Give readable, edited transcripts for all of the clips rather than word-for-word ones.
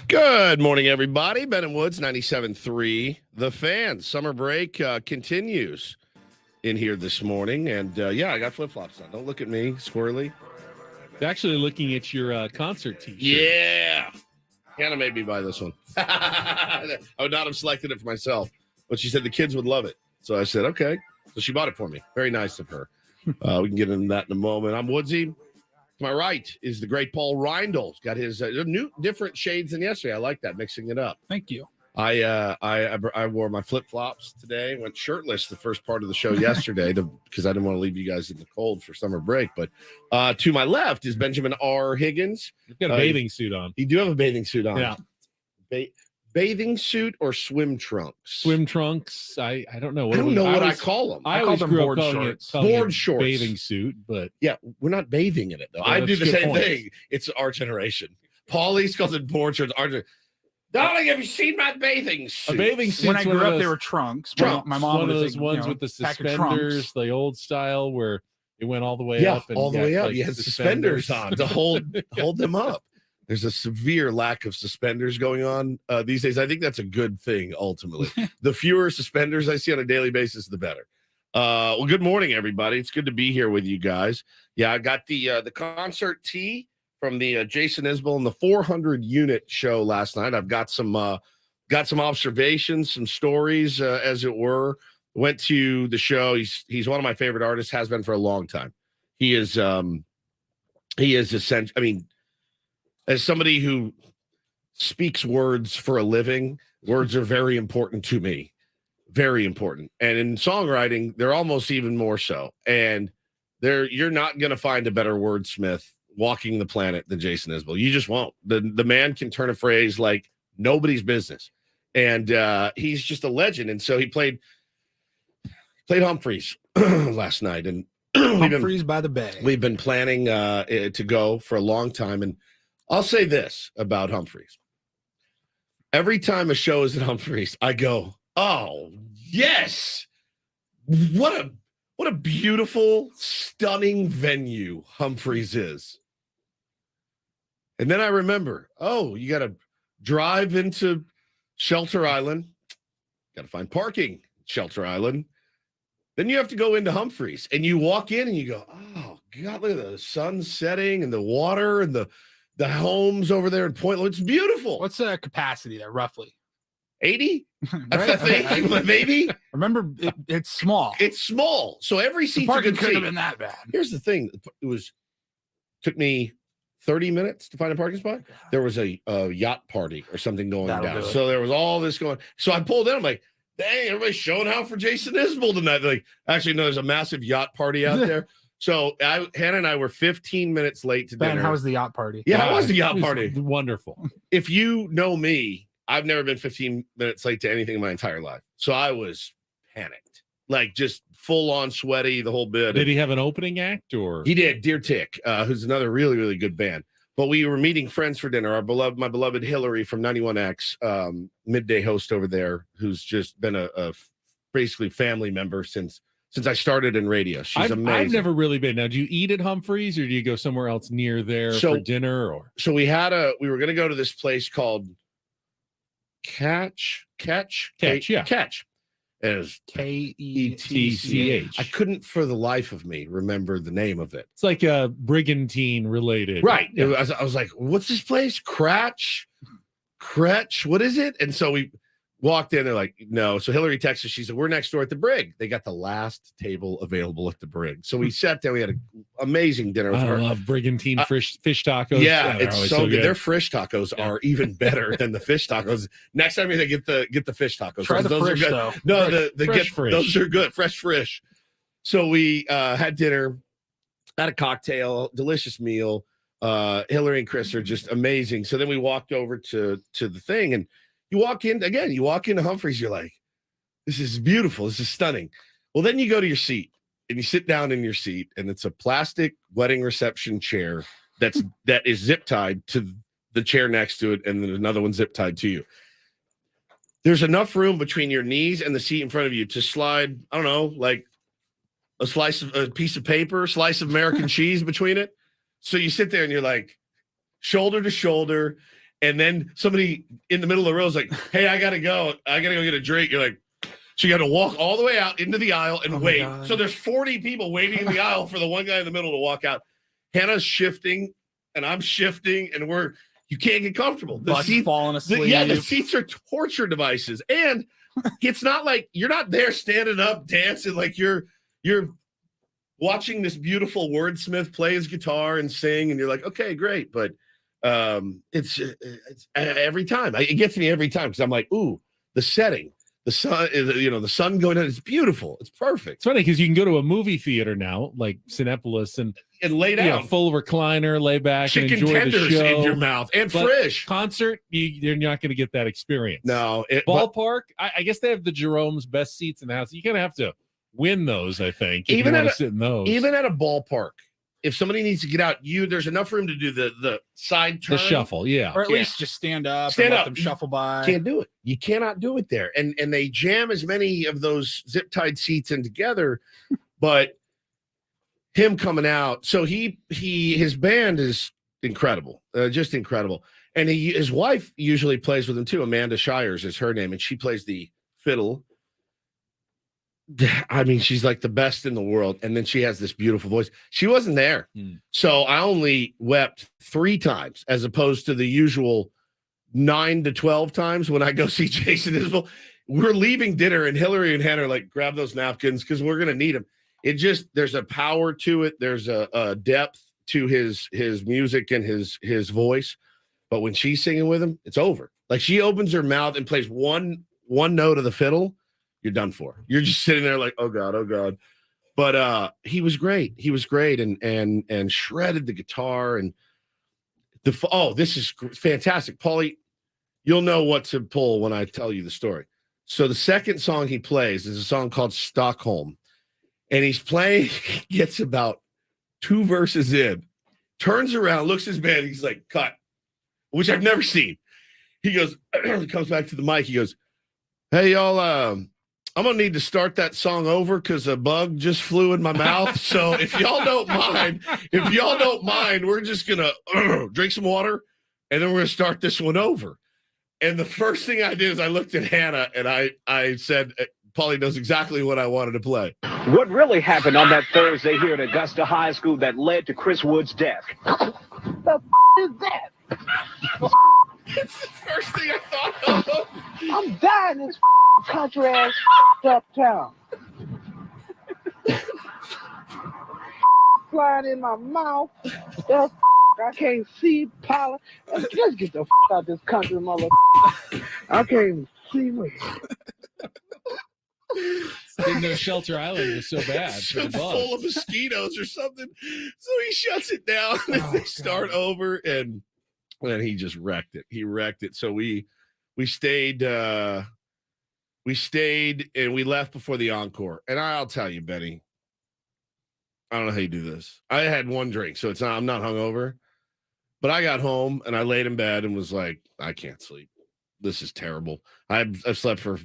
Good morning, everybody. Ben and Woods, 97.3. The Fan. Summer break continues in here this morning. And, yeah, I got flip-flops on. Don't look at me, squirrely. Actually looking at your concert T-shirt. Yeah. Hannah made me buy this one. I would not have selected it for myself. But she said the kids would love it. So I said, okay. So she bought it for me. Very nice of her. We can get into that in a moment. I'm Woodsy. To my right is the great Paul Reindl. Got his new, different shades than yesterday. I like that, mixing it up. Thank you. I wore my flip-flops today. Went shirtless the first part of the show yesterday because I didn't want to leave you guys in the cold for summer break. But to my left is Benjamin R. Higgins. You've got a bathing suit on. You do have a bathing suit on. Yeah. Bathing suit or swim trunks? Swim trunks. I don't know. I don't know what I call them. I call always them grew up board calling shorts. it Shorts. bathing suit, but yeah, we're not bathing in it though. Yeah, I do that's the a good same point. thing. It's our generation. Paulie's calls it board shorts. Darling, have you seen my bathing suit? a bathing suit. When I grew up, they were trunks. Trunks. My mom one of was those like, ones with the pack of suspenders, trunks. the old style where it went all the way Yeah, up. And all the got, way up. like, You had suspenders on to hold them up. There's a severe lack of suspenders going on these days. I think that's a good thing, ultimately. The fewer suspenders I see on a daily basis, the better. Well, good morning, everybody. It's good to be here with you guys. Yeah, I got the concert tee from the Jason Isbell and the 400 unit show last night. I've got some observations, some stories, as it were. Went to the show. He's one of my favorite artists, has been for a long time. He is essential. I mean, as somebody who speaks words for a living, words are very important to me. Very important. And in songwriting, they're almost even more so. And you're not going to find a better wordsmith walking the planet than Jason Isbell. You just won't. The man can turn a phrase like nobody's business. And he's just a legend. And so he played Humphreys last night. And Humphreys by the Bay. we've been planning to go for a long time. And I'll say this about Humphreys. Every time a show is at Humphreys, I go, oh, yes. What a beautiful, stunning venue Humphreys is. And then I remember, oh, you got to drive into Shelter Island. Got to find parking at Shelter Island. Then you have to go into Humphreys. And you walk in and you go, oh, God, look at the sun setting and the water and the homes over there in Point. It's beautiful. What's the capacity there, roughly? 80? Right? I think, maybe. Remember, it's small. It's small. So every The seat's a parking good couldn't seat. have been that bad. Here's the thing. Took me 30 minutes to find a parking spot. There was a yacht party or something going That'll down. do it. So there was all this going. So I pulled in. I'm like, dang, everybody's showing out for Jason Isbell tonight. They're like, actually, no, there's a massive yacht party out there. So Hannah and I were 15 minutes late to Ben, dinner. how was the yacht party? Yeah, how was the It yacht was party? Wonderful. If you know me, I've never been 15 minutes late to anything in my entire life. So I was panicked, like just full on sweaty, the whole bit. Did he have an opening act or? He did. Dear Tick, who's another really, really good band. But we were meeting friends for dinner. My beloved Hillary from 91X, midday host over there, who's just been a basically family member since I started in radio. She's amazing. I've never really been. Now, do you eat at Humphreys or do you go somewhere else near there for dinner? Or So we were going to go to this place called Catch. Yeah. Catch. As KETCH. I couldn't for the life of me remember the name of it. It's like a brigantine related. Right. Yeah. I was like, what's this place? Kretsch? What is it? And so we walked in. They're like, no. So Hillary texted. She said, we're next door at the Brig. They got the last table available at the Brig. So we sat down. We had an amazing dinner with I her. love brigantine fish tacos. Yeah, they're it's always so good. Their fish tacos are even better than the fish tacos. Next time you're gonna get the fish tacos. Try the those fish, are good. though. No, Fresh fish. those are good. Fresh. So we had dinner, had a cocktail, delicious meal. Hillary and Chris are just amazing. So then we walked over to the thing, and you walk into Humphreys, you're like, this is beautiful, this is stunning. Well, then you go to your seat and you sit down in your seat, and it's a plastic wedding reception chair that is zip tied to the chair next to it, and then another one zip tied to you. There's enough room between your knees and the seat in front of you to slide, I don't know, like a piece of paper, slice of American cheese between it. So you sit there and you're like shoulder to shoulder, And then somebody in the middle of the row is like, hey, I gotta go get a drink. You're like, so you got to walk all the way out into the aisle and wait. So there's 40 people waiting in the aisle for the one guy in the middle to walk out. Hannah's shifting and I'm shifting and you can't get comfortable. The seat falling asleep. The seats are torture devices. And it's not like you're not there standing up, dancing, like you're watching this beautiful wordsmith play his guitar and sing, and you're like, okay, great. But it's every time. It gets me every time because I'm like, ooh, the setting. The sun is, the sun going down. It's beautiful. It's perfect. It's funny because you can go to a movie theater now, like Cinepolis, and lay down, full recliner, lay back, chicken and enjoy tenders the show in your mouth, and fresh. Concert, you're not going to get that experience. No, ballpark. I guess they have the Jerome's best seats in the house. You kind of have to win those. I think even at sit in those. Even at a ballpark, if somebody needs to get out, there's enough room to do the side turn, the shuffle, or at least just stand up, and let them shuffle by. Can't do it. You cannot do it there, and they jam as many of those zip tied seats in together. But him coming out, so his band is incredible, just incredible, and his wife usually plays with him too. Amanda Shires is her name, and she plays the fiddle. I mean, she's like the best in the world. And then she has this beautiful voice. She wasn't there. So I only wept 3 times as opposed to the usual 9 to 12 times when I go see Jason Isbell. We're leaving dinner and Hillary and Hannah are like, grab those napkins because we're going to need them. There's a power to it. There's a depth to his music and his voice. But when she's singing with him, it's over. Like she opens her mouth and plays one note of the fiddle. You're done for. You're just sitting there like, oh God. But he was great. He was great and shredded the guitar and this is fantastic. Paulie, you'll know what to pull when I tell you the story. So the second song he plays is a song called Stockholm. And he's playing, gets about 2 verses in, turns around, looks at his band, he's like, cut, which I've never seen. He goes, he comes back to the mic, he goes, hey, y'all, I'm going to need to start that song over because a bug just flew in my mouth. So if y'all don't mind, we're just going to drink some water and then we're going to start this one over. And the first thing I did is I looked at Hannah and I said, Paulie knows exactly what I wanted to play. What really happened on that Thursday here at Augusta High School that led to Chris Wood's death? The is that? It's the first thing I thought of. I'm dying in this country ass up town. Flying in my mouth. I can't see pollen. Let's get the out of this country, mother. I can't even see me. Didn't know Shelter Island was so bad. So full of mosquitoes or something. So he shuts it down and they start over and he just wrecked it. He wrecked it. So we stayed and we left before the encore. And I'll tell you, Benny, I don't know how you do this. I had 1 drink, so I'm not hungover. But I got home and I laid in bed and was like, I can't sleep. This is terrible. I slept for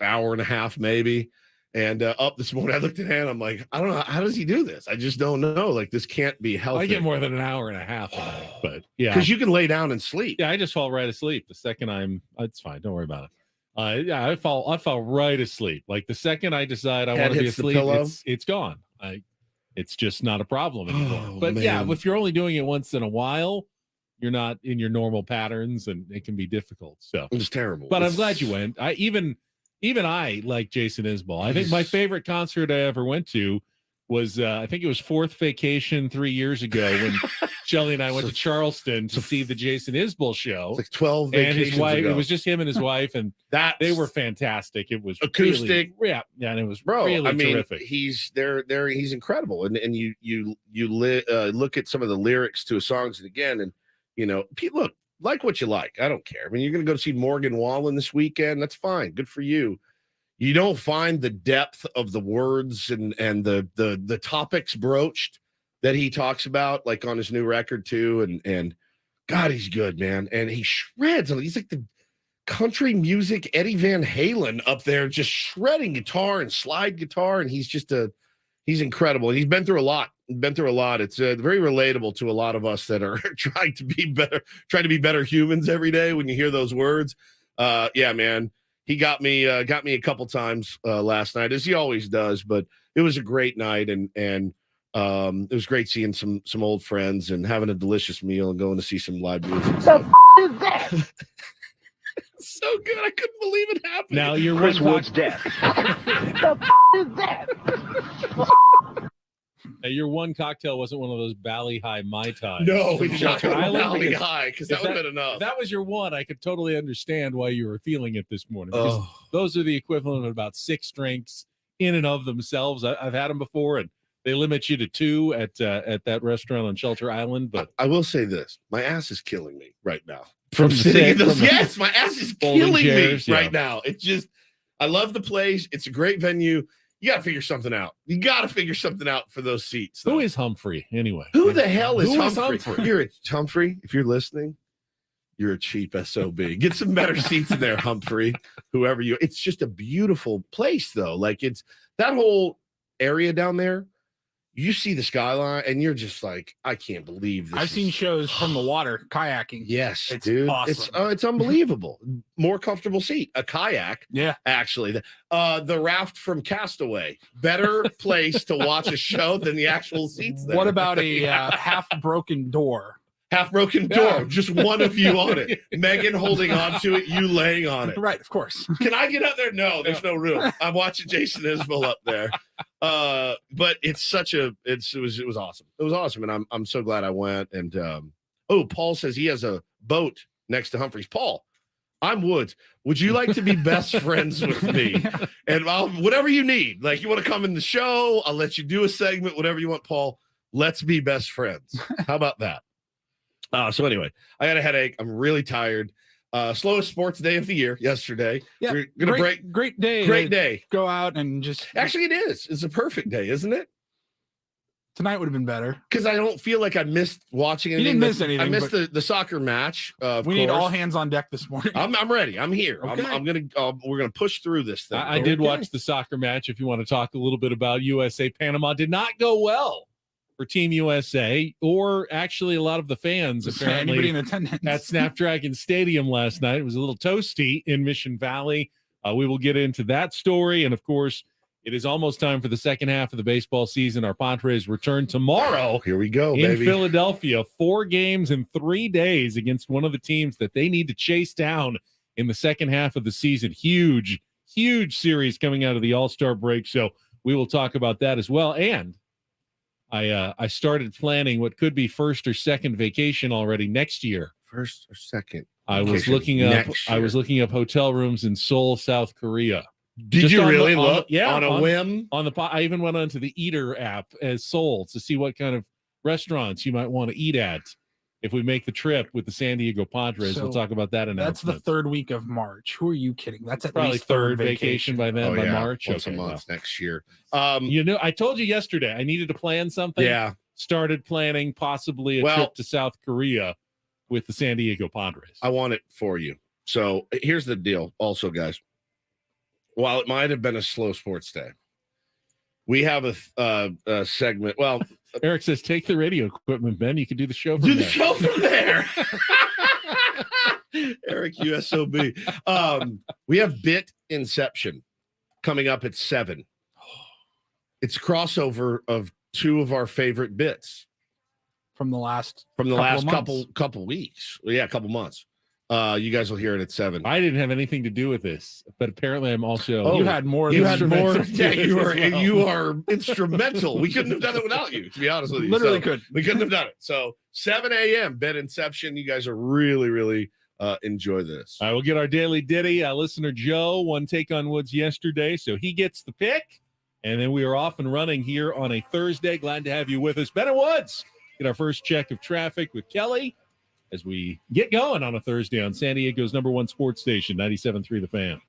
hour and a half maybe, and up this morning I looked at Hannah, I'm like, I don't know, how does he do this? I just don't know. Like, this can't be healthy. I get more than an hour and a half but yeah, because you can lay down and sleep. Yeah, I just fall right asleep the second it's fine, don't worry about it. Yeah, I fall right asleep. Like the second I decide I want to be asleep, it's gone. It's just not a problem anymore. But man, yeah, if you're only doing it once in a while, you're not in your normal patterns and it can be difficult. So it's terrible. But I'm glad you went. Even I like Jason Isbell. I think my favorite concert I ever went to was I think it was 4th Vacation 3 years ago when Shelly and I went to Charleston to see the Jason Isbell show. It's like 12 and his wife ago. It was just him and his wife, and they were fantastic. It was acoustic, really, and it was really terrific. He's he's incredible, and you look at some of the lyrics to his songs, and again, and look. Like what you like. I don't care. I mean, you're going to go see Morgan Wallen this weekend. That's fine. Good for you. You don't find the depth of the words and the topics broached that he talks about, like on his new record too. And God, he's good, man. And he shreds. He's like the country music Eddie Van Halen up there, just shredding guitar and slide guitar. And he's incredible. And he's been through a lot. been through a lot. It's very relatable to a lot of us that are trying to be better humans every day. When you hear those words, yeah, man, he got me a couple times last night, as he always does. But it was a great night, and it was great seeing some old friends and having a delicious meal and going to see some live music. The is that? So good, I couldn't believe it happened. Now you're Chris one Wood's death. The is that? your one cocktail wasn't one of those Bali High Mai Tais. No, we did not Shelter go to Island, Valley because High because that would have been enough. If that was your one, I could totally understand why you were feeling it this morning. Because those are the equivalent of about 6 drinks in and of themselves. I've had them before, and they limit you to 2 at that restaurant on Shelter Island. But I will say this: my ass is killing me right now from sitting in those. Yes, my ass is killing chairs, me right now. It's just, I love the place. It's a great venue. You got to figure something out. You got to figure something out for those seats. Who is Humphrey anyway? Who the hell is Who is Humphrey? Humphrey? You're a Humphrey. If you're listening, you're a cheap SOB. Get some better seats in there, Humphrey. Whoever you. It's just a beautiful place, though. Like, it's that whole area down there. You see the skyline, and you're just like, I can't believe this. I've seen shows from the water, kayaking. Yes, It's dude. awesome. It's unbelievable. More comfortable seat. A kayak. Yeah. Actually, the raft from Castaway. Better place to watch a show than the actual seats there. What about a half broken door? Half broken door? Just one of you on it. Megan holding on to it, you laying on it. Right, of course. Can I get up there? No, there's no room. I'm watching Jason Isbell up there. But it's it was awesome. It was awesome, and I'm so glad I went. And Paul says he has a boat next to Humphreys. Paul, I'm Woods. Would you like to be best friends with me? And whatever you need. Like, you want to come in the show, I'll let you do a segment, whatever you want, Paul. Let's be best friends. How about that? So anyway, I got a headache. I'm really tired. Slowest sports day of the year yesterday. Yeah, We're gonna great day. Great day. Go out and just Actually, it is. It's a perfect day, isn't it? tonight would have been better. Because I don't feel like I missed watching anything. You didn't miss anything. I missed the soccer match. We need all hands on deck this morning. I'm ready. I'm here. Okay. We're gonna push through this thing. I did watch the soccer match. If you want to talk a little bit about USA Panama, did not go well for Team USA, or actually a lot of the fans apparently anybody in attendance at Snapdragon Stadium last night. It was a little toasty in Mission Valley. We will get into that story, and of course, it is almost time for the second half of the baseball season. Our Padres return tomorrow. Here we go, in baby. Philadelphia. 4 games in 3 days against one of the teams that they need to chase down in the second half of the season. Huge series coming out of the All-Star break. So we will talk about that as well. And I started planning what could be first or second vacation already next year. First or second? I was looking up hotel rooms in Seoul, South Korea. Did Just you on really the- look? yeah, on a whim. I even went onto the Eater app as Seoul to see what kind of restaurants you might want to eat at if we make the trip with the San Diego Padres. So we'll talk about that That's announcement. the 3rd week of March. Who are you kidding? That's at Probably least third vacation by then, by March. Once a Okay, month next year. I told you yesterday I needed to plan something. Yeah. Started planning possibly a trip to South Korea with the San Diego Padres. I want it for you. So here's the deal. Also, guys, while it might have been a slow sports day, we have a segment. Well, Eric says, take the radio equipment, Ben. You can do the show from do there. the show from there. Eric, USOB. We have Bit Inception coming up at 7. It's a crossover of 2 of our favorite bits from the last couple weeks. Yeah, a couple months. You guys will hear it at 7. I didn't have anything to do with this, but apparently I'm also. You had more. You had more. Yeah, you are instrumental. We couldn't have done it without you, to be honest with you. Literally we couldn't have done it. So 7 a.m. Bed Inception. You guys are really enjoy this. I will get our daily ditty. Listener Joe, one take on Woods yesterday, so he gets the pick, and then we are off and running here on a Thursday. Glad to have you with us, Ben and Woods. Get our first check of traffic with Kelly as we get going on a Thursday on San Diego's #1 sports station, 97.3 The Fan.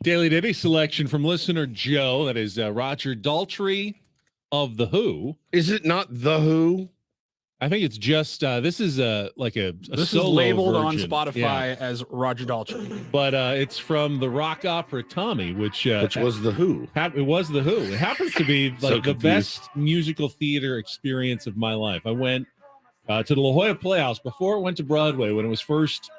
Daily Ditty selection from listener Joe. That is Roger Daltrey of The Who. Is it not The Who? I think it's just this is like a This is solo labeled version. on Spotify Yeah. as Roger Daltrey. But it's from the rock opera Tommy, which Was The Who. it was The Who. It happens to be like So the confused. best musical theater experience of my life. I went to the La Jolla Playhouse before it went to Broadway when it was first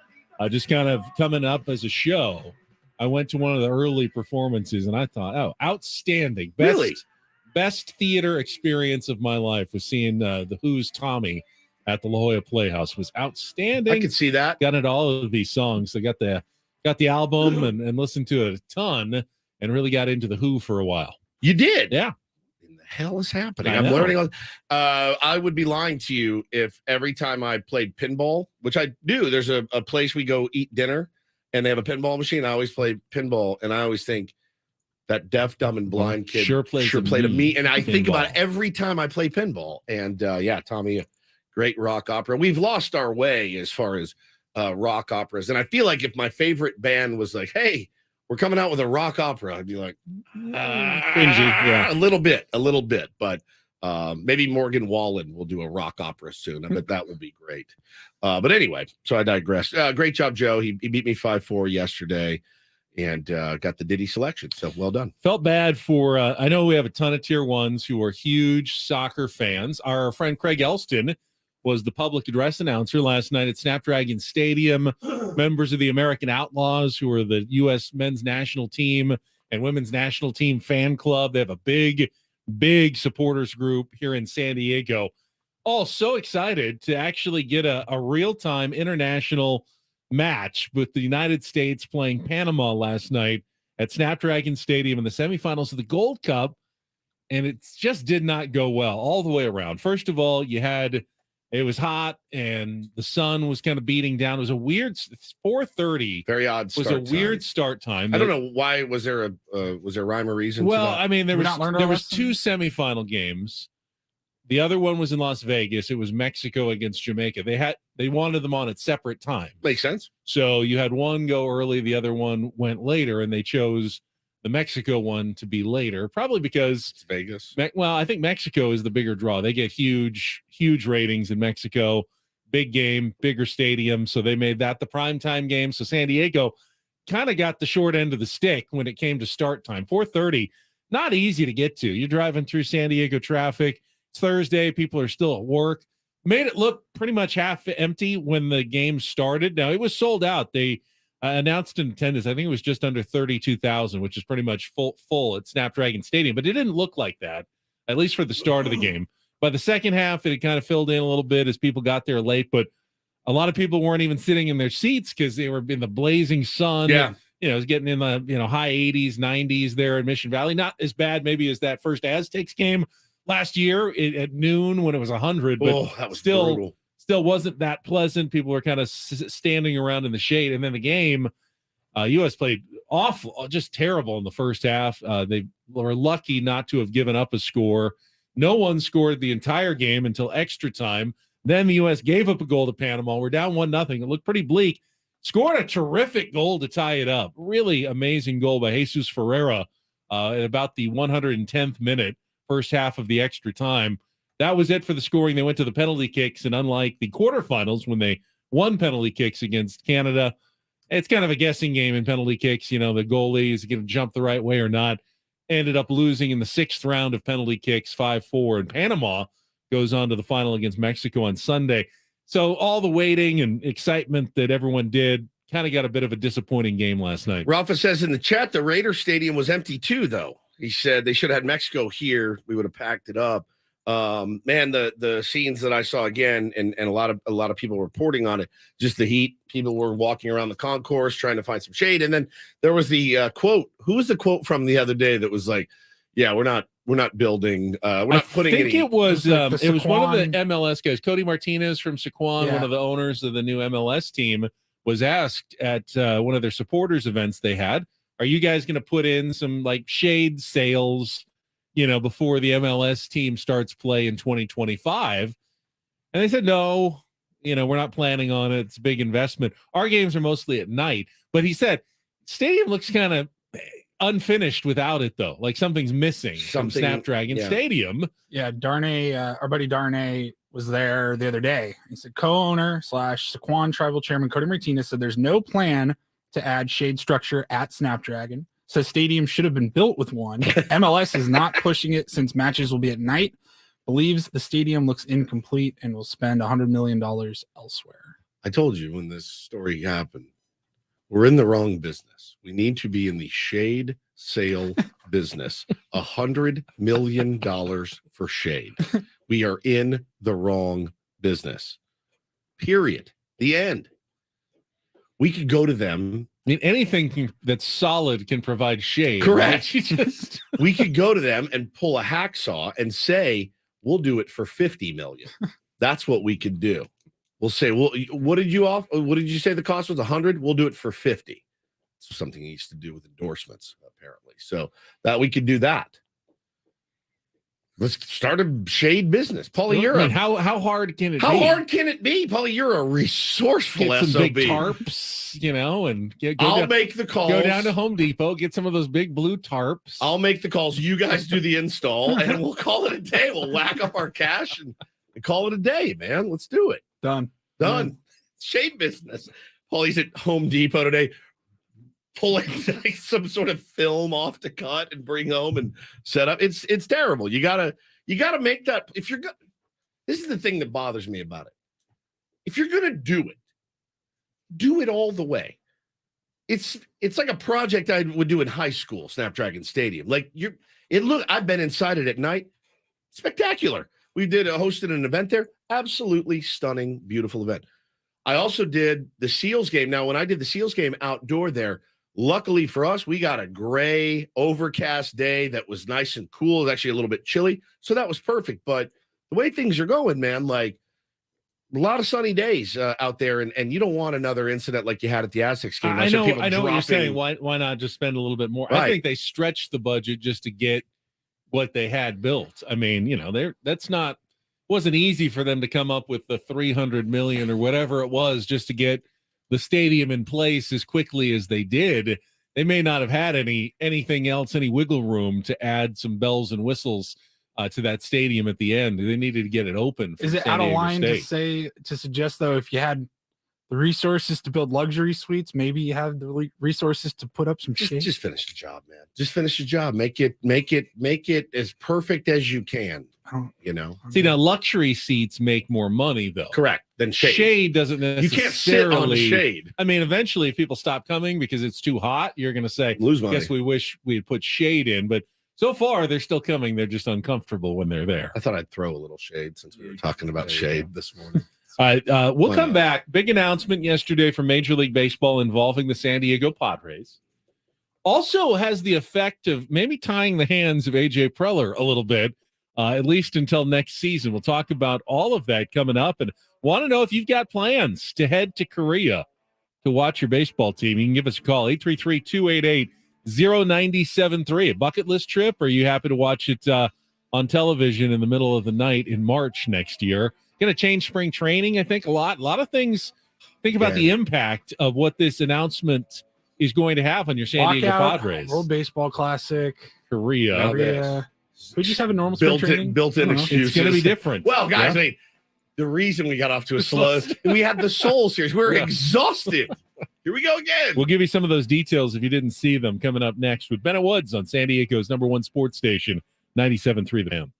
just kind of coming up as a show. I went to one of the early performances and I thought, oh, outstanding. Best theater experience of my life was seeing The Who's Tommy at the La Jolla Playhouse. Was outstanding. I could see that. Got into all of these songs. I got the album and listened to it a ton and really got into The Who for a while. You did? Yeah. What the hell is happening? I I'm know. learning. I would be lying to you if every time I played pinball, which I do, there's a place we go eat dinner and they have a pinball machine. I always play pinball and I always think, that deaf, dumb, and blind kid sure played a me. And I think pinball. about it every time I play pinball. And yeah, Tommy, great rock opera. We've lost our way as far as rock operas. And I feel like if my favorite band was like, hey, we're coming out with a rock opera, I'd be like, Cringy, yeah. a little bit. But maybe Morgan Wallen will do a rock opera soon. I bet that will be great. But anyway, so I digress. Great job, Joe. He beat me 5-4 yesterday. And got the Diddy selection. So well done. Felt bad for, I know we have a ton of tier ones who are huge soccer fans. Our friend Craig Elston was the public address announcer last night at Snapdragon Stadium. Members of the American Outlaws, who are the U.S. men's national team and women's national team fan club. They have a big supporters group here in San Diego. All so excited to actually get a real-time international match with the United States playing Panama last night at Snapdragon Stadium in the semifinals of the Gold Cup, and it just did not go well all the way around. First of all, it was hot and the sun was kind of beating down. It was a weird 4:30. Very odd start was a weird start time. I don't know why. Was there a rhyme or reason? Well, to that? I mean, there Did we not learn our was lesson? two semifinal games. The other one was in Las Vegas. It was Mexico against Jamaica. They wanted them on at separate times. Makes sense. So you had one go early, the other one went later, and they chose the Mexico one to be later, probably because It's Vegas. I think Mexico is the bigger draw. They get huge ratings in Mexico, big game, bigger stadium. So they made that the primetime game. So San Diego kind of got the short end of the stick when it came to start time. 4:30, not easy to get to. You're driving through San Diego traffic. It's Thursday. People are still at work. Made it look pretty much half empty when the game started. Now, it was sold out. They announced in attendance, I think it was just under 32,000, which is pretty much full at Snapdragon Stadium. But it didn't look like that, at least for the start of the game. By the second half, it had kind of filled in a little bit as people got there late. But a lot of people weren't even sitting in their seats because they were in the blazing sun. Yeah. It was getting in the high 80s, 90s there in Mission Valley. Not as bad maybe as that first Aztecs game last year at noon when it was 100, but that was still brutal. wasn't that pleasant. People were kind of standing around in the shade. And then the game, U.S. played awful, just terrible in the first half. They were lucky not to have given up a score. No one scored the entire game until extra time. Then the U.S. gave up a goal to Panama. We're down 1-0. It looked pretty bleak. Scored a terrific goal to tie it up. Really amazing goal by Jesus Ferreira at about the 110th minute. First half of the extra time. That was it for the scoring. They went to the penalty kicks, and unlike the quarterfinals when they won penalty kicks against Canada, it's kind of a guessing game in penalty kicks. The goalie is going to jump the right way or not. Ended up losing in the 6th round of penalty kicks, 5-4, and Panama goes on to the final against Mexico on Sunday. So all the waiting and excitement that everyone did kind of got a bit of a disappointing game last night. Rafa says in the chat, the Raider Stadium was empty too, though. He said they should have had Mexico here. We would have packed it up. Man, the scenes that I saw again, and a lot of people reporting on it, just the heat. People were walking around the concourse trying to find some shade. And then there was the quote. Who was the quote from the other day that was like, yeah, we're not building, we're not putting I think any. It was one of the Saquon. MLS guys. Cody Martinez from Saquon, Yeah. one of the owners of the new MLS team, was asked at one of their supporters events they had, are you guys going to put in some like shade sales, before the MLS team starts play in 2025? And they said, no, we're not planning on it. It's a big investment. Our games are mostly at night. But he said, stadium looks kind of, unfinished without it though. Like something's missing from Snapdragon Stadium. Yeah, Darnay, our buddy Darnay was there the other day. He said co-owner / Saquon Tribal Chairman Cody Martinez said there's no plan to add shade structure at Snapdragon. So stadium should have been built with one. MLS is not pushing it since matches will be at night. Believes the stadium looks incomplete and will spend $100 million elsewhere. I told you when this story happened, we're in the wrong business. We need to be in the shade sale business. $100 million for shade. We are in the wrong business. Period. The end. We could go to them. I mean, anything that's solid can provide shade. Correct. Right? We could go to them and pull a hacksaw and say, we'll do it for $50 million. That's what we could do. We'll say, well, what did you say the cost was? 100? We'll do it for 50. It's something he used to do with endorsements, apparently. So that we could do that. Let's start a shade business. Paulie, how hard can it be? How hard can it be? Paulie, you're a resourceful get some SOB. big tarps, and I'll make the calls. Go down to Home Depot, get some of those big blue tarps. I'll make the calls. You guys do the install, and we'll call it a day. We'll whack up our cash and call it a day, man. Let's do it. Done. Shade business. Paulie's at Home Depot today, pulling like some sort of film off to cut and bring home and set up. It's terrible. You gotta make that. If you're this is the thing that bothers me about it. If you're gonna do it all the way. It's like a project I would do in high school, Snapdragon Stadium. Like I've been inside it at night. Spectacular. We hosted an event there. Absolutely stunning, beautiful event. I also did the Seals game. Now, when I did the Seals game outdoor there, luckily for us, we got a gray, overcast day that was nice and cool. It was actually a little bit chilly. So that was perfect. But the way things are going, man, like a lot of sunny days out there, and you don't want another incident like you had at the Aztecs game. I know what you're saying. Why not just spend a little bit more? Right. I think they stretched the budget just to get what they had built. I mean, wasn't easy for them to come up with the 300 million or whatever it was just to get the stadium in place as quickly as they did. They may not have had anything else, any wiggle room to add some bells and whistles to that stadium at the end. They needed to get it open. Is it out of line to suggest though, if you had the resources to build luxury suites, maybe you have the resources to put up some shade? Just finish the job, man. Just finish the job. Make it as perfect as you can. See, now luxury seats make more money though. Correct. Than shade. Shade doesn't necessarily. You can't sit on the shade. I mean, eventually, if people stop coming because it's too hot, you're going to say, lose money. Guess we wish we had put shade in, but so far they're still coming. They're just uncomfortable when they're there. I thought I'd throw a little shade since we were talking about shade this morning. All right, we'll come back. Big announcement yesterday from Major League Baseball involving the San Diego Padres. Also has the effect of maybe tying the hands of AJ Preller a little bit, at least until next season. We'll talk about all of that coming up, and want to know if you've got plans to head to Korea to watch your baseball team. You can give us a call, 833-288-0973. A bucket list trip, or are you happy to watch it on television in the middle of the night in March next year? Going to change spring training, I think, a lot. A lot of things. Think about the impact of what this announcement is going to have on your San Diego Padres. World Baseball Classic. Korea. We just have a normal spring training. Built-in excuses. It's going to be different. Well, guys, I mean, the reason we got off to a slow, we had the Soul Series. We were exhausted. Here we go again. We'll give you some of those details if you didn't see them coming up next with Bennett Woods on San Diego's #1 sports station, 97.3 The Fan.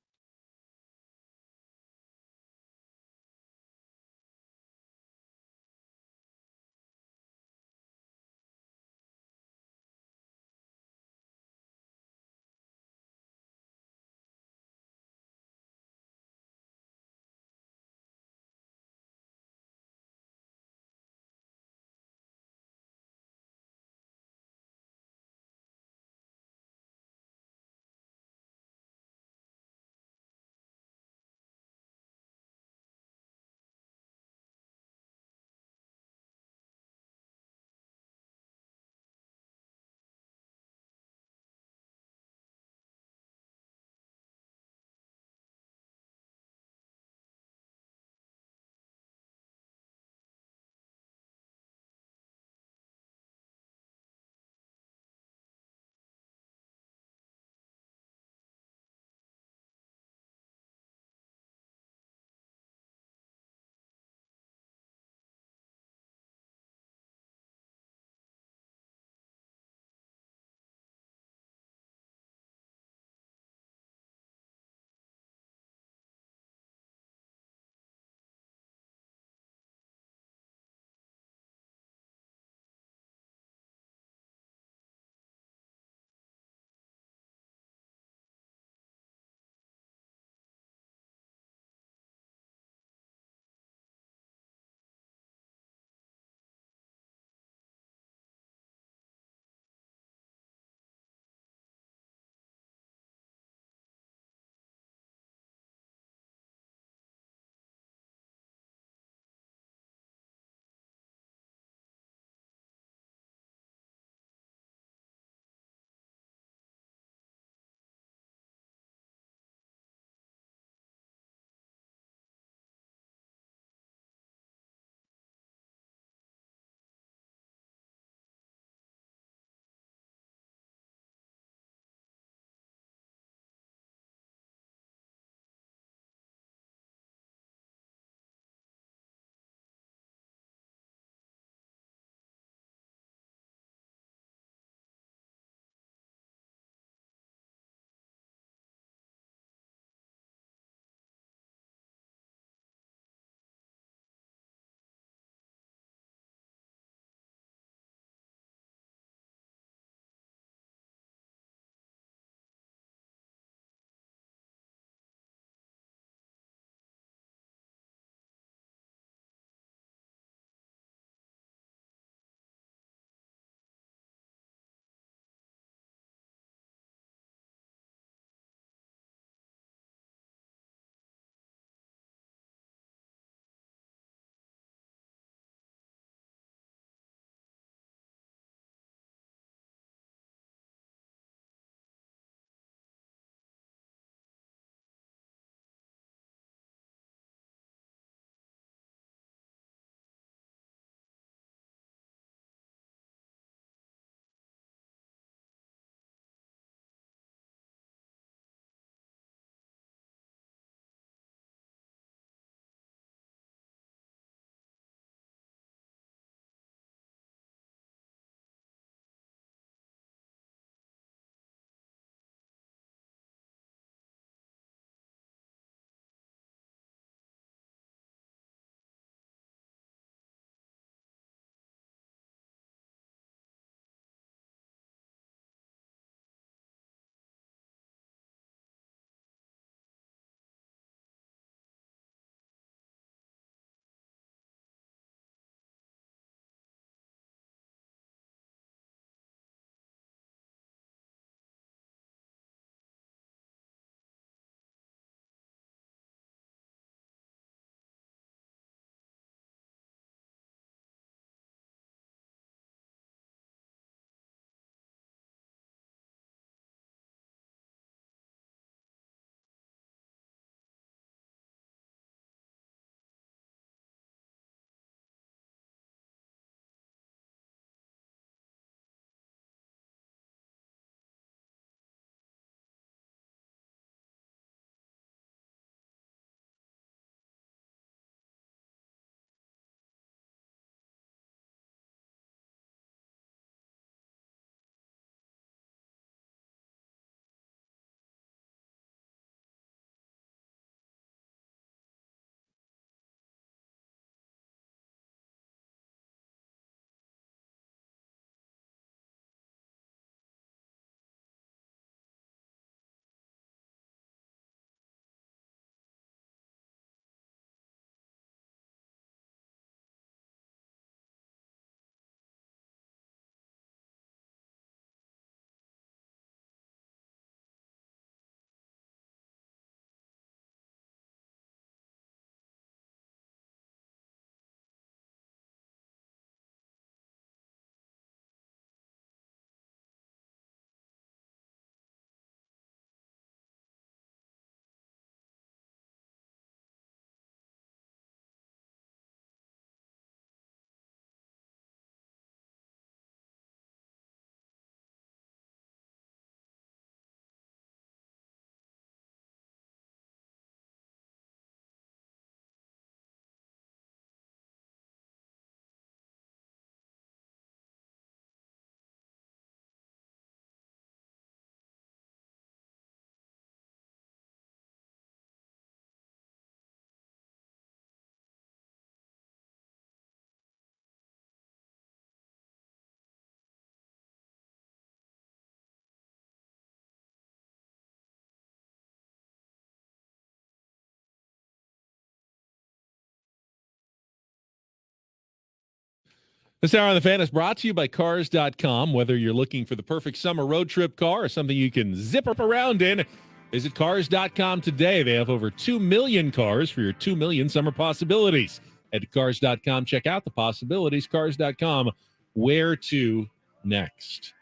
This hour on the Fan is brought to you by Cars.com. Whether you're looking for the perfect summer road trip car or something you can zip up around in, visit Cars.com today. They have over 2 million cars for your 2 million summer possibilities. Head to Cars.com, check out the possibilities. Cars.com, where to next?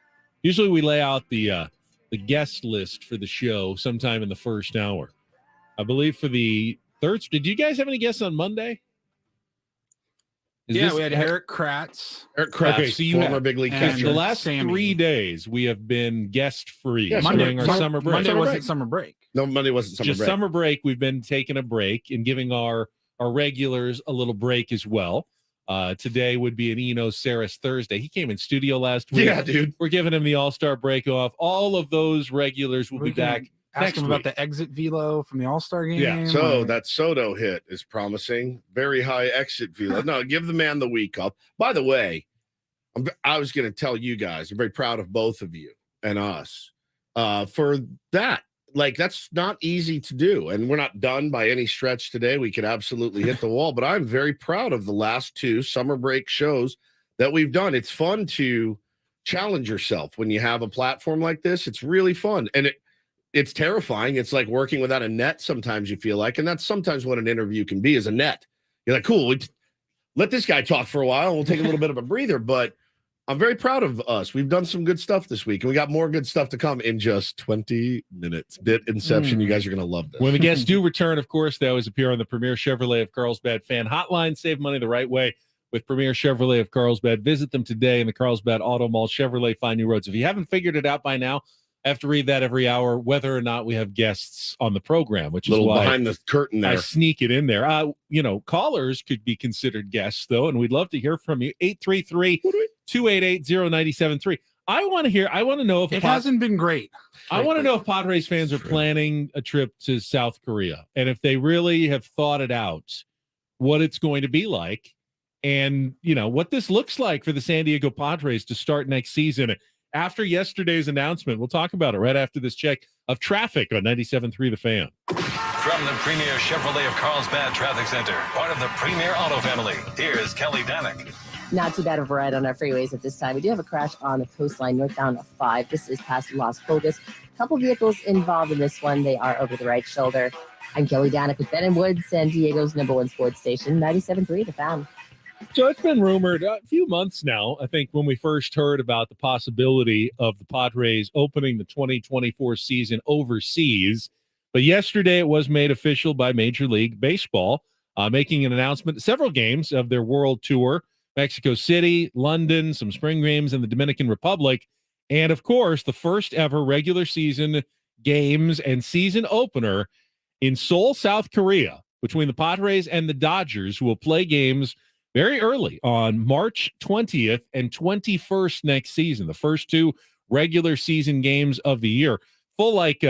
Usually we lay out the guest list for the show sometime in the first hour. I believe for the third. Did you guys have any guests on Monday? We had Eric Kratz. Eric Kratz, Okay, so you former have- big league and catcher. The last Sammy. 3 days we have been guest free Yeah, during our summer break. Monday Summer wasn't break. summer break. No, Monday wasn't summer Just break. summer break. We've been taking a break and giving our regulars a little break as well. Today would be an Eno Saris Thursday. He came in studio last week. Yeah, dude. We're giving him the All-Star break off. All of those regulars will be back. Ask next him about week. the exit velo from the All-Star game. Yeah, So or- that Soto hit is promising. Very high exit velo. No, give the man the week off. By the way, I was going to tell you guys, I'm very proud of both of you and us for that. Like, that's not easy to do. And we're not done by any stretch today. We could absolutely hit the wall, but I'm very proud of the last 2 summer break shows that we've done. It's fun to challenge yourself when you have a platform like this. It's really fun. And it's terrifying. It's like working without a net sometimes, you feel like. And that's sometimes what an interview can be, is a net. You're like, cool, let this guy talk for a while and we'll take a little bit of a breather. But I'm very proud of us. We've done some good stuff this week, and we got more good stuff to come in just 20 minutes. Bit Inception. You guys are going to love this. When the guests do return, of course, they always appear on the Premier Chevrolet of Carlsbad fan hotline. Save money the right way with Premier Chevrolet of Carlsbad. Visit them today in the Carlsbad Auto Mall. Chevrolet, find new roads. If you haven't figured it out by now, I have to read that every hour, whether or not we have guests on the program, which is little why behind the curtain there. I sneak it in there. Callers could be considered guests, though, and we'd love to hear from you. 833-288-0973. I want to know if it hasn't been great. I want to know if Padres fans are planning a trip to South Korea, and if they really have thought it out, what it's going to be like, and what this looks like for the San Diego Padres to start next season. After yesterday's announcement, we'll talk about it right after this check of traffic on 97.3 The Fan. From the Premier Chevrolet of Carlsbad Traffic Center, part of the Premier Auto family, here's Kelly Danick. Not too bad of a ride on our freeways at this time. We do have a crash on the coastline northbound of 5. This is past Las Vegas. A couple vehicles involved in this one. They are over the right shoulder. I'm Kelly Danick with Ben & Wood, San Diego's #1 sports station, 97.3 The Fan. So it's been rumored a few months now, I think, when we first heard about the possibility of the Padres opening the 2024 season overseas. But yesterday it was made official by Major League Baseball, making an announcement. Several games of their World Tour, Mexico City, London, some spring games in the Dominican Republic, and, of course, the first ever regular season games and season opener in Seoul, South Korea, between the Padres and the Dodgers, who will play games very early on March 20th and 21st next season, the first 2 regular season games of the year. Full week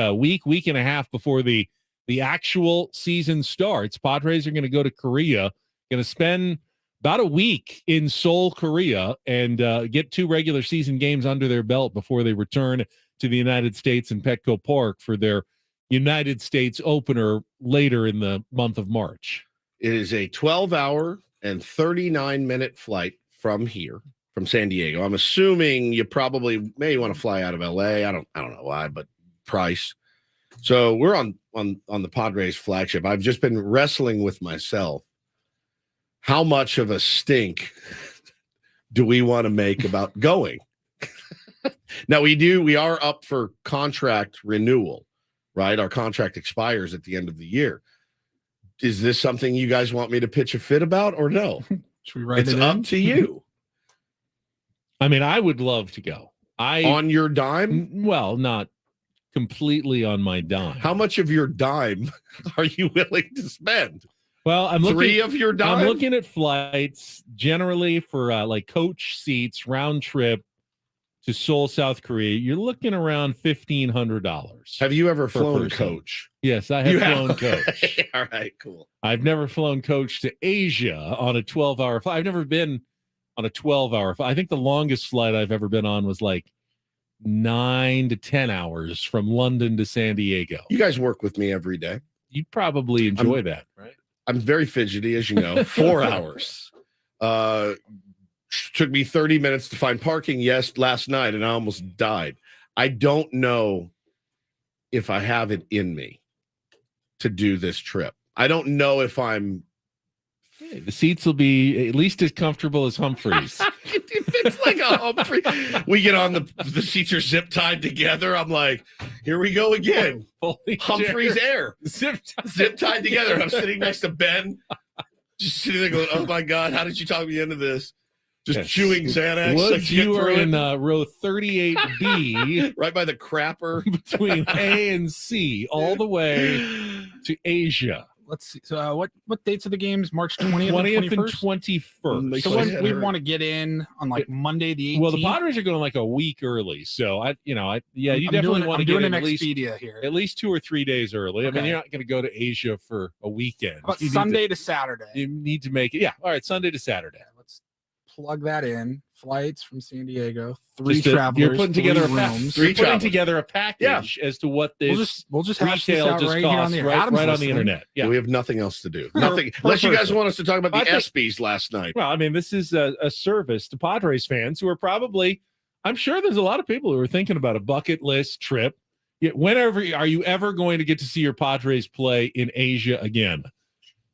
and a half before the actual season starts. Padres are going to go to Korea, going to spend about a week in Seoul, Korea, and get 2 regular season games under their belt before they return to the United States in Petco Park for their United States opener later in the month of March. It is a 12-hour and 39-minute flight from here, from San Diego. I'm assuming you probably may want to fly out of LA. I don't know why, but price. So we're on the Padres flagship. I've just been wrestling with myself. How much of a stink do we want to make about going? Now we are up for contract renewal, right? Our contract expires at the end of the year. Is this something you guys want me to pitch a fit about or no? Should we write It's it up in? to you. I mean, I would love to go. On your dime? Well, not completely on my dime. How much of your dime are you willing to spend? Well, I'm looking 3 of your dime? I'm looking at flights generally for like coach seats round trip to Seoul, South Korea. You're looking around $1,500. Have you ever per flown person. coach? Yes, I have You flown have? coach. All right, cool. I've never flown coach to Asia on a 12-hour flight. I've never been on a 12-hour flight. I think the longest flight I've ever been on was like 9 to 10 hours from London to San Diego. You guys work with me every day. You'd probably enjoy that, right? I'm very fidgety, as you know. 4 hours. Took me 30 minutes to find parking. Yes, last night, and I almost died. I don't know if I have it in me to do this trip. I don't know if I'm. The seats will be at least as comfortable as Humphreys. It's like a Humphrey. We get on the seats are zip tied together. I'm like, here we go again. Holy Humphrey's air zip tied together. I'm sitting next to Ben, just sitting there going, "Oh my God, how did you talk me into this?" Just chewing Xanax. Woods, you are in row 38B, right by the crapper between A and C, all the way to Asia. Let's see. So what dates of the games? March 20th, 20th and 21st? 21st. So when we want to get in on like Monday the 18th. Well, the Padres are going like a week early, so you definitely want to get in an Expedia here. At least 2 or 3 days early. Okay. I mean, you're not going to go to Asia for a weekend. How about Sunday to Saturday? You need to make it. Yeah. All right. Sunday to Saturday. Let's plug that in. Flights from San Diego. 3 travelers. You're putting together a rooms. together a package as to what this we'll just hash this retail out just right here on costs the right on the internet. Yeah. We have nothing else to do. Nothing. Unless you guys want us to talk about the ESPYs last night. Well, I mean, this is a service to Padres fans who are probably, I'm sure there's a lot of people who are thinking about a bucket list trip. Whenever are you ever going to get to see your Padres play in Asia again?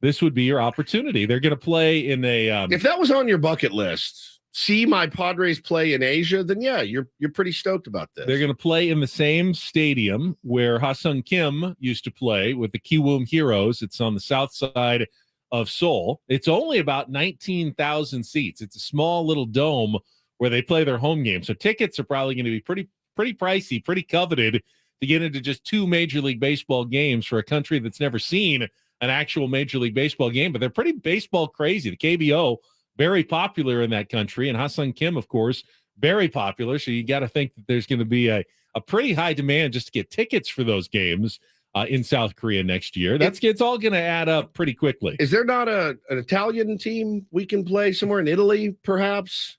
This would be your opportunity. They're going to play in a. If that was on your bucket list, see my Padres play in Asia, then yeah, you're pretty stoked about this. They're going to play in the same stadium where Ha-Seong Kim used to play with the Kiwoom Heroes. It's on the south side of Seoul. It's only about 19,000 seats. It's a small little dome where they play their home game. So tickets are probably going to be pretty pricey, pretty coveted to get into just 2 Major League Baseball games for a country that's never seen an actual Major League Baseball game. But they're pretty baseball crazy. The KBO, very popular in that country, and Ha-Seong Kim, of course, very popular. So you got to think that there's going to be a pretty high demand just to get tickets for those games in South Korea next year. It's all going to add up pretty quickly. Is there not an Italian team we can play somewhere in Italy, perhaps,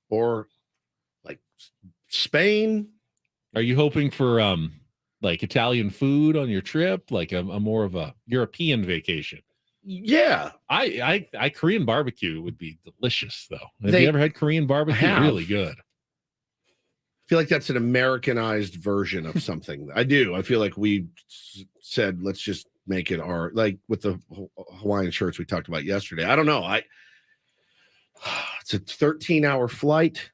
or like Spain? Are you hoping for like Italian food on your trip, like a more of a European vacation? Yeah, I Korean barbecue would be delicious, though. Have you ever had Korean barbecue? Really good. I feel like that's an Americanized version of something. I do. I feel like we said, let's just make it our, like with the Hawaiian shirts we talked about yesterday. I don't know. It's a 13-hour flight.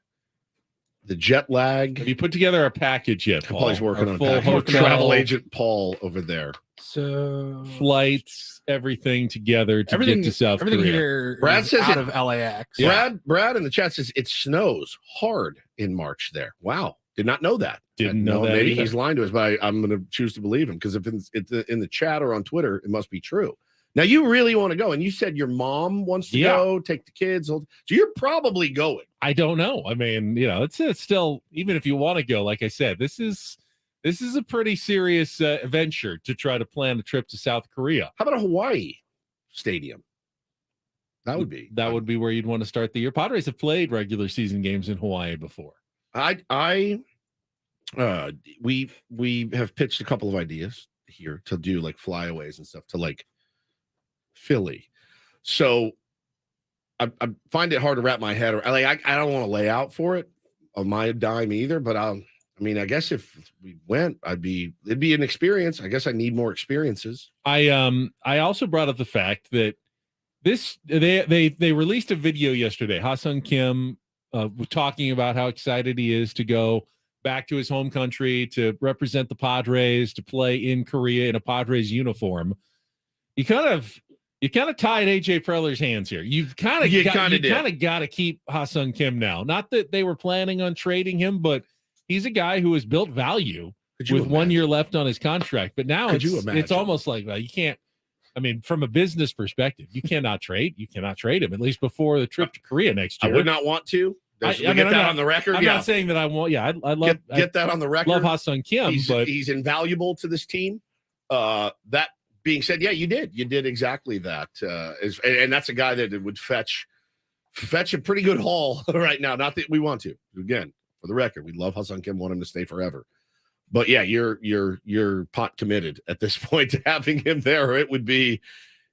The jet lag. Have you put together a package yet, Paul? Paul's working on a package. Travel agent Paul over there. So flights, everything together to get to South Korea. Here Brad says out of LAX. Brad in the chat says it snows hard in March there. Wow, did not know that. Didn't know that. Maybe either. he's lying to us, but I'm going to choose to believe him because if it's in the chat or on Twitter, it must be true. Now you really want to go, and you said your mom wants to go, take the kids, so you're probably going. I don't know. I mean, it's still, even if you want to go, like I said, this is a pretty serious venture to try to plan a trip to South Korea. How about a Hawaii stadium? That would be where you'd want to start the year. Padres have played regular season games in Hawaii before. We have pitched a couple of ideas here to do like flyaways and stuff to like Philly. So I find it hard to wrap my head around. Like I don't want to lay out for it on my dime either, but I guess if we went, it'd be an experience. I guess I need more experiences. I also brought up the fact that they released a video yesterday. Ha-Seong Kim talking about how excited he is to go back to his home country to represent the Padres, to play in Korea in a Padres uniform. You kind of tied AJ Preller's hands here. You kind of got to keep Ha-Seong Kim now. Not that they were planning on trading him, but he's a guy who has built value with 1 year left on his contract. But now it's almost like you can't. I mean, from a business perspective, you cannot trade. You cannot trade him, at least before the trip to Korea next year. I would not want to. Get that on the record. I'm not saying that I want. Yeah, I love get that on the record. Love Ha-Seong Kim, but he's invaluable to this team. That being said, yeah, you did exactly that. And that's a guy that would fetch a pretty good haul right now. Not that we want to. Again, for the record, we love Ha-Seong Kim, want him to stay forever. But yeah, you're pot committed at this point to having him there. It would be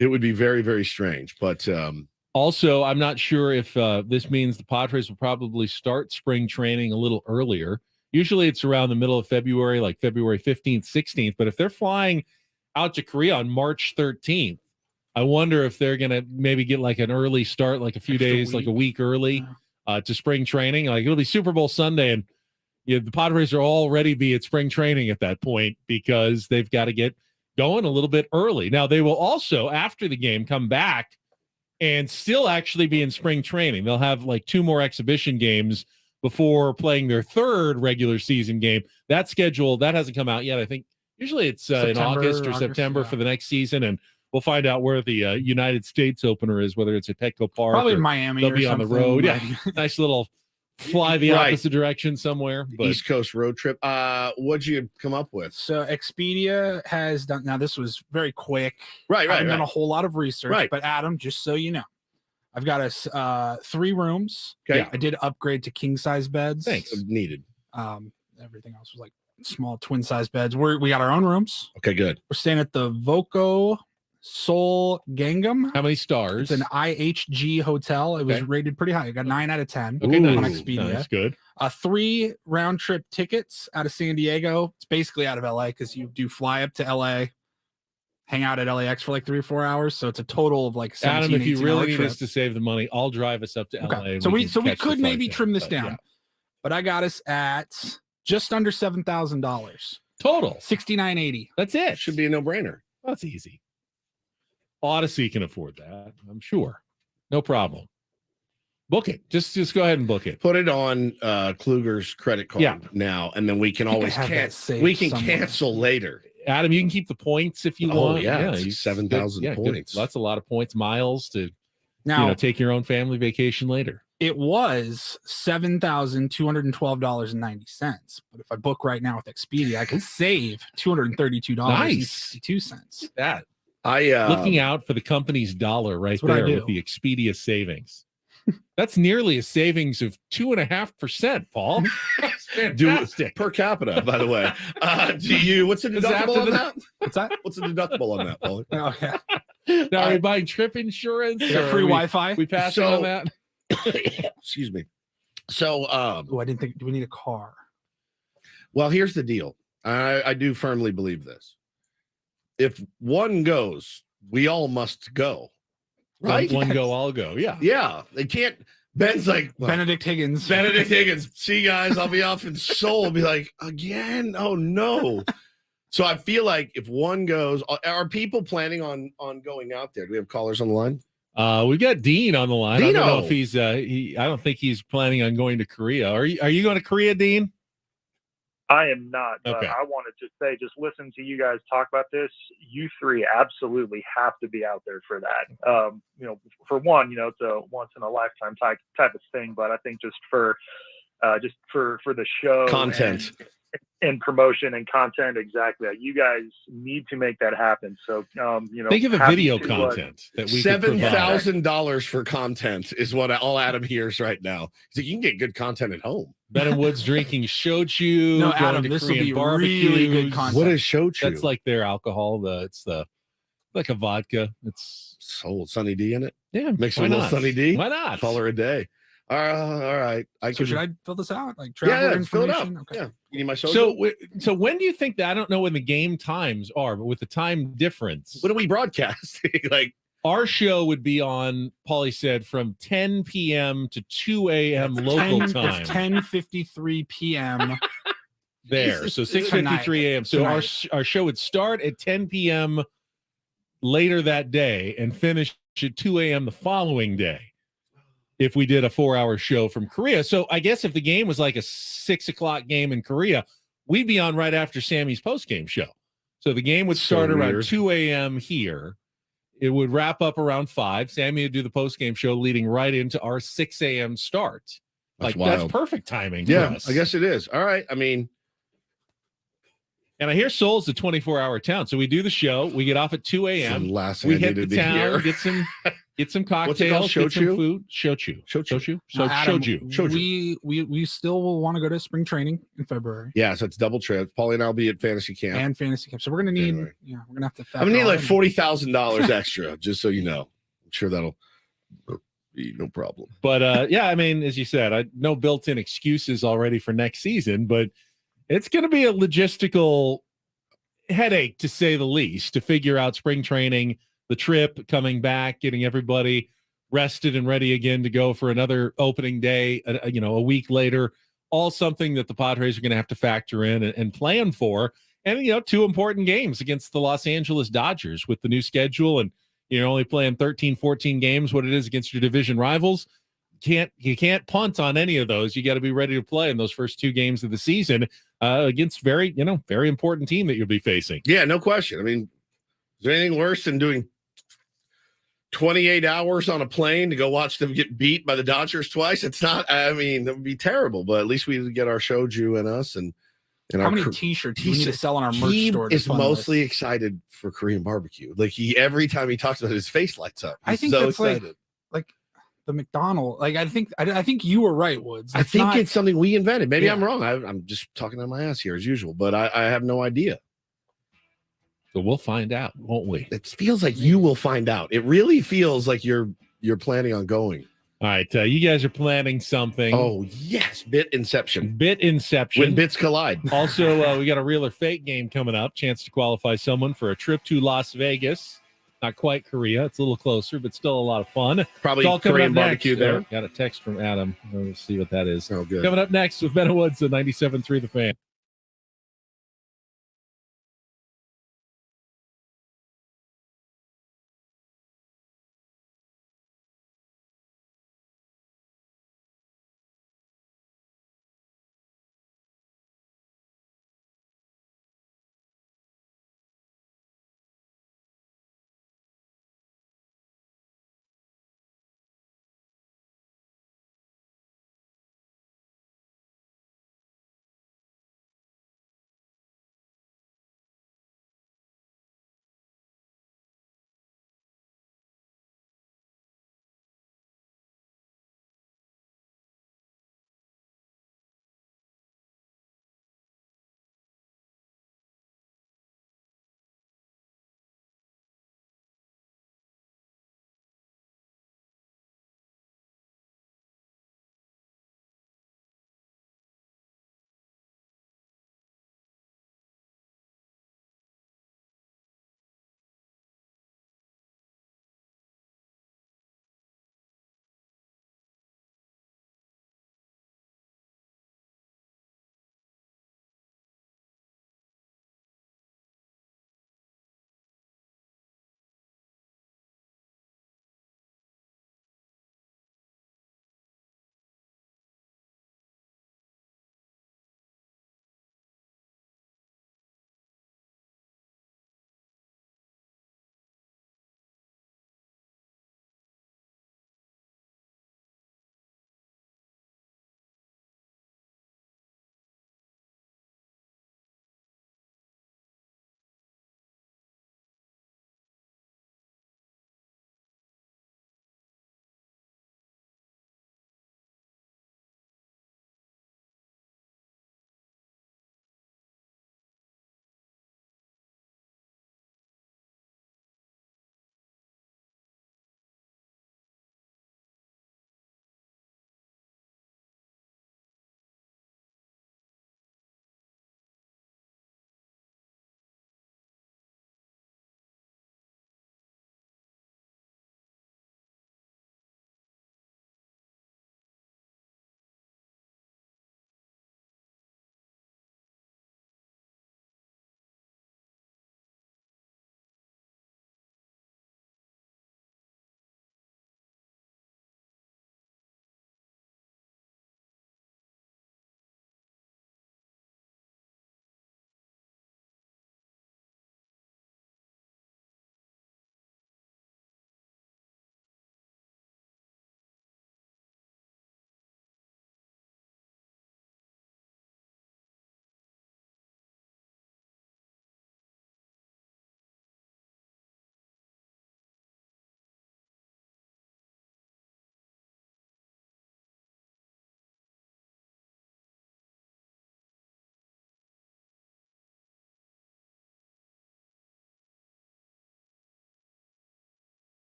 very, very strange. But Also, I'm not sure if this means the Padres will probably start spring training a little earlier. Usually it's around the middle of February, like February 15th, 16th. But if they're flying out to Korea on March 13th, I wonder if they're going to maybe get like an early start, like a few days, like a week early to spring training. Like it'll be Super Bowl Sunday, and the Padres are already be at spring training at that point because they've got to get going a little bit early. Now, they will also, after the game, come back and still actually be in spring training. They'll have like 2 more exhibition games before playing their 3rd regular season game. That schedule, that hasn't come out yet. I think usually it's in August or September for the next season, and we'll find out where the United States opener is, whether it's at Petco Park. Probably in Miami. They'll be on the road. Yeah, nice little fly the opposite direction somewhere. But East Coast road trip. What'd you come up with? So Expedia has done. Now this was very quick. Right. I haven't done a whole lot of research, but Adam, just so you know, I've got us 3 rooms. Okay. I did upgrade to king size beds. Thanks. Needed. Everything else was like small twin size beds. We got our own rooms. Okay, good. We're staying at the Voco Seoul Gangnam. How many stars? It's an IHG hotel. It was rated pretty high. It got 9 out of 10 Okay, on nice. Expedia. That's good. 3 round trip tickets out of San Diego. It's basically out of LA because you do fly up to LA, hang out at LAX for like 3 or 4 hours. So it's a total of like 17, Adam, if you really need trip. us to save the money, I'll drive us up to LA. Okay. So we could maybe trim this down, yeah. but I got us at just under $7,000 total. $6,980. That's it. Should be a no-brainer. That's easy. Odyssey can afford that, I'm sure. No problem. Book it. Just go ahead and book it. Put it on Kluger's credit card now, and then we can always cancel. We can cancel later. Adam, you can keep the points if you want. Yeah, 7,000 points. That's a lot of points, miles to now take your own family vacation later. It was $7,212.90, but if I book right now with Expedia, I can save $232.62. That I looking out for the company's dollar right there with the Expedia savings. That's nearly a savings of 2.5%, Paul. That's fantastic. Per capita, by the way. What's the deductible on that? What's that? What's the deductible on that, Paul? Oh, yeah. Now, are we buying trip insurance? Free Wi-Fi? We passing on that? Excuse me. So, I didn't think. Do we need a car? Well, here's the deal. I do firmly believe this. If one goes, we all must go. Right? One go, all go. Yeah. Yeah. They can't. Ben's like, Benedict Higgins. See, guys, I'll be off in Seoul. Be like, again? Oh, no. So I feel like if one goes, are people planning on going out there? Do we have callers on the line? We got Dean on the line. Dino. I don't know if he's I don't think he's planning on going to Korea. Are you going to Korea, Dean? I am not. Okay. I wanted to say, just listen to you guys talk about this. You 3 absolutely have to be out there for that. For one, it's a once in a lifetime type of thing. But I think just for the show content and promotion and content, exactly. You guys need to make that happen. So, think of the video content that we $7,000 for content is what all Adam hears right now. He's like, you can get good content at home. Ben and Woods drinking shochu. No, Adam, this will be really good content. What is shochu? That's like their alcohol. It's like a vodka. It's Sunny D in it. Yeah, mix with a little Sunny D. Why not? Call her a day. All right. Should I fill this out? Like travel information? Fill it out. Okay. Yeah. You need my social? So when do you think that? I don't know when the game times are, but with the time difference, when do we broadcast? Like our show would be on, Paulie said, from 10 p.m. to 2 a.m. local time. It's 10:53 p.m. there. So 6:53 a.m. So our show would start at 10 p.m. later that day and finish at 2 a.m. the following day, if we did a 4-hour show from Korea. So I guess if the game was like a 6 o'clock game in Korea, we'd be on right after Sammy's post-game show. So the game would start around 2 a.m. here. It would wrap up around 5. Sammy would do the post-game show leading right into our 6 a.m. start. That's perfect timing for us. I guess it is. All right. I mean, and I hear Seoul's a 24-hour town. So we do the show. We get off at 2 a.m. We hit the town, get some cocktails, get some food. Shochu. We still will want to go to spring training in February. Yeah, so it's double trip. Paulie and I'll be at fantasy camp. So we're gonna need, we're gonna have to. I'm gonna need like $40,000 extra, just so you know. I'm sure that'll No problem. But yeah, I mean, as you said, no built-in excuses already for next season, but it's going to be a logistical headache to say the least to figure out spring training, the trip, coming back, getting everybody rested and ready again to go for another opening day, a week later, all something that the Padres are going to have to factor in and plan for. And, 2 important games against the Los Angeles Dodgers with the new schedule, and you're only playing 13, 14 games, what it is against your division rivals. You can't punt on any of those. You got to be ready to play in those first 2 games of the season against very important team that you'll be facing. Yeah, no question. I mean, is there anything worse than doing 28 hours on a plane to go watch them get beat by the Dodgers twice? It's not. I mean, that would be terrible. But at least we get our shoju in us and how many T-shirts do we need to sell on our merch store? He is mostly excited for Korean barbecue. Like every time he talks about it, his face lights up. I think that's excited. like the McDonald's. Like I think you were right, Woods. I think it's something we invented. Maybe I'm wrong. I'm just talking on my ass here as usual, but I have no idea. So we'll find out, won't we? It feels like you will find out. It really feels like you're planning on going. All right, you guys are planning something. Oh, yes. Bit Inception. When bits collide. Also, we got a real or fake game coming up. Chance to qualify someone for a trip to Las Vegas. Not quite Korea. It's a little closer, but still a lot of fun. Probably Korean barbecue there. Got a text from Adam. Let's see what that is. Oh, good. Coming up next with Ben Woods at 97.3 The Fan.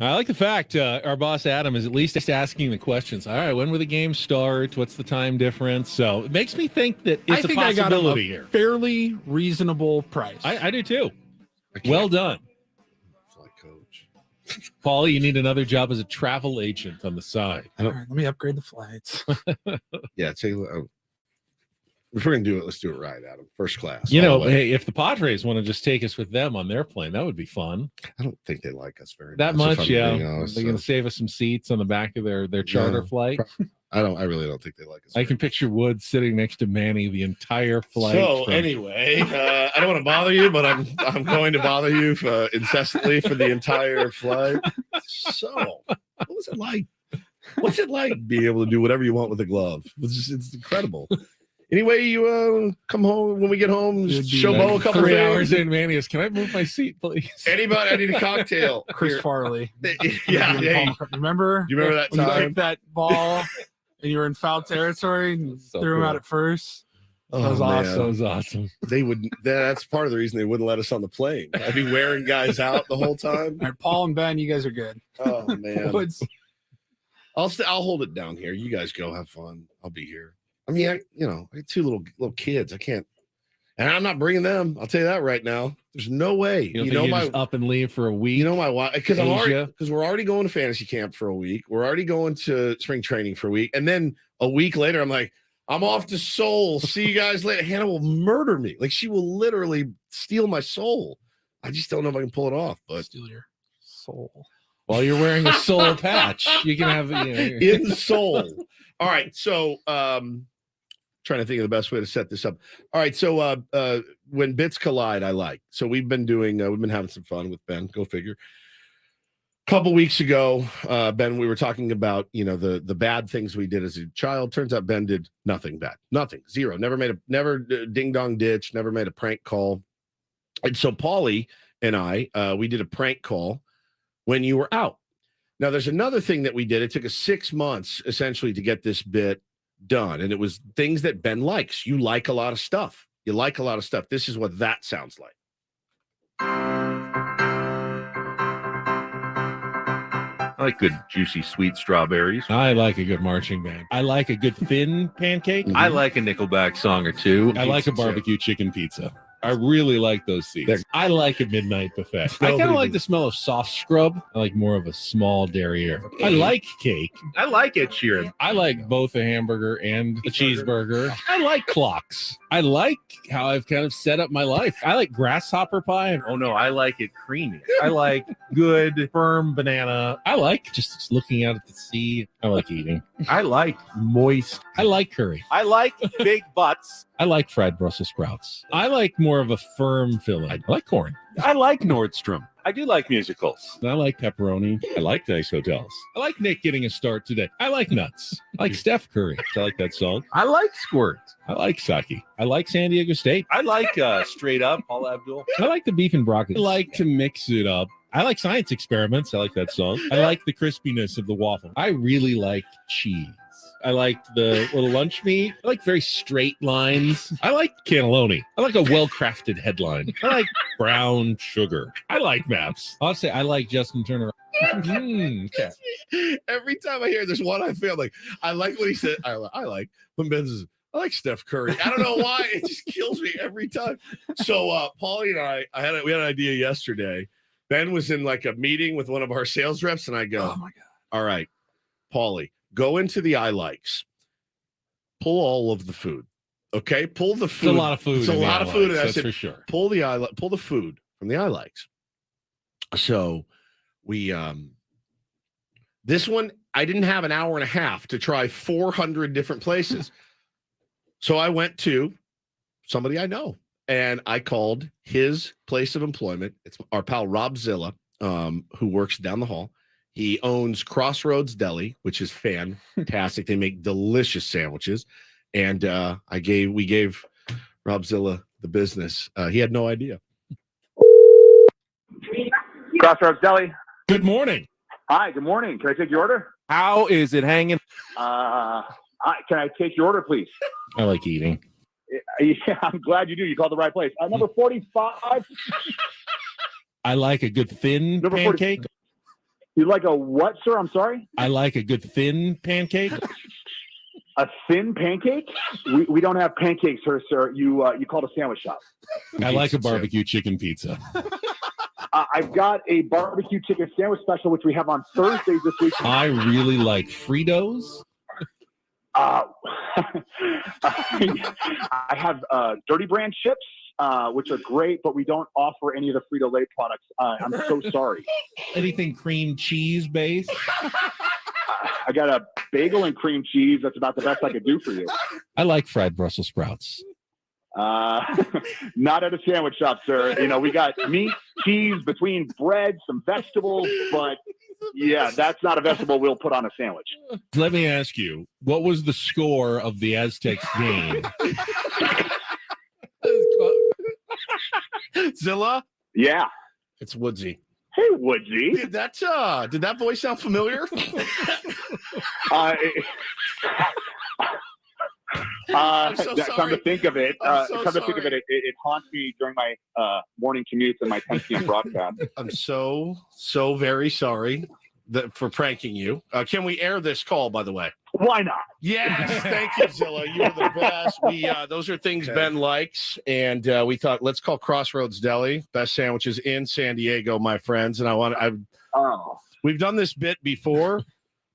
I like the fact our boss Adam is at least asking the questions. All right, when will the game start? What's the time difference? So it makes me think that it's I think a I got possibility him a here. fairly reasonable price. I do too. Well done. Flight coach. Paulie, you need another job as a travel agent on the side. All right, let me upgrade the flights. Yeah, take a look. If we're gonna do it, let's do it right, Adam. First class. You all know, the way. hey, if the Padres want to just take us with them on their plane, that would be fun. I don't think they like us very That much. much, if I'm yeah. being honest, They're going so. to save us some seats on the back of their charter Yeah, flight. I really don't think they like us. I can picture Woods sitting next to Manny the entire flight. So from- anyway, I don't want to bother you, but I'm going to bother you incessantly for the entire flight. So, what was it like? What's it like being able to do whatever you want with a glove? It's incredible. Anyway, you come home when we get home. It'd be Show like Bo a couple 3 things. hours in, Manny is, can I move my seat, please? Anybody? I need a cocktail. Chris Here. Farley. Yeah. Hey, Remember? you remember that when you time? kicked that ball and you were in foul territory and So threw him cool. out at first? Oh, That was man. awesome. That was awesome. They would. That's part of the reason they wouldn't let us on the plane. I'd be wearing guys out the whole time. All right, Paul and Ben, you guys are good. Oh man. Woods, I'll hold it down here. You guys go have fun. I'll be here. I mean, I got two little kids. I can't, and I'm not bringing them. I'll tell you that right now. There's no way. You don't think you just up and leave for a week? my wife, because Asia? we're already going to fantasy camp for a week. We're already going to spring training for a week, and then a week later, I'm like, I'm off to Seoul. See you guys later. Hannah will murder me. Like she will literally steal my soul. I just don't know if I can pull it off. But steal your soul. While you're wearing a soul patch, you can have in Seoul. All right, so trying to think of the best way to set this up. All right, so when bits collide, I like. So we've been having some fun with Ben. Go figure. A couple weeks ago, Ben, we were talking about the bad things we did as a child. Turns out Ben did nothing bad, nothing, zero. Never ding dong ditch. Never made a prank call. And so Paulie and I, we did a prank call when you were out. Now, there's another thing that we did. It took us 6 months essentially to get this bit done. And it was things that Ben likes. You like a lot of stuff. You like a lot of stuff. This is what that sounds like. I like good, juicy, sweet strawberries. I like a good marching band. I like a good thin pancake. I like a Nickelback song or two. I like a barbecue chicken pizza. I really like those seeds. I like a midnight buffet. I kind of like the smell of soft scrub. I like more of a small derriere. I like cake. I like Ed Sheeran. I like both a hamburger and a cheeseburger. I like clocks. I like how I've kind of set up my life. I like grasshopper pie. Oh no, I like it creamy. I like good, firm banana. I like just looking out at the sea. I like eating. I like moist. I like curry. I like big butts. I like fried Brussels sprouts. I like more of a firm filling. I like corn. I like Nordstrom. I do like musicals. I like pepperoni. I like nice hotels. I like Nick getting a start today. I like nuts. I like Steph Curry. I like that song. I like Squirt. I like sake. I like San Diego State. I like Straight Up, Paul Abdul. I like the beef and broccoli. I like to mix it up. I like science experiments. I like that song. I like the crispiness of the waffle. I really like cheese. I like the little lunch meat. I like very straight lines. I like cannelloni. I like a well-crafted headline. I like brown sugar. I like maps. I'll say I like Justin Turner. Okay. Every time I hear there's one I feel like I like what he said. I like when Ben says I like Steph Curry. I don't know why. It just kills me every time. So Paulie and I we had an idea yesterday. Ben was in like a meeting with one of our sales reps, and I go, Oh my God. all right, Paulie, go into the I likes. Pull all of the food. Okay, pull the It's food. a lot of food. It's a in the lot of I food. likes, And I that's said, for sure. pull the food from the I likes. So we this one I didn't have an hour and a half to try 400 different places. So I went to somebody I know and I called his place of employment. It's our pal Rob Zilla, who works down the hall. He owns Crossroads Deli, which is fantastic. They make delicious sandwiches. And we gave Rob Zilla the business. He had no idea. Crossroads Deli. Good morning. Hi, good morning. Can I take your order? How is it hanging? Can I take your order, please? I like eating. Yeah, I'm glad you do. You called the right place. Number 45. I like a good thin Number 40. pancake. You like a what, sir? I'm sorry? I like a good thin pancake. A thin pancake? We don't have pancakes here, sir. You called a sandwich shop. I like a barbecue chicken pizza. I've got a barbecue chicken sandwich special, which we have on Thursdays this week. I really like Fritos. I have Dirty Brand chips, which are great, but we don't offer any of the Frito-Lay products. I'm so sorry. Anything cream cheese based? I got a bagel and cream cheese. That's about the best I could do for you. I like fried Brussels sprouts. Not at a sandwich shop, sir. You know, we got meat, cheese, between bread, some vegetables, but yeah, that's not a vegetable we'll put on a sandwich. Let me ask you, what was the score of the Aztecs game? Zilla? Yeah. It's Woodsy. Hey, Woodsy. Did that voice sound familiar? I'm so come sorry. to think of it, it haunts me during my morning commutes and my 10 p.m. broadcast. I'm so very sorry for pranking you. Can we air this call, by the way? Why not? Yes, thank you, Zilla. You're the best. Those are things Ben likes, and we thought let's call Crossroads Deli, best sandwiches in San Diego, my friends. And we've done this bit before,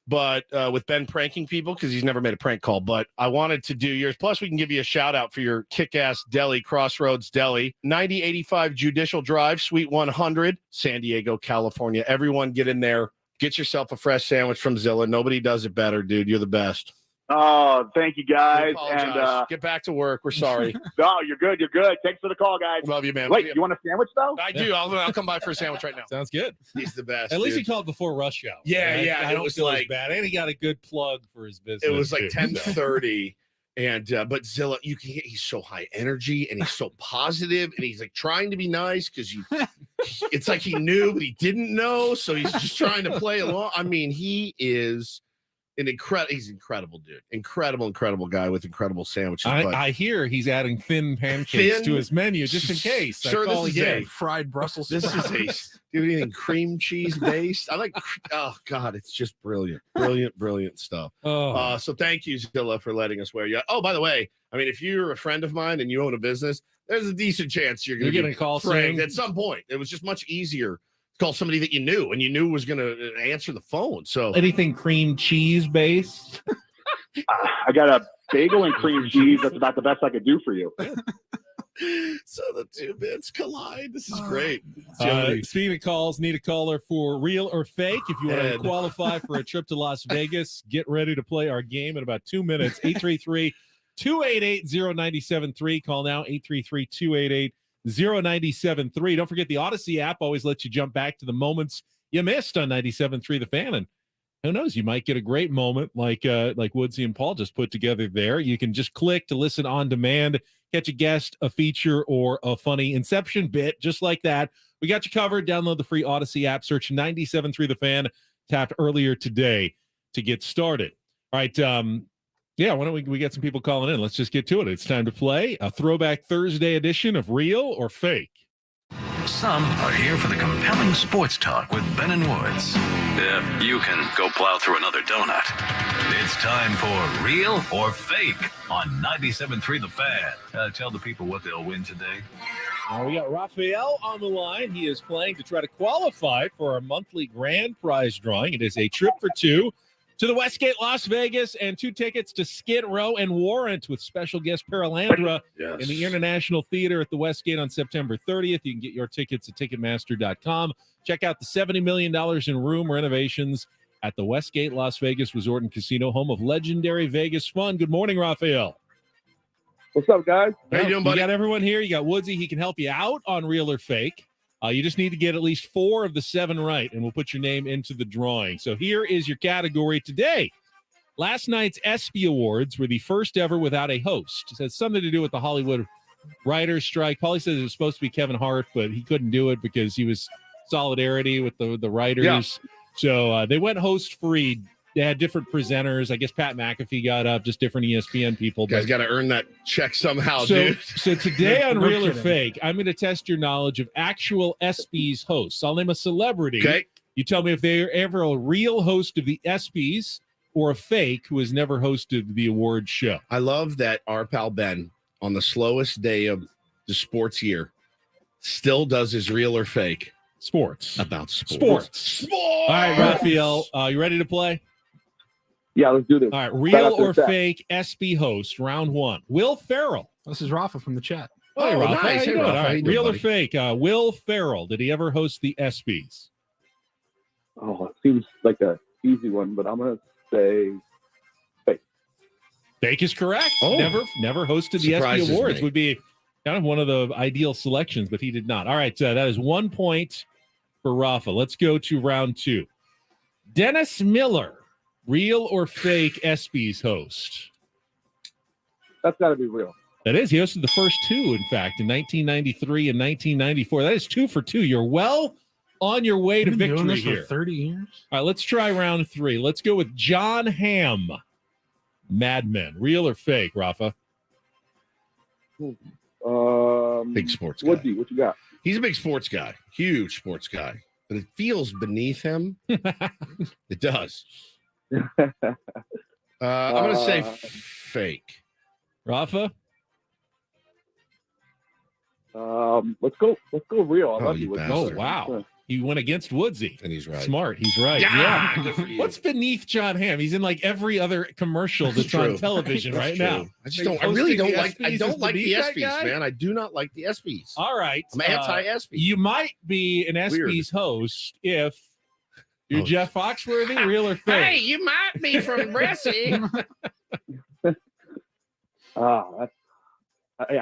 but with Ben pranking people because he's never made a prank call. But I wanted to do yours. Plus, we can give you a shout out for your kick-ass deli, Crossroads Deli, 9085 Judicial Drive, Suite 100, San Diego, California. Everyone, get in there. Get yourself a fresh sandwich from Zilla. Nobody does it better, dude. You're the best. Oh, thank you, guys. And get back to work. We're sorry. No, you're good. You're good. Thanks for the call, guys. Love you, man. Wait, you want a sandwich, though? I do. I'll come by for a sandwich right now. Sounds good. He's the best. At least dude. he called before rush hour. Yeah, right? yeah. I don't was feel like as bad. And he got a good plug for his business. it was like too, 10:30. And but Zilla, you can he's so high energy and he's so positive and he's like trying to be nice because it's like he knew but he didn't know, so he's just trying to play along. I mean, he is he's incredible, dude. Incredible guy with incredible sandwiches. I hear he's adding thin pancakes to his menu just in case. Sure, this is a fried Brussels This sprouts. is a anything cream cheese based. I like. Oh God, it's just brilliant stuff. So thank you, Zilla, for letting us wear you. Oh, by the way, I mean, if you're a friend of mine and you own a business, there's a decent chance you're going to get a call pranked soon at some point. It was just much easier to call somebody that you knew and you knew was going to answer the phone. So anything cream cheese based. I got a bagel and cream cheese. That's about the best I could do for you. So the two bits collide. This is great. Speaking of calls, need a caller for real or fake. If you want to qualify for a trip to Las Vegas, get ready to play our game in about 2 minutes. 833-288-0973. Call now, 833-288-0973. Don't forget the Odyssey app always lets you jump back to the moments you missed on 97.3 The Fan. And who knows, you might get a great moment like Woodsy and Paul just put together there. You can just click to listen on demand, catch a guest, a feature, or a funny Inception bit, just like that. We got you covered. Download the free Odyssey app. Search 97.3 The Fan. Tapped earlier today to get started. All right. Why don't we get some people calling in? Let's just get to it. It's time to play a Throwback Thursday edition of Real or Fake. Some are here for the compelling sports talk with Ben and Woods. Yeah, you can go plow through another donut. It's time for Real or Fake on 97.3 The Fan. Tell the people what they'll win today. We got Raphael on the line. He is playing to try to qualify for our monthly grand prize drawing. It is a trip for two to the Westgate Las Vegas and 2 tickets to Skid Row and Warrant with special guest Paralandra in the International Theater at the Westgate on September 30th. You can get your tickets at Ticketmaster.com. Check out the $70 million in room renovations at the Westgate Las Vegas Resort and Casino, home of legendary Vegas fun. Good morning, Raphael. What's up, guys? How you doing, buddy? You got everyone here. You got Woodsy. He can help you out on Real or Fake. You just need to get at least 4 of the 7 right, and we'll put your name into the drawing. So here is your category today. Last night's ESPY Awards were the first ever without a host. It has something to do with the Hollywood writers' strike. Paulie says it was supposed to be Kevin Hart, but he couldn't do it because he was solidarity with the writers. Yeah. So they went host-free. They had different presenters. I guess Pat McAfee got up, just different ESPN people. You guys got to earn that check somehow, so, dude. So today on Real or Fake, I'm going to test your knowledge of actual ESPYs hosts. I'll name a celebrity. Okay. You tell me if they're ever a real host of the ESPYs or a fake who has never hosted the award show. I love that our pal Ben, on the slowest day of the sports year, still does his real or fake Sports. about sports. All right, Raphael, you ready to play? Yeah, let's do this. All right, real Start or off with that. fake ESPY host, round one. Will Ferrell. This is Rafa from the chat. Hey, Oh, Rafa, nice. how you Hey, doing? Rafa, All how right, you doing, real or buddy? fake? Will Ferrell, did he ever host the ESPYs? Oh, it seems like a easy one, but I'm gonna say Fake is correct. Oh. Never hosted the Surprises ESPY Awards. me. Would be kind of one of the ideal selections, but he did not. All right, that is 1 point for Rafa. Let's go to round two. Dennis Miller, real or fake ESPYs host? that's got to be real. That is, he hosted the first two, in fact, in 1993 and 1994. That is 2 for 2. You're well on your way to We've been doing victory this here. for 30 years. All right, let's try round three. Let's go with John Hamm, Mad Men. Real or fake, Rafa? Big sports guy. Woodsy, what you got? He's a big sports guy, huge sports guy, but it feels beneath him. It does. I'm going to say fake. Rafa? Let's go real. I Oh, love you you. With bastard. Oh, wow. You went against Woodsy. And he's right. Smart. He's right. Yeah, good for you. What's beneath John Hamm? He's in like every other commercial that's on true. television That's right true. now. I just don't. I really Hosting don't the like. I ESPYs don't is like the beneath that ESPYs, guy? man. I do not like the ESPYs. All right. I'm anti-ESPYs. You might be an ESPYs host if you're Host. Jeff Foxworthy, real or fake. you might be from Bressie. I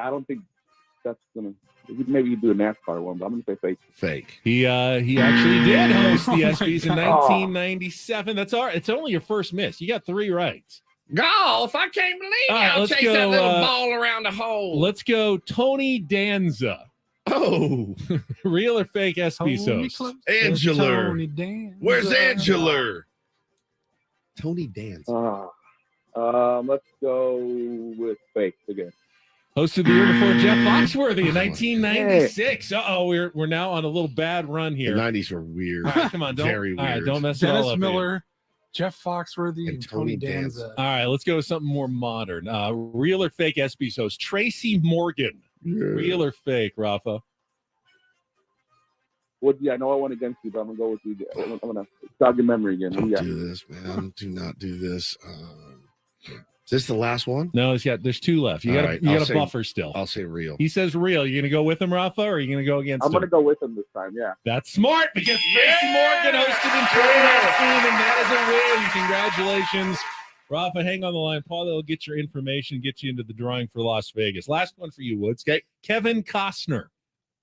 don't think that's gonna. Maybe you do a NASCAR one, but I'm gonna say fake. Fake. He actually did host the Oh my ESPYs in God. 1997. That's all right. It's only your first miss. You got 3 right. Golf. I can't believe All right, I'll let's chase go, that little ball around the hole. Let's go Tony Danza. Oh, Real or fake ESPYs Tony host? Close, Angela. Tony Danza. Where's Angela? Tony Danza. Let's go with fake again. Hosted the year before Jeff Foxworthy in 1996. Uh-oh, we're now on a little bad run The here. 90s were weird. All right, come on, don't, Very all right, weird. don't mess it all Dennis up. Miller, Jeff Foxworthy, And and Tony Tony Danza. Danza. All right, let's go with something more modern. Real or fake ESPYs host? Tracy Morgan. Real or fake, Rafa? Woodsy, I know I went against you, but I'm gonna go with you. I'm gonna jog your memory again. Don't Yeah. do this, man. Do not do this. Is this the last one? No, there's 2 left. You All got right, you I'll got a say- buffer still. I'll say real. He says real. You gonna go with him, Rafa, or are you gonna go against I'm him? gonna go with him this time. Yeah. That's smart because Tracy Morgan hosted in 2019, and that is a win. Congratulations. Rafa, hang on the line. Paul will get your information, get you into the drawing for Las Vegas. Last one for you, Woods. Okay. Kevin Costner.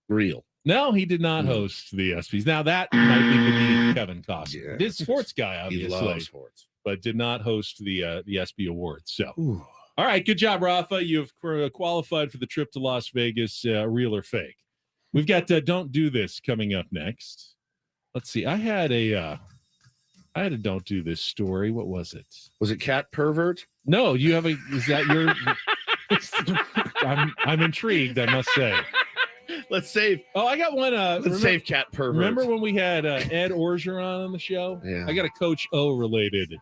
Real. No, he did not host the ESPYs. Now, that might be beneath Kevin Costner. Yeah. This sports guy, He obviously, loves sports. but did not host the ESPY Awards. So, Ooh. all right, good job, Rafa. You've qualified for the trip to Las Vegas, real or fake. We've got Don't Do This coming up next. Let's see. I had a Don't Do This story. What was it? Was it cat pervert? No, you have a. Is that your? I'm intrigued. I must say. Let's save. Oh, I got one. Let's save cat pervert. Remember when we had Ed Orgeron on the show? Yeah. I got a Coach O related.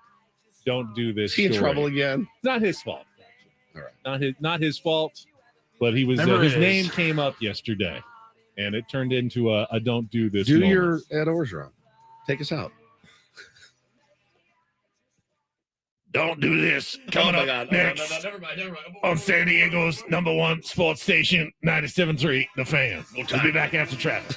Don't do this. Is he in story. trouble again? It's not his fault. All right. Not his fault. But he was. Never His is. name came up yesterday, and it turned into a don't do this. Do moment. your Ed Orgeron. Take us out. Don't do this. Coming Oh my up God. next No, never mind. on San Diego's #1 sports station, 97.3 The Fan. We'll be back after traffic.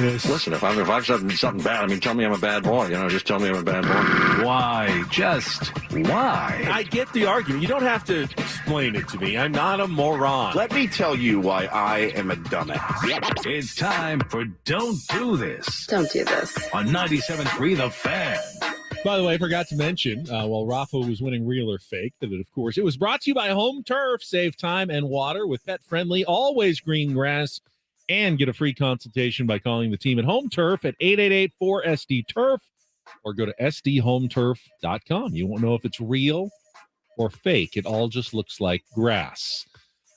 this. Listen, if I've said something bad, I mean, tell me I'm a bad boy. Just tell me I'm a bad boy. Why? Just why? I get the argument. You don't have to explain it to me. I'm not a moron. Let me tell you why I am a dumbass. It's time for Don't Do This. Don't do this. On 97.3 The Fan. By the way, I forgot to mention, while Rafa was winning Real or Fake, that it was brought to you by Home Turf. Save time and water with pet-friendly, always green grass, and get a free consultation by calling the team at Home Turf at 888-4SD-TURF or go to sdhometurf.com. You won't know if it's real or fake. It all just looks like grass.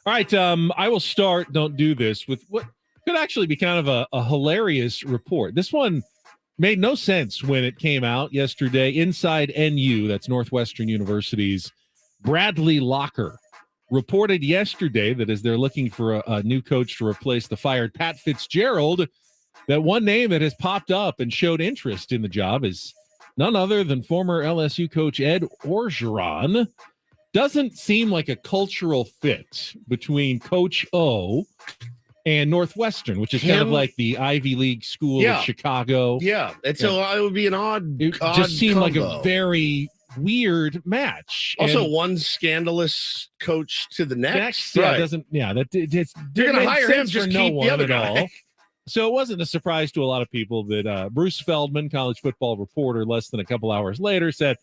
All right, I will start Don't Do This with what could actually be kind of a hilarious report. This one made no sense when it came out yesterday. Inside NU, that's Northwestern University's Bradley Locker, reported yesterday that as they're looking for a new coach to replace the fired Pat Fitzgerald, that one name that has popped up and showed interest in the job is none other than former LSU coach Ed Orgeron. Doesn't seem like a cultural fit between Coach O and Northwestern, which is kind of like the Ivy League school of Chicago. Yeah, it would be an odd. It just seemed like a very weird match. Also, and one scandalous coach to the next. Yeah, right. it doesn't. Yeah, that it's. You're going to hire him, for just no keep one the other at guy. all. So it wasn't a surprise to a lot of people that Bruce Feldman, college football reporter, less than a couple hours later said,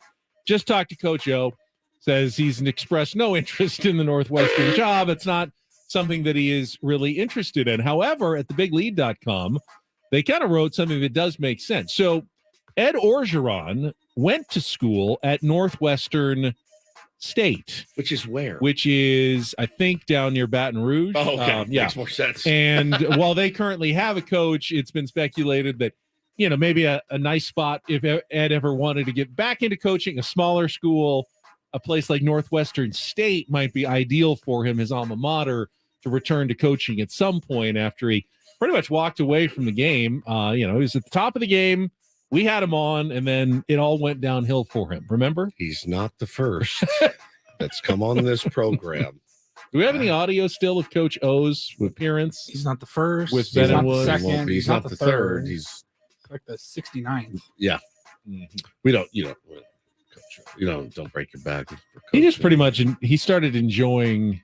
"Just talked to Coach O. Says he's expressed no interest in the Northwestern job. It's not something that he is really interested in." However, at thebiglead.com, they kind of wrote something that does make sense. So Ed Orgeron went to school at Northwestern State. Which is where? Which is, I think, down near Baton Rouge. Oh, okay. Makes more sense. And while they currently have a coach, it's been speculated that, maybe a nice spot if Ed ever wanted to get back into coaching, a smaller school, a place like Northwestern State might be ideal for him, his alma mater, to return to coaching at some point after he pretty much walked away from the game. He was at the top of the game. We had him on, and then it all went downhill for him. Remember? He's not the first that's come on this program. Do we have any audio still of Coach O's appearance? He's not the first. With he's not Benwood. the second. He's not the third. He's like the 69th. Yeah. We don't, don't break your back. He just pretty much, he started enjoying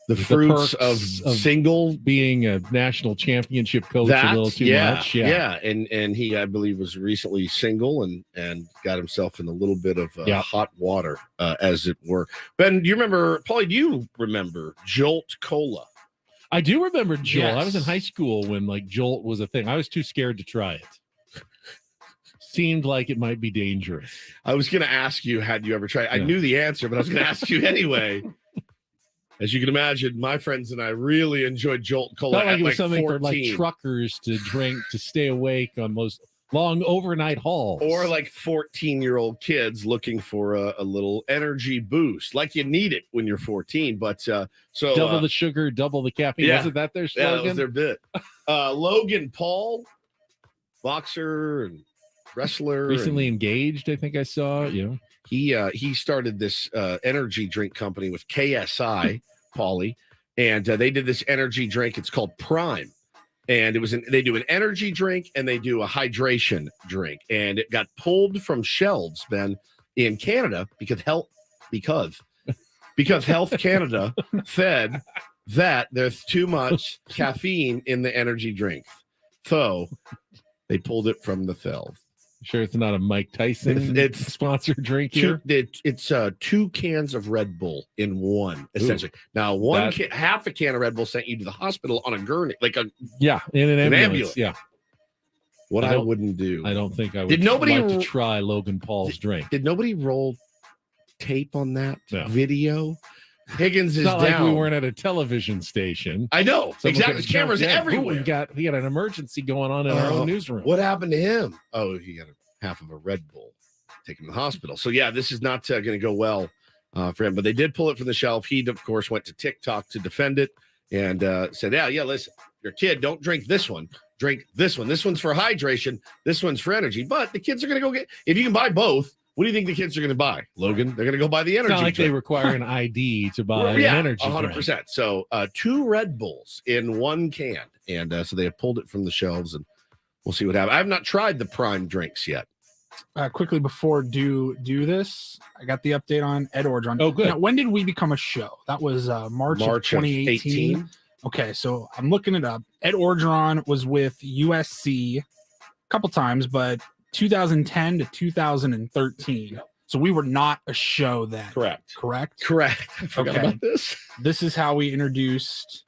the fruits perks of single being a national championship coach a little too much. Yeah. And he, I believe, was recently single and got himself in a little bit of hot water, as it were. Ben, do you remember, Paulie, do you remember Jolt Cola? I do remember Jolt. Yes. I was in high school when Jolt was a thing. I was too scared to try it. Seemed like it might be dangerous. I was going to ask you, had you ever tried? I knew the answer, but I was going to ask you anyway. As you can imagine, my friends and I really enjoyed Jolt Cola. Felt like at it was something 14. for truckers to drink to stay awake on those long overnight hauls, or 14-year-old kids looking for a little energy boost, like you need it when you're 14. But double the sugar, double the caffeine. Yeah. Wasn't that their slogan? Yeah, that was their bit. Logan Paul, boxer and wrestler, recently engaged. I think I saw. He started this energy drink company with KSI, Paulie, and they did this energy drink. It's called Prime, and they do an energy drink and they do a hydration drink, and it got pulled from shelves, Ben, in Canada because Health Canada said that there's too much caffeine in the energy drink, so they pulled it from the shelves. Sure, it's not a Mike Tyson it's sponsored drink here. It's 2 cans of Red Bull in one, essentially. Now, half a can of Red Bull sent you to the hospital on a gurney, in an ambulance. Yeah, what I wouldn't do. I don't think I would. Did nobody like to try Logan Paul's drink? Did nobody roll tape on that video? Higgins is not down. Like we weren't at a television station. I know. Exactly. There's cameras everywhere. We got an emergency going on in our own newsroom. What happened to him? Oh, he got half of a Red Bull. Take him to the hospital. So, this is not going to go well for him. But they did pull it from the shelf. He, of course, went to TikTok to defend it and said, listen, your kid, don't drink this one. Drink this one. This one's for hydration. This one's for energy. But the kids are going to go get – if you can buy both, what do you think the kids are going to buy, Logan? They're going to go buy the energy drink. It's not like drink. They require an ID to buy an energy 100%. drink. So 2 Red Bulls in one can. And so they have pulled it from the shelves. And we'll see what happens. I have not tried the prime drinks yet. Quickly before do this, I got the update on Ed Orgeron. Oh, good. Now, when did we become a show? That was March of 2018. Okay, so I'm looking it up. Ed Orgeron was with USC a couple times, but 2010 to 2013. So we were not a show then. Correct. I forgot about this. This is how we introduced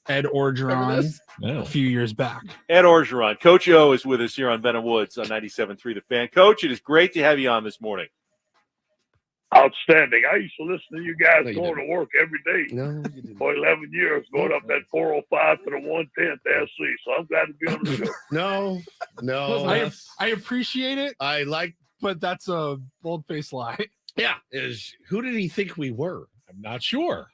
Ed Orgeron a few years back. Ed Orgeron. Coach O is with us here on Ben and Woods on 97.3 The Fan. Coach, it is great to have you on this morning. Outstanding. I used to listen to you guys going to work every day for 11 years, going up that 405 to the 110 to SC. So I'm glad to be on the show. No. I appreciate it. I like, but that's a bold-faced lie. Yeah. Who did he think we were? I'm not sure.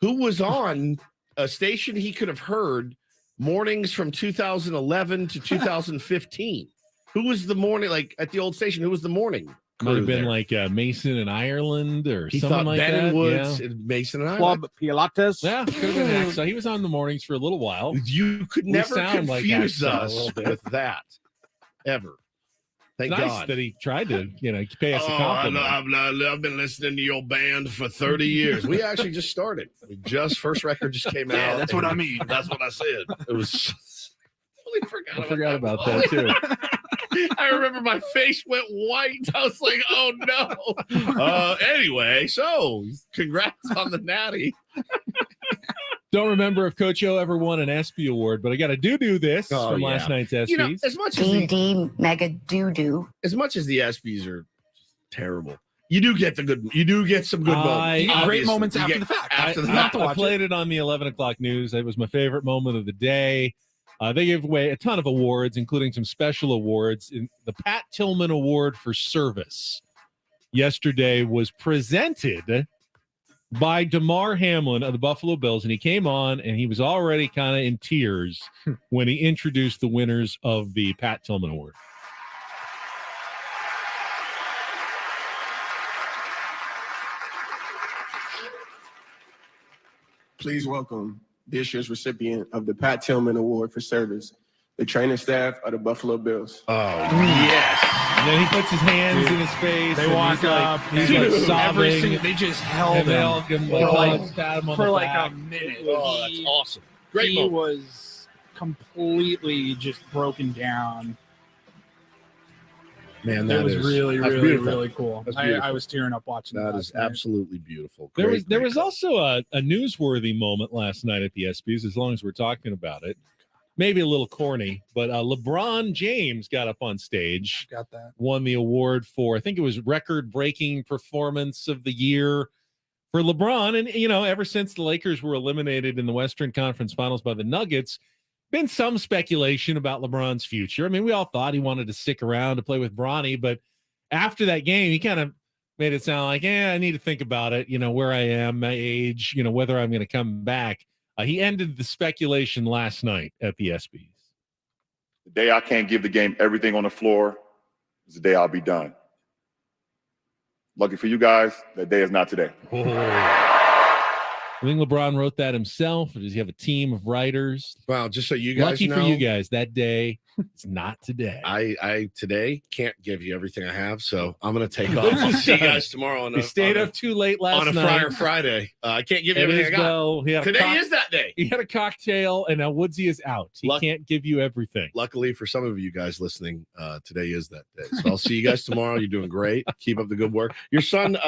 Who was on a station he could have heard mornings from 2011 to 2015? Who was the morning, like at the old station? Who was the morning? Might have been like Mason in Ireland or He something thought like Ben that. and Woods and Mason and Club Ireland. Pilates. Yeah, could have been Hacksaw. He was on the mornings for a little while. You could We never sound like confuse Hacksaw a us little bit. with that ever. Thank It's nice God that he tried to, pay us a I compliment. know, I've been listening to your band for 30 years. We actually just started. First record just came out. Yeah, that's what I mean. That's what I said. It was. I forgot about that too. I remember my face went white. I was like, oh no. Anyway, so congrats on the natty. Don't remember if Coach O ever won an ESPY award, but I got to do this from last night's ESPYs. As much as mega doo-doo. As much as the ESPYs are terrible, you do get some good moments. You get great moments You after get the fact. After the You have fact. to I watch played it on the 11 o'clock news. It was my favorite moment of the day. They gave away a ton of awards, including some special awards. The Pat Tillman Award for Service yesterday was presented by DeMar Hamlin of the Buffalo Bills, and he came on, and he was already kind of in tears when he introduced the winners of the Pat Tillman Award. Please welcome this year's recipient of the Pat Tillman Award for Service, the training staff of the Buffalo Bills. Oh, yes. And then he puts his hands in his face. They and walk up. He's like sobbing. They just held And they him all give him for hugs, pat him on for the like back. a minute. Oh, that's awesome. Great He moment. was completely just broken down. Man, That that was is really, that's really, beautiful. really cool. That's I beautiful. was tearing up watching that. That is last night. absolutely beautiful. There Great, was also a newsworthy moment last night at the ESPYs, as long as we're talking about it. Maybe a little corny, but LeBron James got up on stage, Got that. won the award for, I think it was record-breaking performance of the year for LeBron. And, ever since the Lakers were eliminated in the Western Conference Finals by the Nuggets, been some speculation about LeBron's future. I mean, we all thought he wanted to stick around to play with Bronny, but after that game, he kind of made it sound like, I need to think about it, where I am, my age, whether I'm going to come back. He ended the speculation last night at the ESPYs. The day I can't give the game everything on the floor is the day I'll be done. Lucky for you guys, that day is not today. I think LeBron wrote that himself, or does he have a team of writers? Wow, just so you guys Lucky know, for you guys, that day is not today. I today can't give you everything I have, so I'm going to take off. I'll see you guys tomorrow. He stayed up too late last on a night. Friday. I can't give you It everything is I got. well. Today is that day. He had a cocktail, and now Woodsy is out. He can't give you everything. Luckily for some of you guys listening, today is that day. So I'll see you guys tomorrow. You're doing great. Keep up the good work. Your son,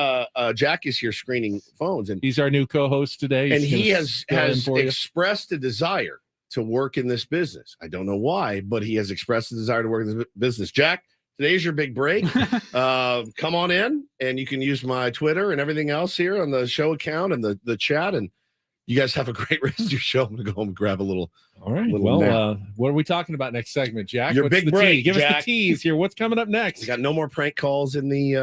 Jack, is here screening phones, and he's our new co-host today. And He's he gonna has fill in for you. expressed a desire to work in this business. I don't know why, but he has expressed a desire to work in this business. Jack, today's your big break. Come on in, and you can use my Twitter and everything else here on the show account and the chat. And you guys have a great rest of your show. I'm going to go home and grab a little. All right. little nap. What are we talking about next segment, Jack? Your What's big the break, tease? Give us Jack. the tease here. What's coming up next? We got no more prank calls in the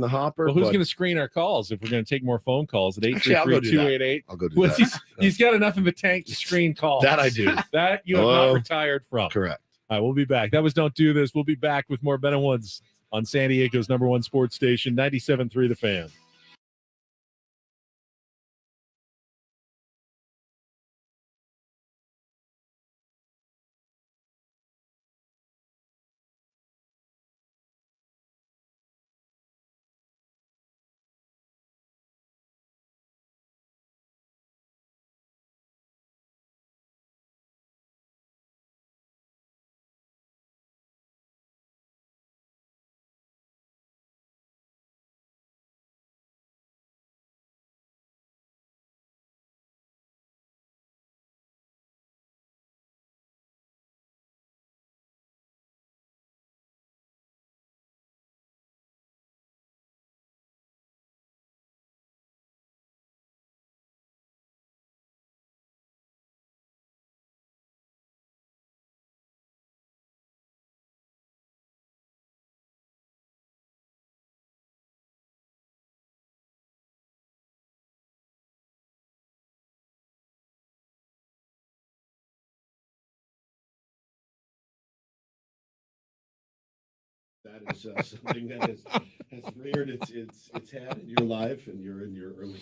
hopper. Well, who's but- going to screen our calls if we're going to take more phone calls at Actually, I'll go do that. 833-288? I'll go do that. He's got enough in the tank to screen calls. That I do. That you have Hello? not retired from. Correct. All right, we'll be back. That was Don't Do This. We'll be back with more Ben and Woods on San Diego's #1 sports station, 97.3 The Fan. that is something that has reared its head in your life, and you're in your early.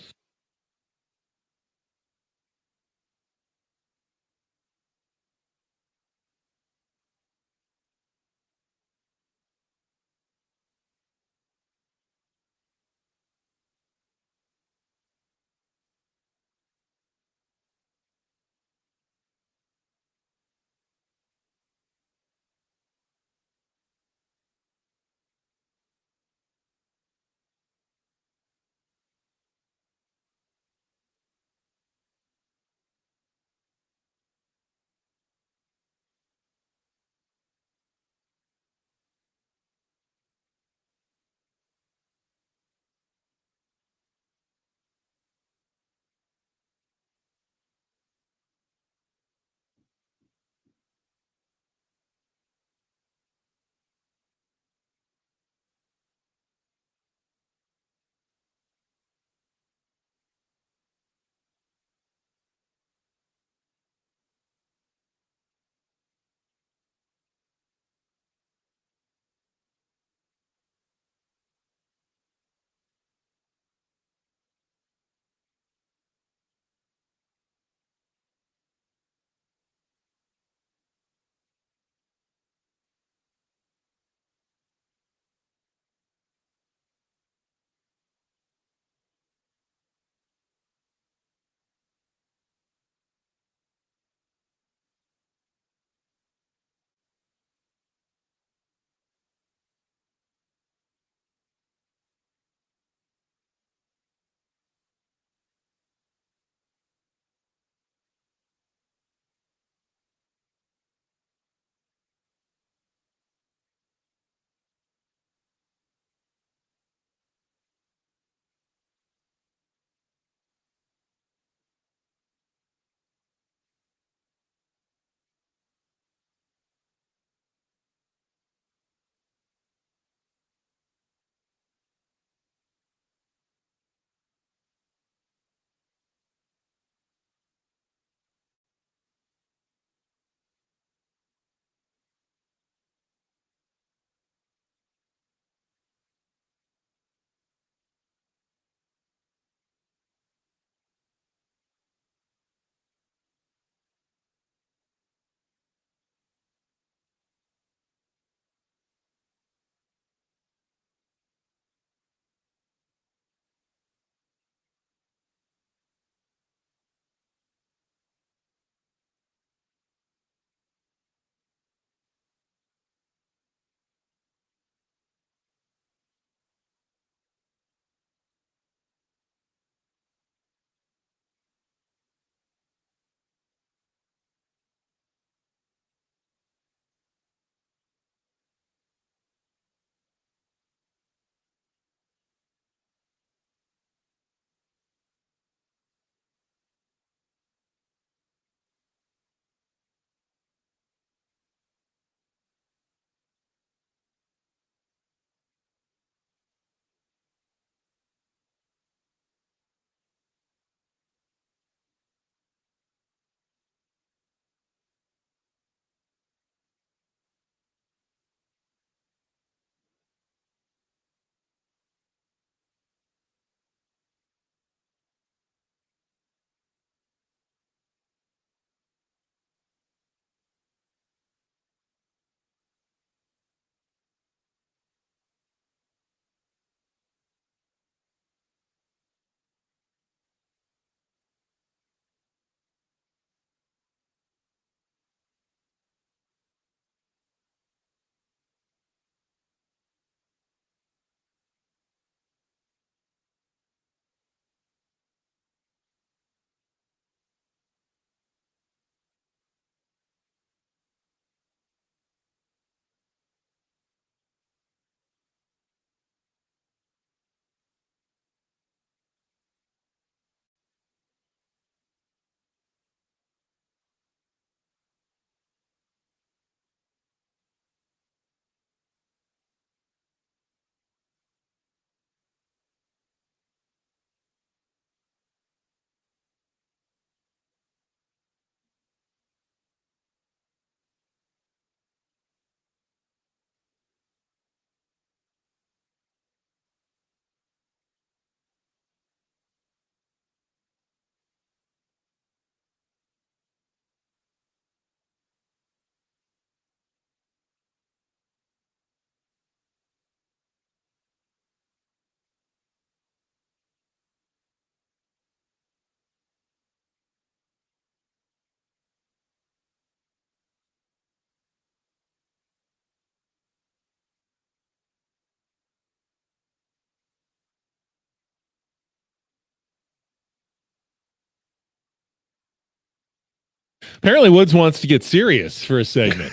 Apparently, Woods wants to get serious for a segment.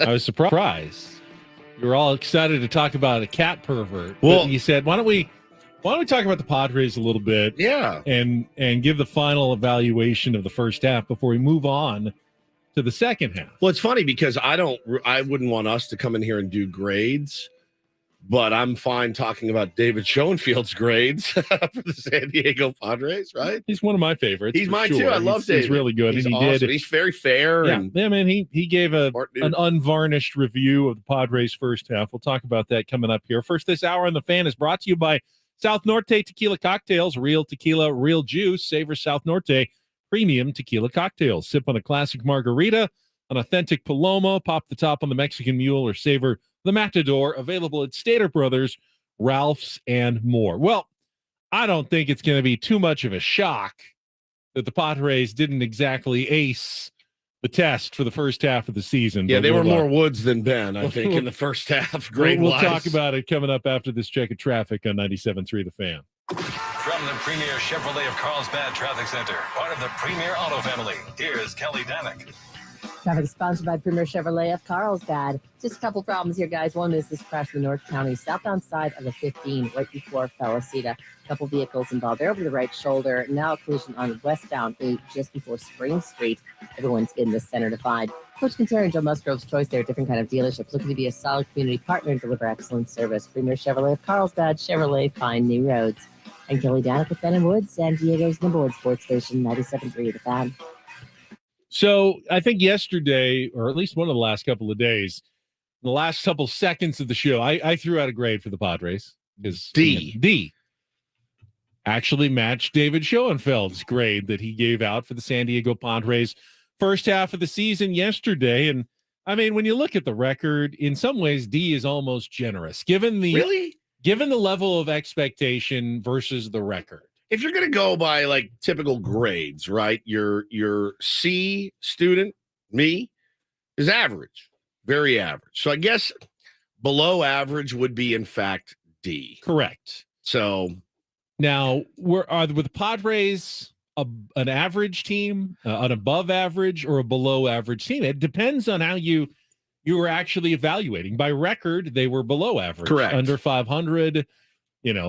I was surprised. You were all excited to talk about a cat pervert. Well, you said, why don't we talk about the Padres a little bit? Yeah. And give the final evaluation of the first half before we move on to the second half. Well, it's funny because I wouldn't want us to come in here and do grades, but I'm fine talking about David Schoenfield's grades for the San Diego Padres, right? He's one of my favorites. He's mine too. I love David. He's really good. He's and awesome. He's very fair. Yeah, man, he gave an unvarnished review of the Padres first half. We'll talk about that coming up here. First, this hour on The Fan is brought to you by South Norte Tequila Cocktails. Real tequila, real juice. Savor South Norte premium tequila cocktails. Sip on a classic margarita, an authentic Paloma, pop the top on the Mexican Mule, or savor the Matador. Available at Stater Brothers, Ralph's, and more. Well, I don't think it's going to be too much of a shock that the Padres didn't exactly ace the test for the first half of the season. Yeah, they were more Woods than Ben, I think, in the first half. We'll talk about it coming up after this check of traffic on 97.3 The Fan. From the Premier Chevrolet of Carlsbad Traffic Center, part of the Premier Auto family, here's Kelly Danick. Traffic sponsored by Premier Chevrolet of Carlsbad. Just a couple problems here, guys. One is this crash in the North County southbound side of the 15 right before Felicita. A couple vehicles involved there over the right shoulder. Now a collision on westbound 8 just before Spring Street. Everyone's in the center divide. Coach Quintero and Joe Musgrove's choice. They're different kind of dealerships looking to be a solid community partner and deliver excellent service. Premier Chevrolet of Carlsbad. Chevrolet, find new roads. And Kelly Danick with Ben and Woods, San Diego's number one sports station, 97.3 The Fan. So I think yesterday, or at least one of the last couple of days, the last couple seconds of the show, I threw out a grade for the Padres. Because D actually matched David Schoenfeld's grade that he gave out for the San Diego Padres first half of the season yesterday. And I mean, when you look at the record, in some ways, D is almost generous, given the level of expectation versus the record. If you're going to go by like typical grades, right? Your C student, me, is average, very average. So I guess below average would be, in fact, D. Correct. So now, with the Padres an average team, an above average, or a below average team? It depends on how you were actually evaluating. By record, they were below average, correct, under 500.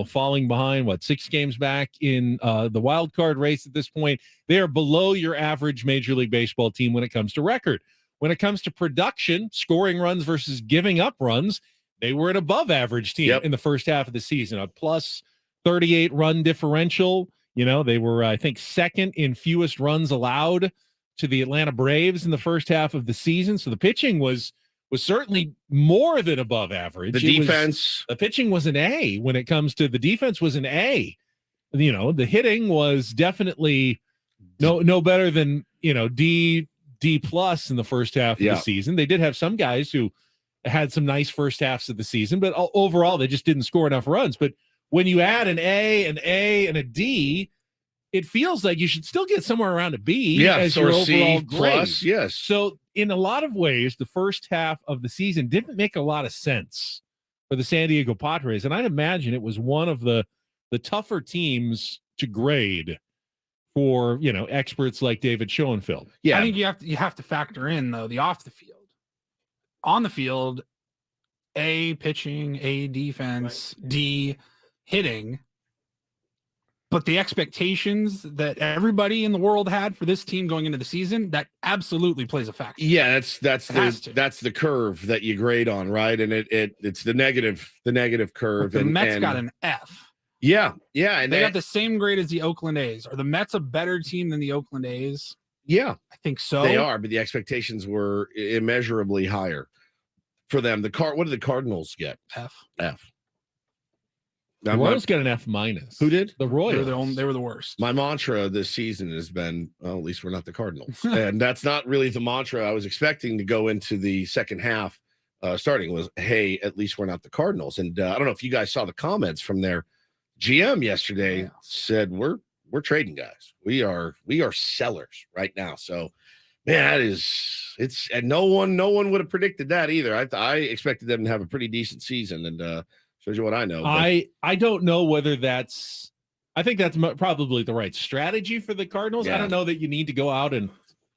Falling behind 6 games back in the wild card race at this point. They are below your average Major League Baseball team when it comes to record. When it comes to production, scoring runs versus giving up runs, they were an above average team in the first half of the season, a plus 38 run differential. They were, I think, second in fewest runs allowed to the Atlanta Braves in the first half of the season. So the pitching was certainly more than above average. The pitching was an A. When it comes to the defense, was an A. The hitting was definitely no better than D plus in the first half of the season. They did have some guys who had some nice first halves of the season, but overall they just didn't score enough runs. But when you add an A, and a D, it feels like you should still get somewhere around a B as your overall grade. Plus, yes. So in a lot of ways, the first half of the season didn't make a lot of sense for the San Diego Padres. And I'd imagine it was one of the tougher teams to grade for, experts like David Schoenfeld. Yeah. I think you have to factor in, though, the off the field. On the field, A, pitching, A, defense, right, D, hitting. But the expectations that everybody in the world had for this team going into the season, that absolutely plays a factor. Yeah, that's the curve that you grade on, right? And it's the negative curve. But the Mets got an F. Yeah, and they got the same grade as the Oakland A's. Are the Mets a better team than the Oakland A's? Yeah, I think so. They are, but the expectations were immeasurably higher for them. What did the Cardinals get? F. The Royals got an F minus. Who did? The Royals. They were the worst. My mantra this season has been, well, at least we're not the Cardinals. And that's not really the mantra I was expecting to go into the second half starting was, hey, at least we're not the Cardinals. And I don't know if you guys saw the comments from their GM yesterday. Said, we're trading guys. We are sellers right now. So, man, and no one would have predicted that either. I expected them to have a pretty decent season, and shows you what I know. I don't know whether I think that's probably the right strategy for the Cardinals. Yeah. I don't know that you need to go out and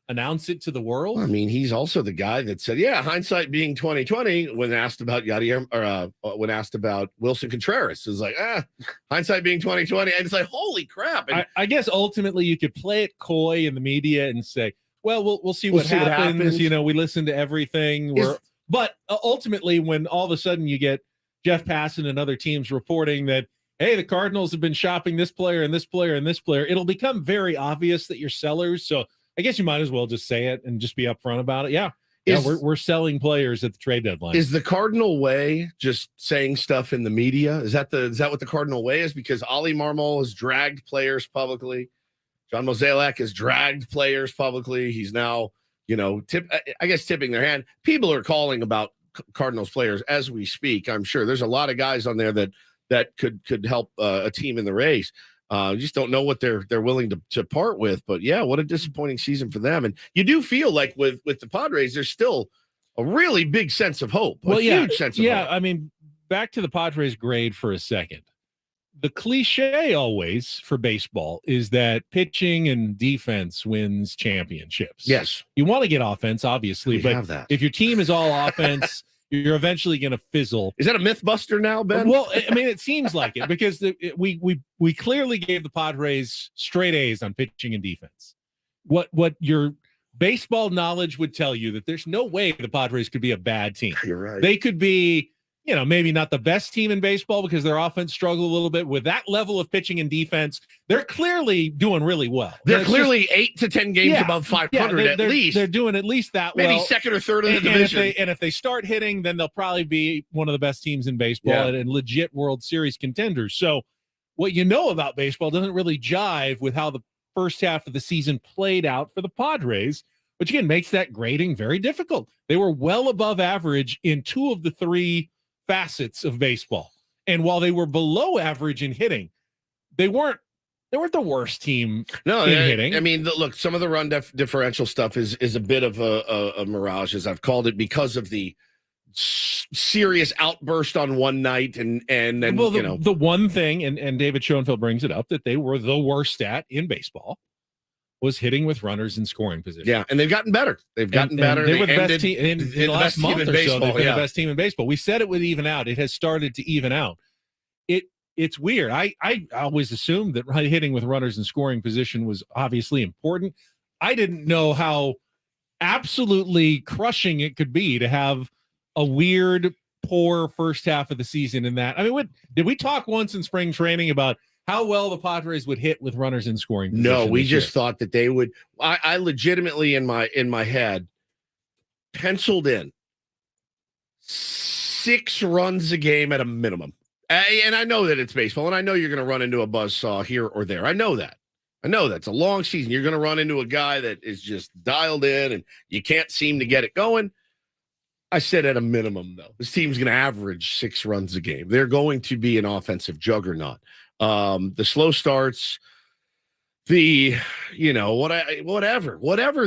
announce it to the world. I mean, he's also the guy that said, "Yeah, hindsight being 2020." When asked about when asked about Wilson Contreras, is like, hindsight being 2020, and it's like, holy crap! And I guess ultimately you could play it coy in the media and say, "Well, we'll see what happens." You know, we listen to everything. But ultimately, when all of a sudden you get Jeff Passan and other teams reporting that, hey, the Cardinals have been shopping this player and this player and this player, it'll become very obvious that you're sellers. So I guess you might as well just say it and just be upfront about it. Yeah, we're selling players at the trade deadline. Is the Cardinal way just saying stuff in the media? Is that what the Cardinal way is? Because Ollie Marmol has dragged players publicly. John Mozeliak has dragged players publicly. He's now, tipping their hand. People are calling about Cardinals players as we speak. I'm sure there's a lot of guys on there that could help a team in the race. You just don't know what they're willing to part with. But yeah, what a disappointing season for them. And you do feel like with the Padres, there's still a really big sense of hope. Huge sense of hope. I mean, back to the Padres grade for a second. The cliche always for baseball is that pitching and defense wins championships. Yes. You want to get offense, obviously, but if your team is all offense, you're eventually going to fizzle. Is that a myth buster now, Ben? Well, I mean, it seems like it because we clearly gave the Padres straight A's on pitching and defense. What your baseball knowledge would tell you that there's no way the Padres could be a bad team. You're right. They could be, maybe not the best team in baseball because their offense struggled a little bit. With that level of pitching and defense, they're clearly doing really well. They're clearly 8 to 10 games above 500 at least. They're doing at least that maybe well. Second or third in the division. And if they start hitting, then they'll probably be one of the best teams in baseball and legit World Series contenders. So what you know about baseball doesn't really jive with how the first half of the season played out for the Padres, which again makes that grading very difficult. They were well above average in 2 of the 3 facets of baseball. And while they were below average in hitting, they weren't the worst team in hitting. I mean, look, some of the run differential stuff is a bit of a mirage, as I've called it, because of the serious outburst on one night and then the one thing, and David Schoenfeld brings it up, that they were the worst stat in baseball was hitting with runners in scoring position. Yeah, and they've gotten better. They've gotten better. They were the best team in the last month or so. They've been the best team in baseball. We said it would even out. It has started to even out. It's weird. I always assumed that hitting with runners in scoring position was obviously important. I didn't know how absolutely crushing it could be to have a weird, poor first half of the season in that. I mean, did we talk once in spring training about how well the Padres would hit with runners in scoring position? No, we just thought that they would. I legitimately in my head penciled in 6 runs a game at a minimum. And I know that it's baseball, and I know you're going to run into a buzzsaw here or there. I know that. It's a long season. You're going to run into a guy that is just dialed in, and you can't seem to get it going. I said at a minimum, though, this team's going to average 6 runs a game. They're going to be an offensive juggernaut. The slow starts, whatever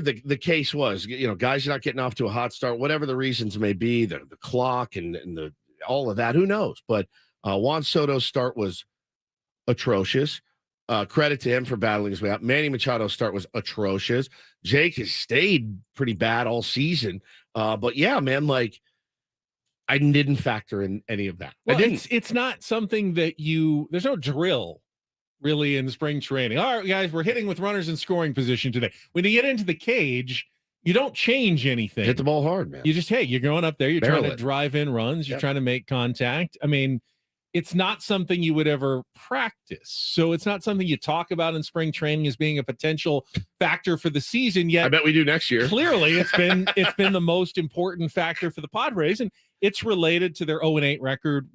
the case was, guys not getting off to a hot start, whatever the reasons may be, the clock and the all of that, who knows? But Juan Soto's start was atrocious. Credit to him for battling his way out. Manny Machado's start was atrocious. Jake has stayed pretty bad all season. But yeah, man, I didn't factor in any of that. Well, I didn't. It's not something that there's no drill really in spring training. All right, guys, we're hitting with runners in scoring position today. When you get into the cage, you don't change anything. Hit the ball hard, man. You just, you're going up there. You're Barrel trying to drive in runs. You're trying to make contact. I mean, it's not something you would ever practice. So it's not something you talk about in spring training as being a potential factor for the season. Yet I bet we do next year. Clearly, it's been the most important factor for the Padres, and it's related to their 0-8 record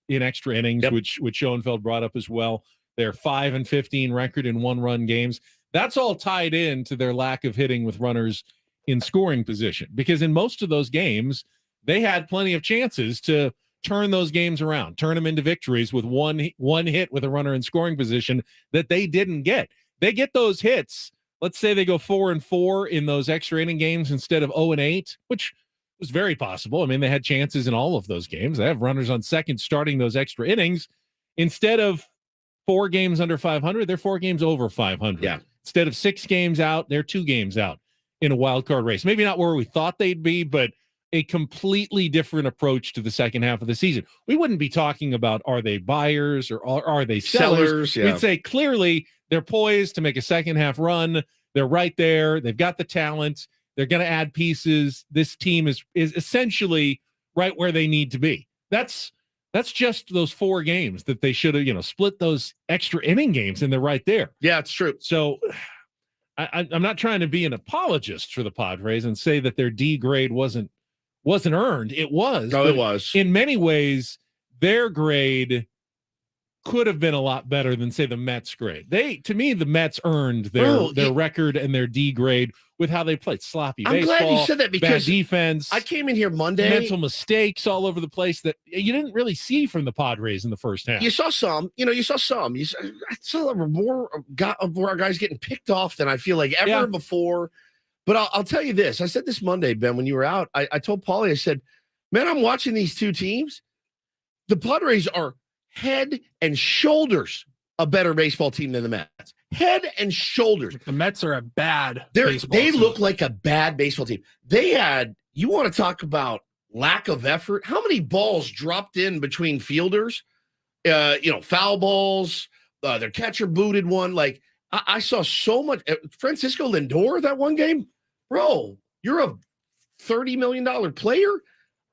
in extra innings, which Schoenfeld brought up as well. Their 5-15 record in 1-run games. That's all tied in to their lack of hitting with runners in scoring position, because in most of those games, they had plenty of chances to turn those games around, turn them into victories with one hit with a runner in scoring position that they didn't get. They get those hits. Let's say they go 4-4 in those extra inning games instead of 0-8, which was very possible. I mean, they had chances in all of those games. They have runners on second starting those extra innings. Instead of 4 games under 500, they're 4 games over 500. Yeah. Instead of 6 games out, they're 2 games out. in a wild card race. Maybe not where we thought they'd be, but a completely different approach to the second half of the season. We wouldn't be talking about are they buyers or are they sellers? Yeah. We'd say clearly they're poised to make a second half run. They're right there. They've got the talent. They're going to add pieces. This team is essentially right where they need to be. That's just those 4 games that they should have, split those extra inning games, and they're right there. Yeah, it's true. So I'm not trying to be an apologist for the Padres and say that their D grade wasn't earned. It was. No, it was. In many ways, their grade could have been a lot better than, say, the Mets grade. To me, the Mets earned their record and their D grade with how they played. Sloppy baseball. I'm glad you said that because bad defense. I came in here Monday. Mental mistakes all over the place that you didn't really see from the Padres in the first half. You saw some. I saw more of our guys getting picked off than I feel like ever before. But I'll tell you this. I said this Monday, Ben, when you were out. I told Paulie, I said, man, I'm watching these two teams. The Padres are head and shoulders a better baseball team than the Mets. Head and shoulders. The Mets are a bad baseball They team. look like a bad baseball team. You want to talk about lack of effort? How many balls dropped in between fielders? Foul balls. Their catcher booted one. Like, I saw so much. Francisco Lindor, that one game? Bro, you're a $30 million player?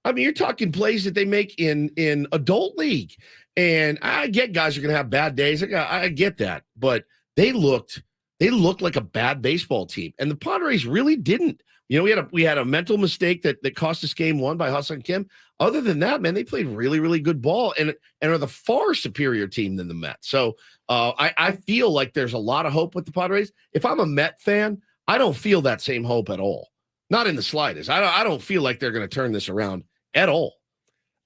I mean, you're talking plays that they make in adult league. And I get guys are going to have bad days. I get that. But they looked like a bad baseball team. And the Padres really didn't. We had a mental mistake that cost us game 1 by Ha-Seong Kim. Other than that, man, they played really, really good ball and are the far superior team than the Mets. So I feel like there's a lot of hope with the Padres. If I'm a Met fan, I don't feel that same hope at all. Not in the slightest. I don't feel like they're going to turn this around at all.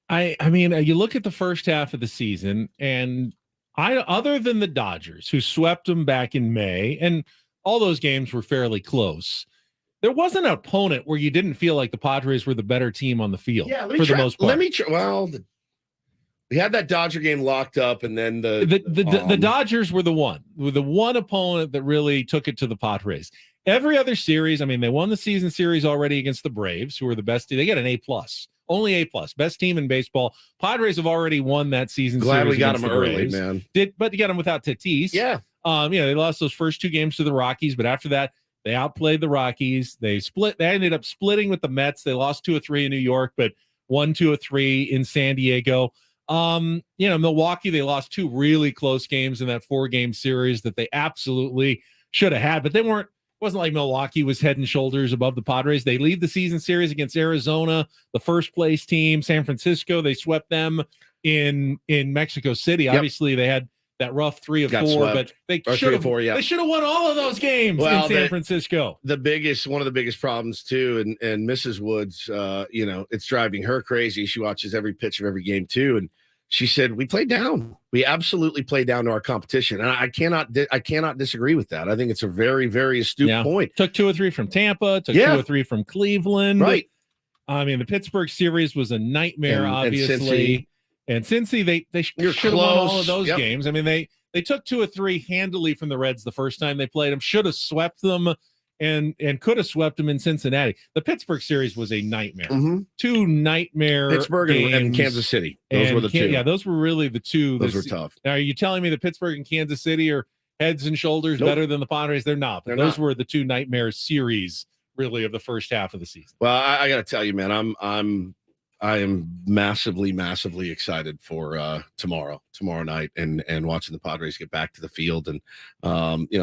I mean, you look at the first half of the season, and other than the Dodgers, who swept them back in May, and all those games were fairly close, there wasn't an opponent where you didn't feel like the Padres were the better team on the field for the most part. We had that Dodger game locked up, and then the Dodgers were the one opponent that really took it to the Padres. Every other series, I mean, they won the season series already against the Braves, who were the best team. They got an A+. Only A+, best team in baseball. Padres have already won that season. Glad series we got them early, Braves. man. But you got them without Tatis. Yeah. They lost those first 2 games to the Rockies, but after that, they outplayed the Rockies. They ended up splitting with the Mets. They lost 2 of 3 in New York, but won 2 of 3 in San Diego. Milwaukee, they lost 2 really close games in that 4-game series that they absolutely should have had, but they weren't. It wasn't like Milwaukee was head and shoulders above the Padres. They lead the season series against Arizona, the first place team. San Francisco, they swept them in Mexico City. Yep. Obviously, they had that rough 3 of 4, but they should have won all of those games in San Francisco. One of the biggest problems too, and Mrs. Woods, it's driving her crazy. She watches every pitch of every game too, and she said we played down. We absolutely played down to our competition, and I cannot disagree with that. I think it's a very, very astute point. Took 2 or 3 from Tampa. Took 2 or 3 from Cleveland. Right. I mean, the Pittsburgh series was a nightmare, obviously. And Cincy, they should have won all of those games. I mean, they took 2 or 3 handily from the Reds the first time they played them. Should have swept them and could have swept them in Cincinnati. The Pittsburgh series was a nightmare. Mm-hmm. 2 nightmare Pittsburgh games. and Kansas City. Those were the 2. Yeah, those were really the 2. Those were tough. Now, are you telling me that Pittsburgh and Kansas City are heads and shoulders better than the Padres? They're not. But those were the 2 nightmare series, really, of the first half of the season. Well, I got to tell you, man, I am massively, massively excited for tomorrow night and watching the Padres get back to the field and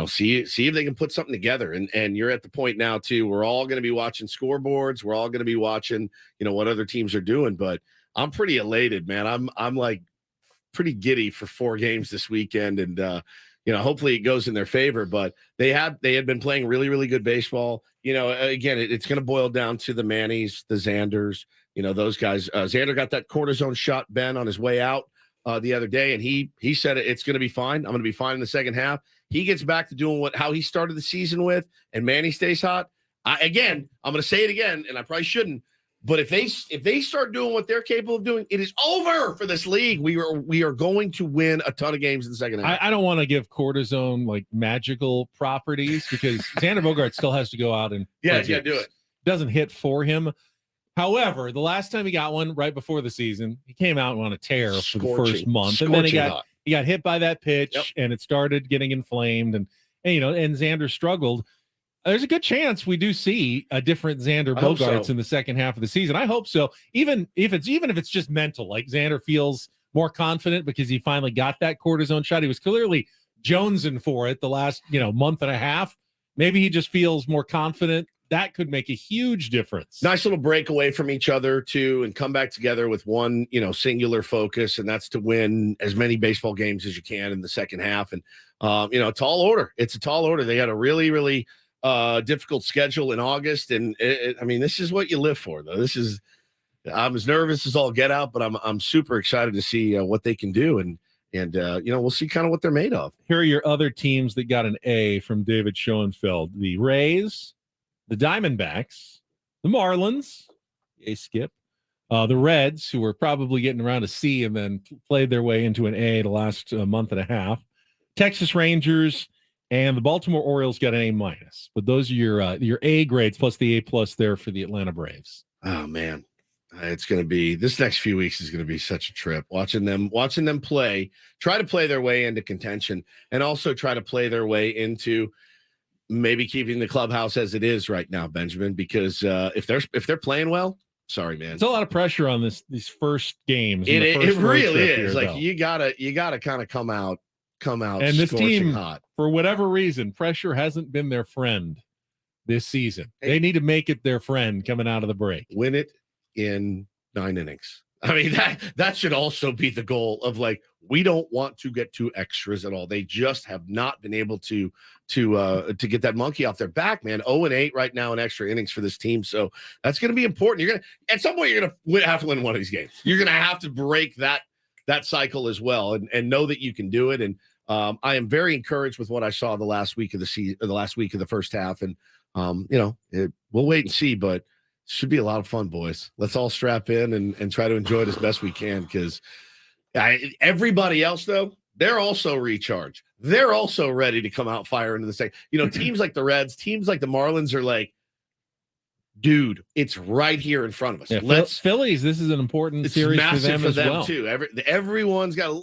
see if they can put something together. And you're at the point now too. We're all going to be watching scoreboards. We're all going to be watching what other teams are doing. But I'm pretty elated, man. I'm like pretty giddy for 4 games this weekend, and hopefully it goes in their favor. But they had been playing really, really good baseball. Again, it's going to boil down to the Mannies, the Xanders. Those guys. Xander got that cortisone shot, Ben, on his way out the other day, and he said it's going to be fine. I'm going to be fine in the second half. He gets back to doing how he started the season with, and Manny stays hot. I'm going to say it again, and I probably shouldn't. But if they start doing what they're capable of doing, it is over for this league. We are going to win a ton of games in the second half. I don't want to give cortisone like magical properties because Xander Bogaerts still has to go out and do it. Doesn't hit for him. However, the last time he got one right before the season, he came out on a tear for the first month, and then he got hit by that pitch, and it started getting inflamed, and Xander struggled. There's a good chance we do see a different Xander Bogaerts in the second half of the season. I hope so. Even if it's just mental, like Xander feels more confident because he finally got that cortisone shot. He was clearly jonesing for it the last month and a half. Maybe he just feels more confident. That could make a huge difference. Nice little break away from each other too, and come back together with one singular focus, and that's to win as many baseball games as you can in the second half. And tall order. It's a tall order. They got a really, really difficult schedule in August, and this is what you live for, though. I'm as nervous as all get out, but I'm super excited to see what they can do, and we'll see kind of what they're made of. Here are your other teams that got an A from David Schoenfeld: the Rays, the Diamondbacks, the Marlins, Skip, the Reds, who were probably getting around a C and then played their way into an A the last month and a half, Texas Rangers, and the Baltimore Orioles got an A-. But those are your A grades plus the A+ there for the Atlanta Braves. Oh man, it's going to be this next few weeks is going to be such a trip. Watching them try to play their way into contention, and also try to play their way into maybe keeping the clubhouse as it is right now, Benjamin. Because if they're playing well, sorry man, it's a lot of pressure on these first games. It really is. Like you gotta kind of come out. And this team, hot. For whatever reason, pressure hasn't been their friend this season. They need to make it their friend coming out of the break. Win it in 9 innings. I mean, that should also be the goal of we don't want to get to extras at all. They just have not been able to get that monkey off their back, man. 0-8 right now in extra innings for this team. So that's going to be important. At some point, you're going to have to win one of these games. You're going to have to break that cycle as well, and know that you can do it. And I am very encouraged with what I saw the last week of the first half. And we'll wait and see, but it should be a lot of fun, boys. Let's all strap in and try to enjoy it as best we can, because everybody else, though, they're also recharged. They're also ready to come out fire into the second. Teams like the Reds, teams like the Marlins are like, dude, it's right here in front of us. Yeah, Phillies, this is an important series for them as well. Too. Everyone's got a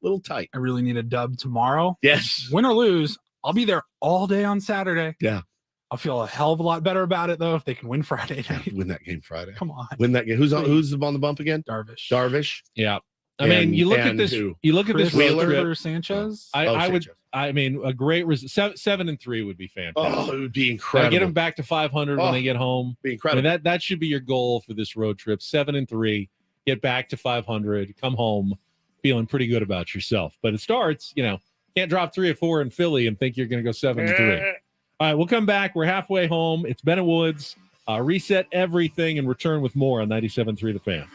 little tight. I really need a dub tomorrow. Yes. Win or lose, I'll be there all day on Saturday. Yeah. I'll feel a hell of a lot better about it, though, if they can win Friday night. Win that game Friday. Come on. Win that game. Who's on the bump again? Darvish. Yeah. I mean, you look at this. You look at this. Wheeler Sanchez. I would. I mean, a great 7-3 would be fantastic. Oh, it would be incredible. Get them back to 500 when they get home. Be incredible. I mean, that should be your goal for this road trip. 7-3. Get back to 500. Come home feeling pretty good about yourself. But it starts. Can't drop 3 or 4 in Philly and think you're going to go 7-3. All right, we'll come back. We're halfway home. It's Ben and Woods. Reset everything and return with more on 97.3 The Fan.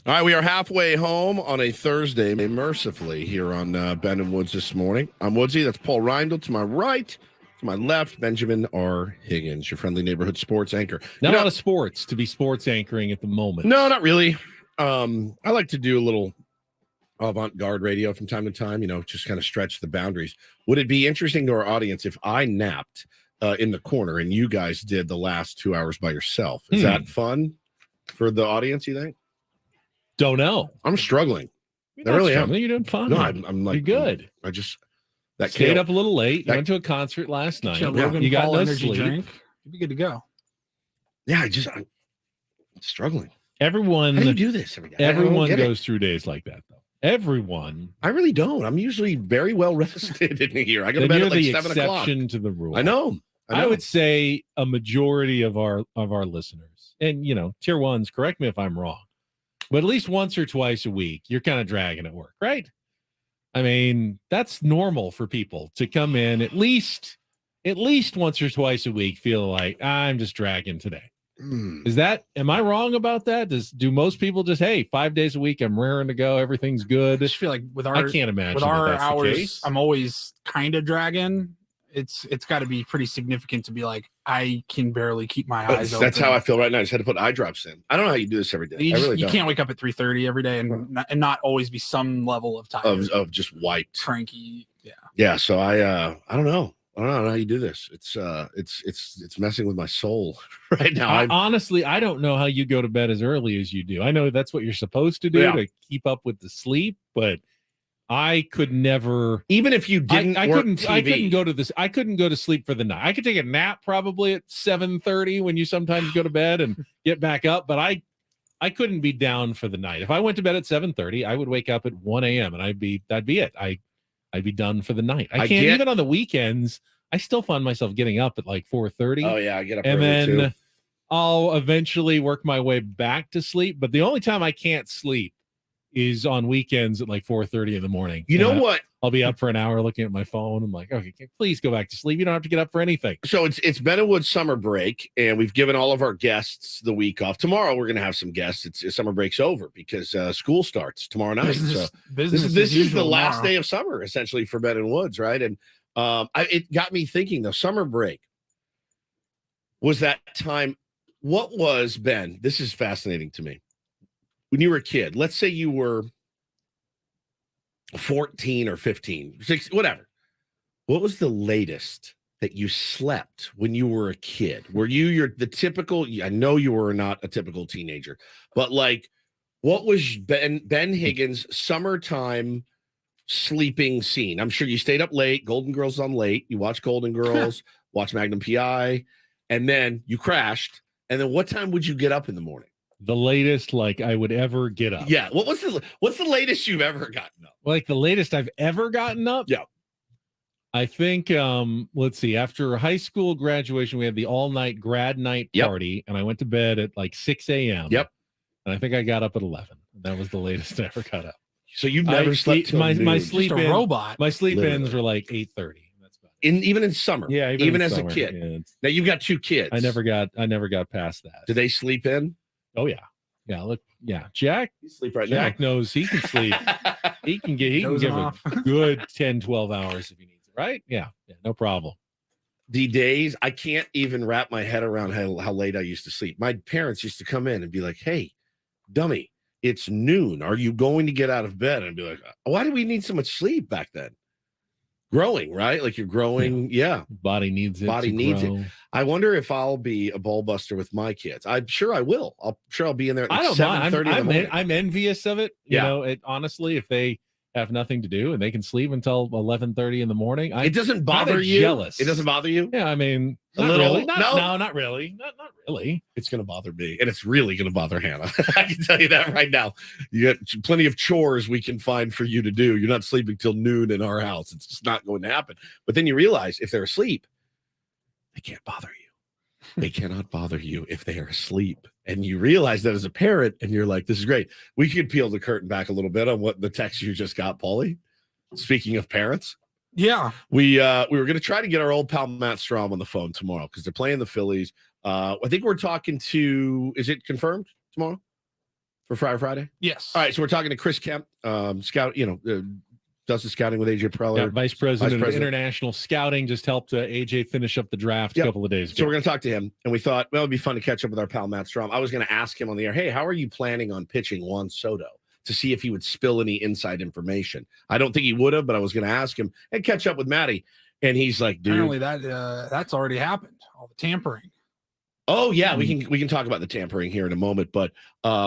All right, we are halfway home on a Thursday, mercifully, here on Ben and Woods this morning. I'm Woodsy. That's Paul Reindl to my right. To my left, Benjamin R. Higgins, your friendly neighborhood sports anchor. Not a lot of sports to be sports anchoring at the moment. No, not really. I like to do a little avant-garde radio from time to time, just kind of stretch the boundaries. Would it be interesting to our audience if I napped in the corner and you guys did the last 2 hours by yourself? Is that fun for the audience, you think? Don't know. I'm struggling. I really am. You're doing fine. No, I'm like, you're good. I just stayed up a little late. You went to a concert last night. You got no energy sleep. drink. You'd be good to go. Yeah, I'm struggling. Everyone. How do you do this every day? Everyone goes through days like that, though. Everyone. I really don't. I'm usually very well rested in here. I go to bed at like 7 o'clock. Exception to the rule. I know. I would say a majority of our listeners, and tier ones. Correct me if I'm wrong, but at least once or twice a week, you're kind of dragging at work, right? I mean, that's normal for people to come in at least once or twice a week, feel like I'm just dragging today. Am I wrong about that? Do most people just, hey, 5 days a week, I'm raring to go, everything's good? I just feel like I can't imagine with our that's hours, the case. I'm always kind of dragging. It's got to be pretty significant to be like, I can barely keep my eyes open. That's how I feel right now. I just had to put eye drops in. I don't know how you do this every day. You can't wake up at 3:30 every day and not always be some level of tired. Of just wiped. Cranky. Yeah. Yeah. So I don't know. I don't know how you do this. It's messing with my soul right now. Honestly, I don't know how you go to bed as early as you do. I know that's what you're supposed to do to keep up with the sleep, but I could never. Even if you didn't, I couldn't go to this. I couldn't go to sleep for the night. I could take a nap probably at 7:30 when you sometimes go to bed and get back up, but I couldn't be down for the night. If I went to bed at 7:30, I would wake up at 1 a.m. and that'd be it. I'd be done for the night. I can't even on the weekends. I still find myself getting up at like 4:30. Oh yeah, I get up and early then too. I'll eventually work my way back to sleep. But the only time I can't sleep is on weekends at like 4:30 in the morning. You know what? I'll be up for an hour looking at my phone. I'm like, okay, please go back to sleep. You don't have to get up for anything. So it's Ben and Woods summer break, and we've given all of our guests the week off. Tomorrow we're going to have some guests. Summer break's over because school starts tomorrow night. This is the last day of summer essentially for Ben and Woods, right? And it got me thinking though. Summer break was that time. What was, Ben? This is fascinating to me. When you were a kid, let's say you were 14 or 15, 16, whatever. What was the latest that you slept when you were a kid? Were you're the typical? I know you were not a typical teenager, but like, what was Ben Higgins' summertime sleeping scene? I'm sure you stayed up late. Golden Girls on late. You watched Golden Girls, watched Magnum PI, and then you crashed. And then what time would you get up in the morning? The latest like I would ever get up. Yeah. What's the latest you've ever gotten up? Like the latest I've ever gotten up? Yeah. I think let's see, after high school graduation, we had the all-night grad night party, and I went to bed at like 6 a.m. Yep. And I think I got up at 11. That was the latest I ever got up. So you've never slept till noon. My sleep Just a robot. My sleep Literally. ins were like 8:30. Even in summer. Yeah, even in as summer. a kid. Yeah, now you've got two kids. I never got past that. Do they sleep in? Oh yeah. Yeah, look, yeah. Jack sleep right Jack now. knows he can sleep. he can give a good 10, 12 hours if he needs it, right? Yeah, no problem. The days I can't even wrap my head around how late I used to sleep. My parents used to come in and be like, "Hey, dummy, it's noon. Are you going to get out of bed?" And I'd be like, "Why do we need so much sleep back then?" Growing, right? Like you're growing. Yeah. Body needs it. Body needs it. I wonder if I'll be a ball buster with my kids. I'm sure I will. I'll be in there at 7:30. I'm envious of it. You know, honestly, if they have nothing to do and they can sleep until 11:30 in the morning, it doesn't bother you. Jealous. It doesn't bother you. Yeah, I mean, a little. Really. No, not really. Not really. It's going to bother me, and it's really going to bother Hannah. I can tell you that right now. You got plenty of chores we can find for you to do. You're not sleeping till noon in our house. It's just not going to happen. But then you realize if they're asleep, they can't bother you. They cannot bother you if they are asleep. And you realize that as a parent, and you're like, this is great. We could peel the curtain back a little bit on what the text you just got, Paulie. Speaking of parents. Yeah. We were going to try to get our old pal Matt Strom on the phone tomorrow because they're playing the Phillies. I think we're talking to, is it confirmed tomorrow? for Friday Friday? Yes. All right, so we're talking to Chris Kemp, scout, does the scouting with AJ Preller. Yeah, Vice President of International Scouting, just helped AJ finish up the draft a couple of days ago. So we're going to talk to him, and we thought, well, it'd be fun to catch up with our pal Matt Strom. I was going to ask him on the air, hey, how are you planning on pitching Juan Soto, to see if he would spill any inside information. I don't think he would have, but I was going to ask him and catch up with Matty. And he's like, dude. Apparently that's already happened, all the tampering. Oh yeah, we can talk about the tampering here in a moment, but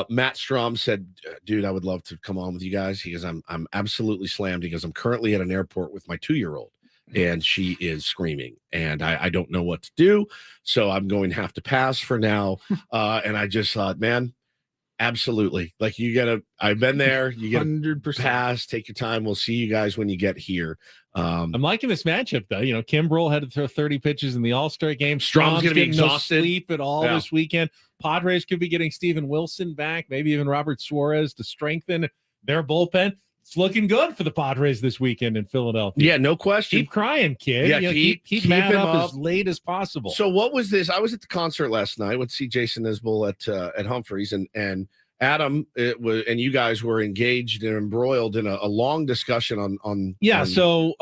Matt Strom said, "Dude, I would love to come on with you guys." He goes, "I'm absolutely slammed because I'm currently at an airport with my 2-year-old, and she is screaming, and I don't know what to do, so I'm going to have to pass for now." And I just thought, man, absolutely, like I've been there. You got 100% pass. Take your time. We'll see you guys when you get here. I'm liking this matchup, though. Kimbrel had to throw 30 pitches in the All-Star game. Strom's going to be exhausted. No sleep at all this weekend. Padres could be getting Steven Wilson back, maybe even Robert Suarez to strengthen their bullpen. It's looking good for the Padres this weekend in Philadelphia. Yeah, no question. Keep crying, kid. Yeah, keep Matt up as late as possible. So what was this? I was at the concert last night. Went to see Jason Isbell at Humphreys, and Adam, and you guys were engaged and embroiled in a long discussion on so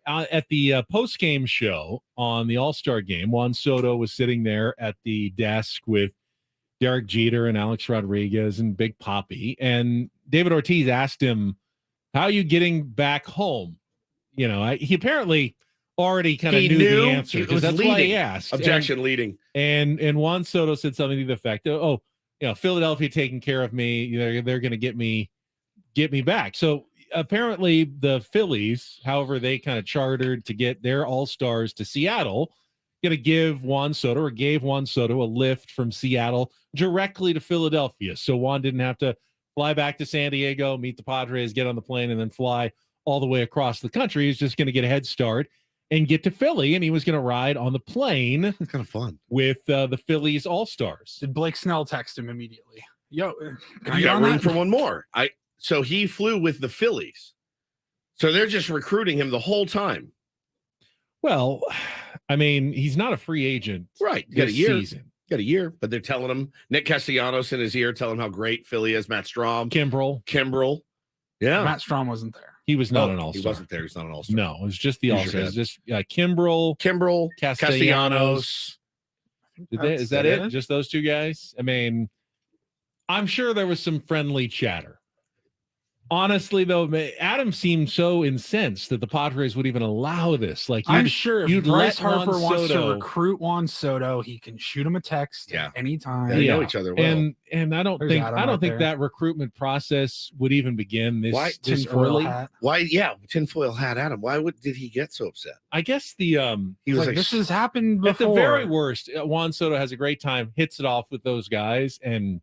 at the post-game show on the All-Star game, Juan Soto was sitting there at the desk with Derek Jeter and Alex Rodriguez and Big Papi, and David Ortiz asked him, "How are you getting back home?" He apparently already kind of knew the answer, because that's why he asked. Objection leading. And Juan Soto said something to the effect of, Philadelphia taking care of me. They're going to get me back. So apparently the Phillies, however they kind of chartered to get their all-stars to Seattle, going to give Juan Soto, or gave Juan Soto, a lift from Seattle directly to Philadelphia. So Juan didn't have to fly back to San Diego, meet the Padres, get on the plane, and then fly all the way across the country. He's just going to get a head start and get to Philly, and he was going to ride on the plane. It's kind of fun with the Phillies All-Stars. Did Blake Snell text him immediately? Yo, you got room for one more. So he flew with the Phillies. So they're just recruiting him the whole time. Well, I mean, he's not a free agent. Right. You got a year. Got a year, but they're telling him, Nick Castellanos in his ear, telling him how great Philly is. Matt Strom. Kimbrel. Yeah. Matt Strom wasn't there. He was not an all-star. He wasn't there. He's not an all-star. No, it was just the all-star. It was just Kimbrel, Castellanos. Is that it? Just those two guys? I mean, I'm sure there was some friendly chatter. Honestly, though, Adam seemed so incensed that the Padres would even allow this. Like, I'm sure if Bryce Harper wants to recruit Juan Soto, he can shoot him a text anytime. They know each other well. And I don't think that recruitment process would even begin this early. Why? Yeah, tinfoil hat Adam. Why did he get so upset? I guess he was like, this has happened before. At the very worst, Juan Soto has a great time, hits it off with those guys, and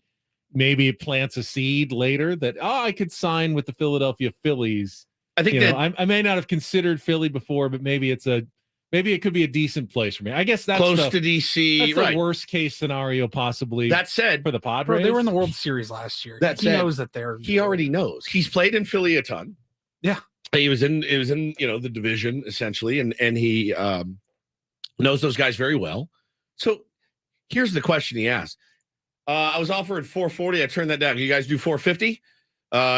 maybe it plants a seed later that I could sign with the Philadelphia Phillies. I think I may not have considered Philly before, but maybe it could be a decent place for me. I guess that's close to DC. That's the worst case scenario possibly. That said, for the Padres, they were in the World Series last year. He knows that he already knows. He's played in Philly a ton. Yeah, it was in the division essentially, and he knows those guys very well. So here's the question he asked. I was offered $440. I turned that down. You guys do $450?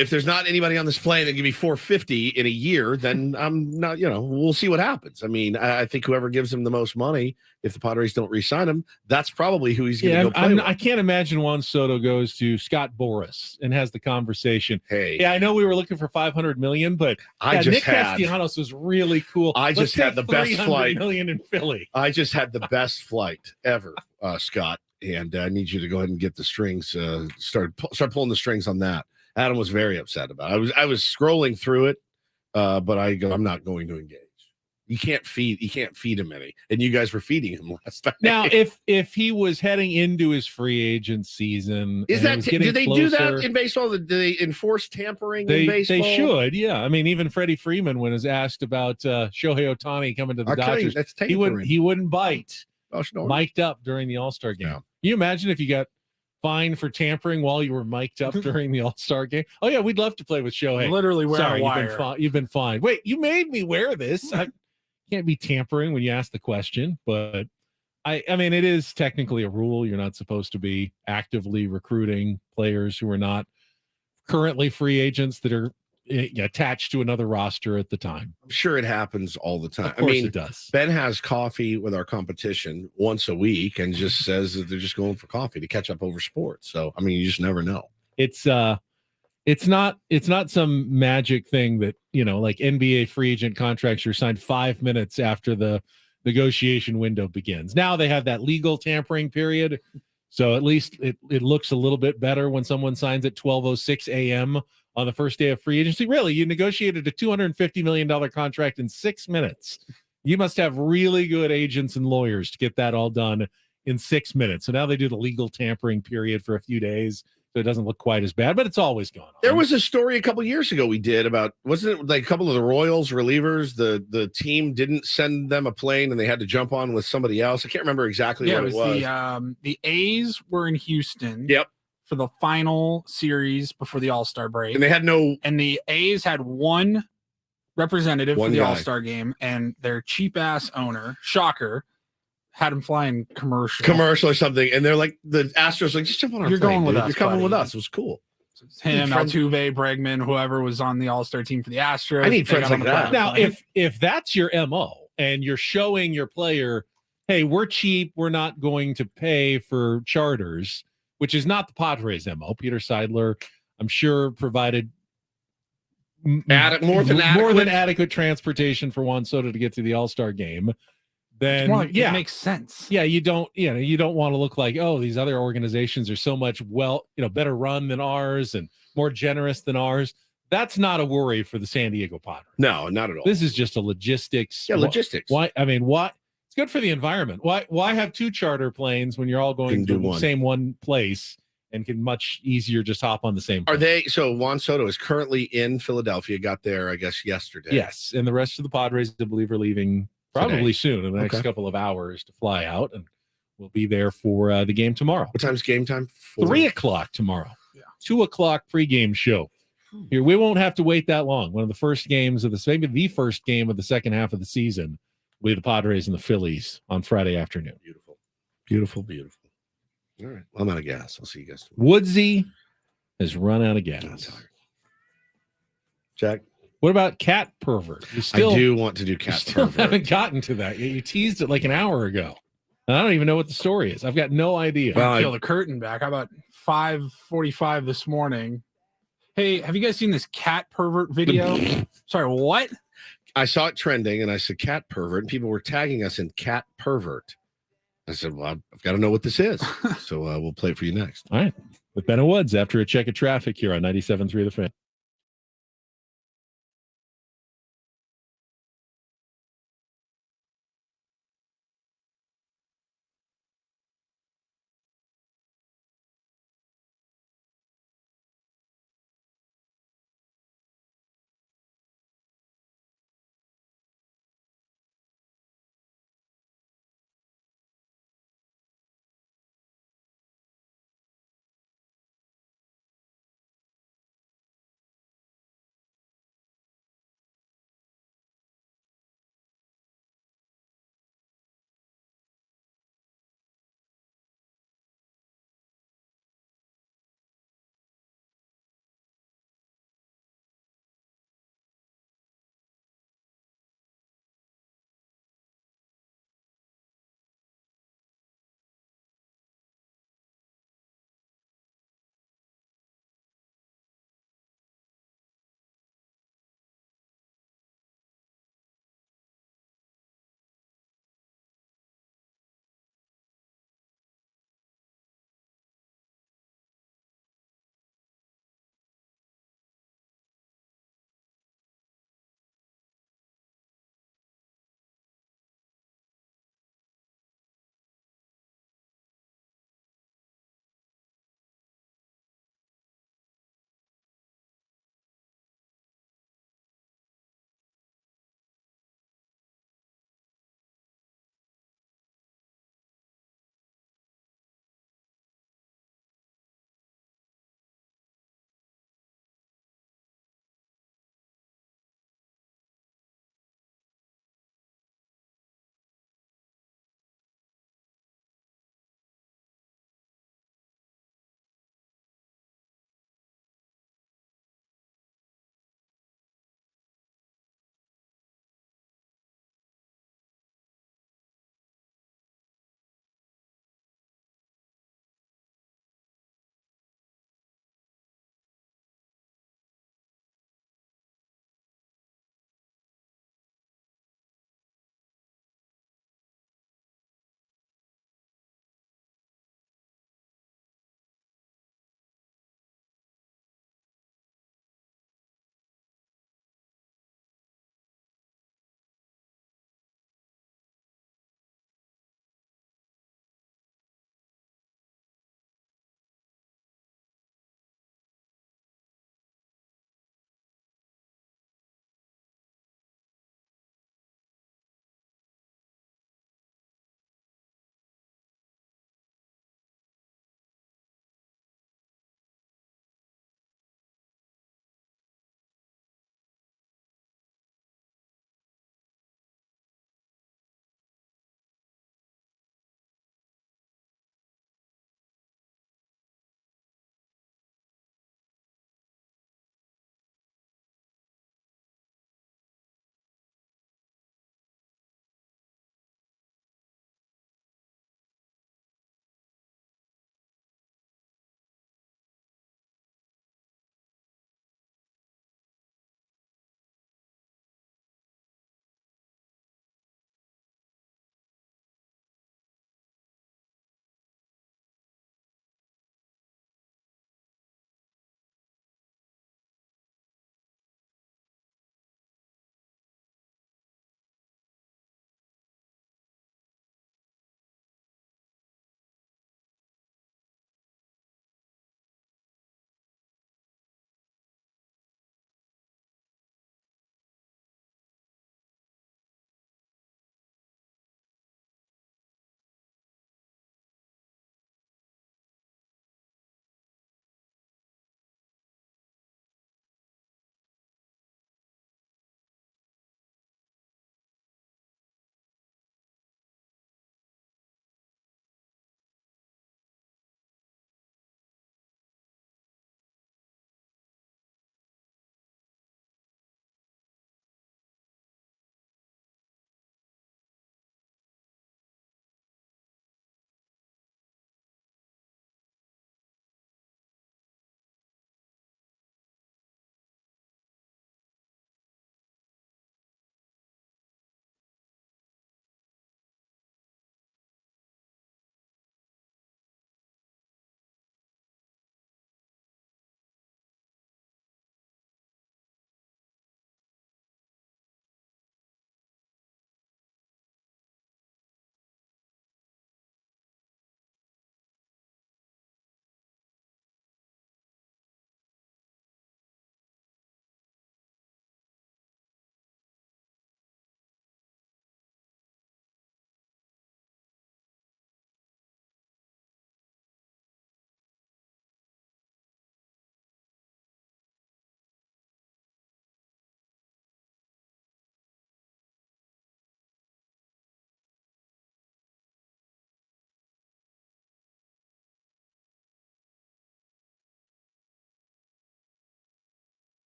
If there's not anybody on this plane that give me $450 in a year, then I'm not, we'll see what happens. I mean, I think whoever gives him the most money, if the Padres don't re-sign him, that's probably who he's going to go play with. I can't imagine Juan Soto goes to Scott Boras and has the conversation. Hey, I know we were looking for $500 million, but Nick Castellanos was really cool. I just had the best flight. $300 million in Philly. I just had the best flight ever, Scott. And I need you to go ahead and get the strings, start pulling the strings on that. Adam was very upset about it. I was scrolling through it, but I'm not going to engage. You can't feed him any, and you guys were feeding him last time. Now, if he was heading into his free agent season, do they do that in baseball? Do they enforce tampering in baseball? They should, yeah. I mean, even Freddie Freeman, when was asked about Shohei Ohtani coming to the Dodgers, he wouldn't bite. Mic'd up during the All-Star game. Yeah. Can you imagine if you got fined for tampering while you were mic'd up during the All-Star game? Oh yeah, we'd love to play with Shohei. Literally wear a wire. You've been fined. Wait, you made me wear this. I can't be tampering when you ask the question, but I mean, it is technically a rule. You're not supposed to be actively recruiting players who are not currently free agents that are attached to another roster at the time. I'm sure it happens all the time. Of course it does. Ben has coffee with our competition once a week and just says that they're just going for coffee to catch up over sports. So, I mean, you just never know. It's not some magic thing that, like NBA free agent contracts are signed 5 minutes after the negotiation window begins. Now they have that legal tampering period. So at least it looks a little bit better when someone signs at 12:06 a.m. on the first day of free agency. Really, you negotiated a $250 million contract in 6 minutes. You must have really good agents and lawyers to get that all done in 6 minutes. So now they do the legal tampering period for a few days. So it doesn't look quite as bad, but it's always gone on. There was a story a couple years ago we did about, wasn't it like a couple of the Royals relievers? The team didn't send them a plane and they had to jump on with somebody else. I can't remember exactly what it was. The A's were in Houston. Yep. For the final series before the All-Star break. And they had and the A's had one representative for the All-Star game, and their cheap-ass owner, shocker, had him flying commercial or something, and they're like, the Astros like, just jump on our You're plane, going with dude. us, You're coming buddy. with us. It was cool. Him, Altuve, Bregman, whoever was on the All-Star team for the Astros. I need they friends got on like the that. plane. Now, if that's your MO and you're showing your player, hey, we're cheap, we're not going to pay for charters, which is not the Padres' MO. Peter Seidler, I'm sure, provided more than adequate transportation for Juan Soto to get to the All-Star game. Then It's more like, it makes sense. Yeah, you don't want to look like, oh, these other organizations are so much better run than ours and more generous than ours. That's not a worry for the San Diego Padres. No, not at all. This is just a logistics. Yeah, logistics. Why? I mean, why? It's good for the environment. Why have two charter planes when you're all going to the same one place and can much easier just hop on the same plane? So Juan Soto is currently in Philadelphia, got there, I guess, yesterday. Yes, and the rest of the Padres, I believe, are leaving probably soon in the next couple of hours to fly out, and we'll be there for the game tomorrow. What time's game time? 3:00 tomorrow. Yeah. 2:00 pregame show. Here, we won't have to wait that long. One of the first games of maybe the first game of the second half of the season will be the Padres and the Phillies on Friday afternoon. Beautiful. All right. Well, I'm out of gas. I'll see you guys tomorrow. Woodsy has run out of gas. Jack? What about cat pervert? I do want to do cat still pervert. haven't gotten to that yet. You teased it like an hour ago. And I don't even know what the story is. I've got no idea. Well, peel the curtain back. How about 5:45 this morning? Hey, have you guys seen this cat pervert video? Sorry, what? I saw it trending, and I said cat pervert, and people were tagging us in cat pervert. I said, well, I've got to know what this is. So we'll play it for you next. All right. With Ben and Woods after a check of traffic here on 97.3 The Fan.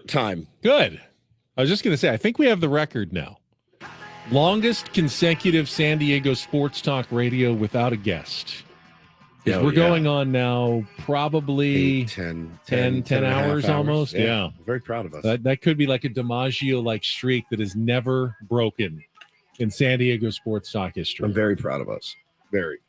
Time. Good. I was just going to say, I think we have the record now. Longest consecutive San Diego sports talk radio without a guest. We're going on now probably 10 hours almost. Yeah. Very proud of us. That could be like a DiMaggio-like streak that is never broken in San Diego sports talk history. I'm very proud of us. Very.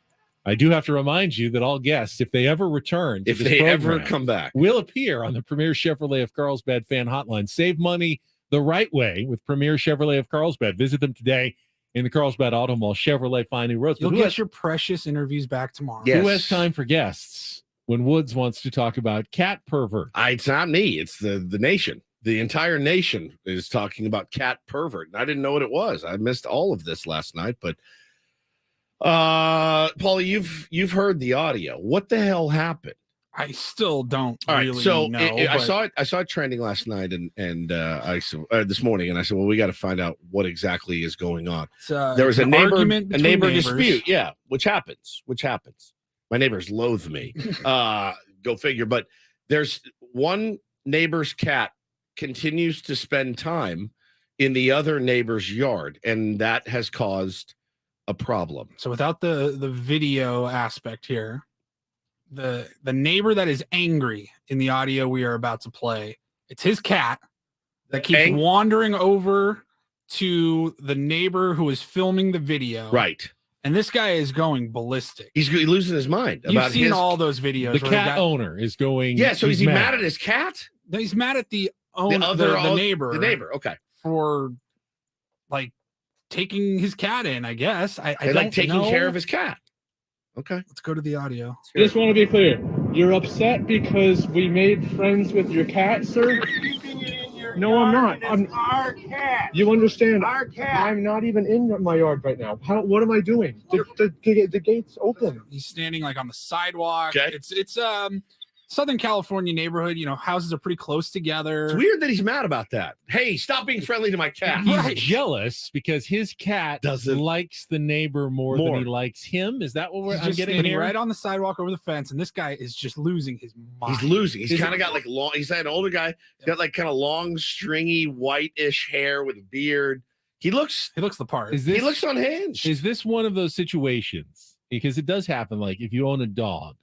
I do have to remind you that all guests, if they ever return, to if this they program, ever come back, will appear on the Premier Chevrolet of Carlsbad fan hotline. Save money the right way with Premier Chevrolet of Carlsbad. Visit them today in the Carlsbad Auto Mall. Chevrolet Fine New Roads. You'll get your precious interviews back tomorrow. Yes. Who has time for guests when Woods wants to talk about cat pervert? It's not me. It's the nation. The entire nation is talking about cat pervert. I didn't know what it was. I missed all of this last night, but Paulie, you've heard the audio. What the hell happened? I still don't All right, really so know. I saw it trending last night and this morning, and I said, well, we got to find out what exactly is going on. There was a neighbor dispute, which happens. My neighbors loathe me. Go figure. But there's one neighbor's cat continues to spend time in the other neighbor's yard, and that has caused a problem. So without the video aspect here, the neighbor that is angry in the audio we are about to play, it's his cat that keeps wandering over to the neighbor who is filming the video. Right. And this guy is going ballistic. He's losing his mind. You've seen all those videos. The cat owner is going. Yeah, so is he mad at his cat? He's mad at the owner, the neighbor. The neighbor, okay. For like taking his cat in, I guess. I like don't taking know. care of his cat. Okay. Let's go to the audio. I just want to be clear. You're upset because we made friends with your cat, sir? No, I'm not. I'm our cat. You understand? Our cat. I'm not even in my yard right now. What am I doing? The gate's open. He's standing like on the sidewalk. Okay. It's Southern California neighborhood. You know, houses are pretty close together. It's weird that he's mad about that. Hey, stop being friendly to my cat. He's jealous because his cat likes the neighbor more than he likes him. Is that what I'm He's getting standing here? right on the sidewalk over the fence, and this guy is just losing his mind. He's losing. He's kind of got like long. He's an older guy. He's got like kind of long, stringy, whitish hair with a beard. He looks the part. He looks unhinged. Is this one of those situations? Because it does happen. Like if you own a dog,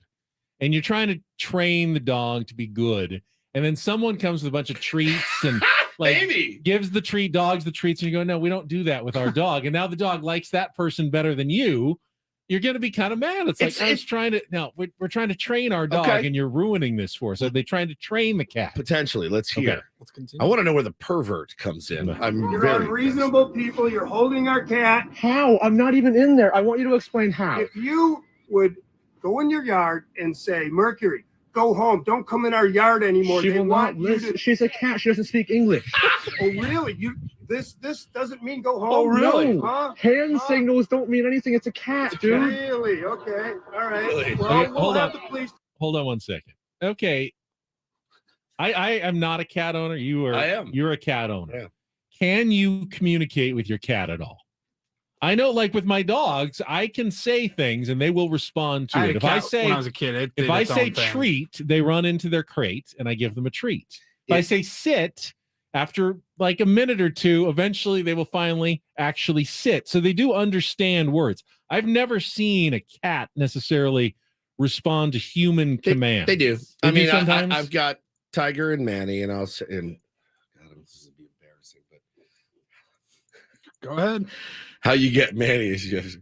and you're trying to train the dog to be good, and then someone comes with a bunch of treats and like gives the dogs the treats, and you go, no, we don't do that with our dog. And now the dog likes that person better than you. You're going to be kind of mad. It's we're trying to train our dog, and you're ruining this for us. Are they trying to train the cat? Potentially. Let's hear. Okay, let's continue. I want to know where the pervert comes in. You're unreasonable people. You're holding our cat. How? I'm not even in there. I want you to explain how. If you would go in your yard and say, Mercury, go home. Don't come in our yard anymore. She will not listen. She's a cat. She doesn't speak English. Oh, really? This doesn't mean go home? Oh, really? No. Huh? Hand signals don't mean anything. It's a cat, dude. Really? Okay. All right. Really? Well, Okay, we'll hold have on. the police. Hold on one second. Okay. I am not a cat owner. You are. I am. You're a cat owner. Yeah. Can you communicate with your cat at all? I know, like with my dogs, I can say things and they will respond to it. If I say, when I was a kid, if I say treat, they run into their crate and I give them a treat. If I say sit, after like a minute or two, eventually they will finally actually sit. So they do understand words. I've never seen a cat necessarily respond to human commands. They do. They I do mean, sometimes. I've got Tiger and Manny, and I'll say, and God, this is be embarrassing, but go ahead. How you get Manny is just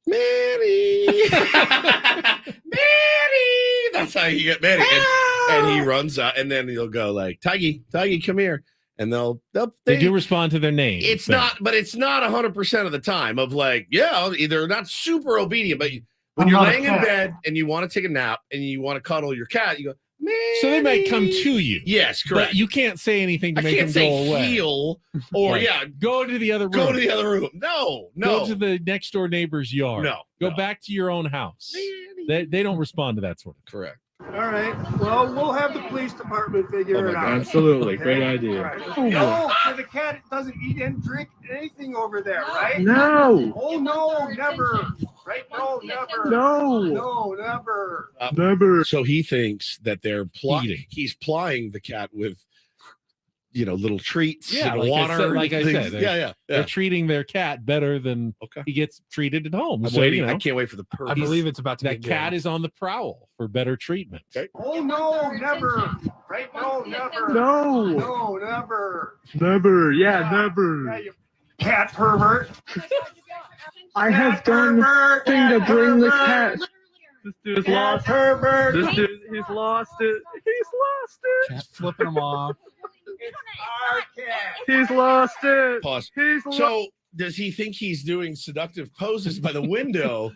Manny, Manny. That's how you get Manny, and he runs out, and then he'll go like, Tiggy, come here, and they do respond to their name. It's not 100% of the time of like, yeah, either not super obedient, but when you're laying in bed and you want to take a nap and you want to cuddle your cat, you go, man. So they might come to you. Yes, correct. But you can't say anything to I make can't them say go away. heal or Right. Go to the other room. Go to the other room. No. Go to the next door neighbor's yard. No, Go back to your own house. They don't respond to that sort of thing. Correct. All right. Well, we'll have the police department figure it out. Absolutely. Great idea. Right. No, so the cat doesn't eat and drink anything over there, right? No. Oh, no, never. Right? No, never. No. No, never. Never. So he thinks that they're he's plying the cat with little treats, Yeah, and like water. like I said, yeah. They're treating their cat better than he gets treated at home. I'm So, waiting. I can't wait for the I believe it's about to that get cat good. is on the prowl for better treatment. Okay. Oh no, never. Right? No, never. No. No, never. Never. Yeah, never. Cat pervert. I have done nothing to bring the cat. This dude's lost. Pervert. This dude, he's lost it. He's lost it. Just flipping them off. It's our cat. He's lost it. Pause. He's So does he think he's doing seductive poses by the window,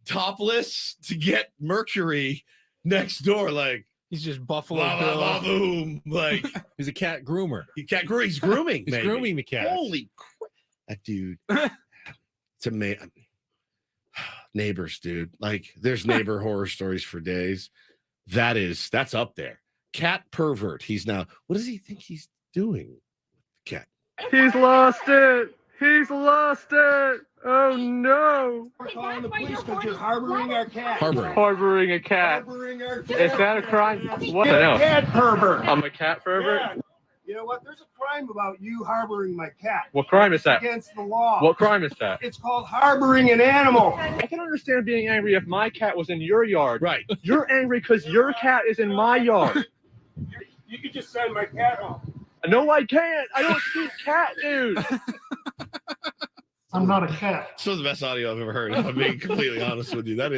topless, to get Mercury next door? Like He's just Buffalo blah, blah, Bill. blah, boom. Like He's a cat groomer. he's grooming. He's maybe. grooming the cat. Holy crap. That dude. It's amazing. Neighbors, dude. Like there's neighbor horror stories for days. That's up there. Cat pervert. He's now, what does he think he's doing with the cat? He's lost it. He's lost it. Oh no. We're calling the police because you're harboring our cat. Harboring a cat. Harboring our cat. Is that a crime? What? No. Cat pervert. I'm a cat pervert. Yeah. You know what? There's a crime about you harboring my cat. What crime is that? Against the law. What crime is that? It's called harboring an animal. I can understand being angry if my cat was in your yard. Right. You're angry because your cat is in my yard. You could just send my cat home. No, I can't. I don't speak cat, dude. I'm not a cat. So the best audio I've ever heard. If I'm being completely honest with you, that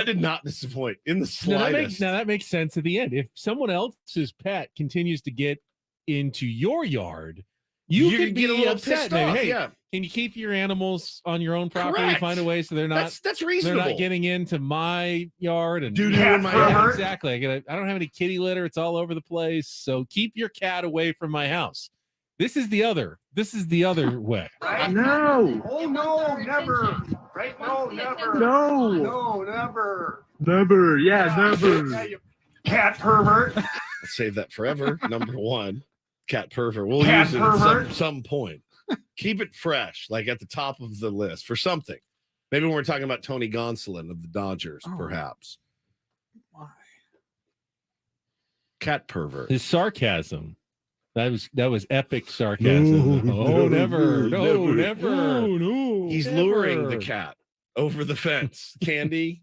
did not disappoint in the slightest. Now that makes sense at the end. If someone else's pet continues to get into your yard, you could get a be little upset. pissed Maybe, off. hey, Yeah. can you keep your animals on your own property? Correct. Find a way so they're not That's they're reasonable. not getting into my yard and Doo-doo in my yard. Exactly. I don't have any kitty litter. It's all over the place. So keep your cat away from my house. This is the other way. Right? No. Oh no, never. Right? No, never. No. No, never. Never. Yeah, never. Yeah, you cat pervert. Let's save that forever. Number one, cat pervert. We'll Cat use it pervert. at some point. Keep it fresh, like at the top of the list for something. Maybe when we're talking about Tony Gonsolin of the Dodgers, perhaps. Why? Cat pervert. His sarcasm. That was epic sarcasm. No, never. He's luring the cat over the fence. Candy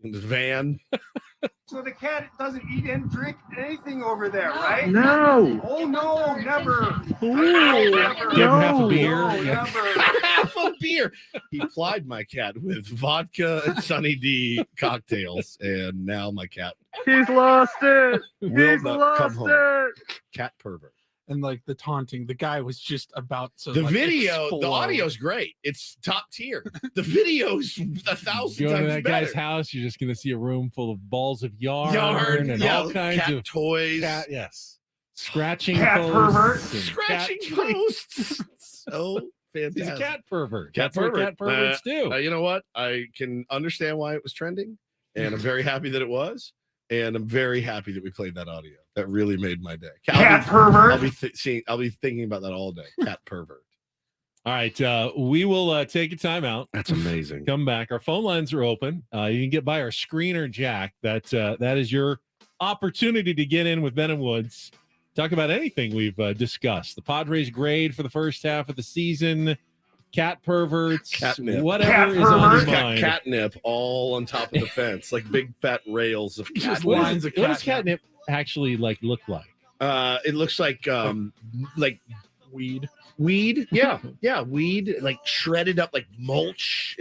in the van. So the cat doesn't eat and drink anything over there, right? No. Oh no, never. Give him half a beer. No, Yeah. never. Half a beer. He plied my cat with vodka and Sunny D cocktails, and now my cat He's lost it. will He's not come lost home. it. Cat pervert. And like the taunting, the guy was just about to. The like, video, the explode. audio's great. It's top tier. The video's 1,000 Go to times that better. guy's house, you're just going to see a room full of balls of yarn and yeah, all kinds cat of toys, cat, scratching Cat posts pervert. and scratching cat- posts. So fantastic. He's a cat pervert. Cat That's what pervert. cat perverts do. You know what? I can understand why it was trending, and I'm very happy that it was. And I'm very happy that we played that audio. That really made my day. Cat pervert. I'll be thinking about that all day. Cat pervert. All right, we will take a timeout. That's amazing. Come back. Our phone lines are open. You can get by our screener, Jack. That is your opportunity to get in with Ben and Woods. Talk about anything we've discussed. The Padres grade for the first half of the season. Cat perverts, Catnip. whatever Cat is on pervert. your mind. Catnip all on top of the fence, like big fat rails of Just catnip. lines of What does catnip. catnip actually look like? It looks like Weed. weed. Yeah, weed, like shredded up like mulch.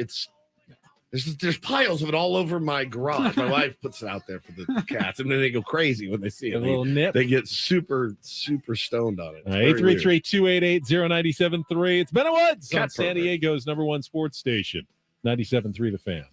There's piles of it all over my garage. My wife puts it out there for the cats, and then they go crazy when they see A it. little nip. They get super stoned on it. It's very weird. 833-288-0973. It's Ben and Woods Cat on San pervert. Diego's #1 sports station, 97.3 The Fan.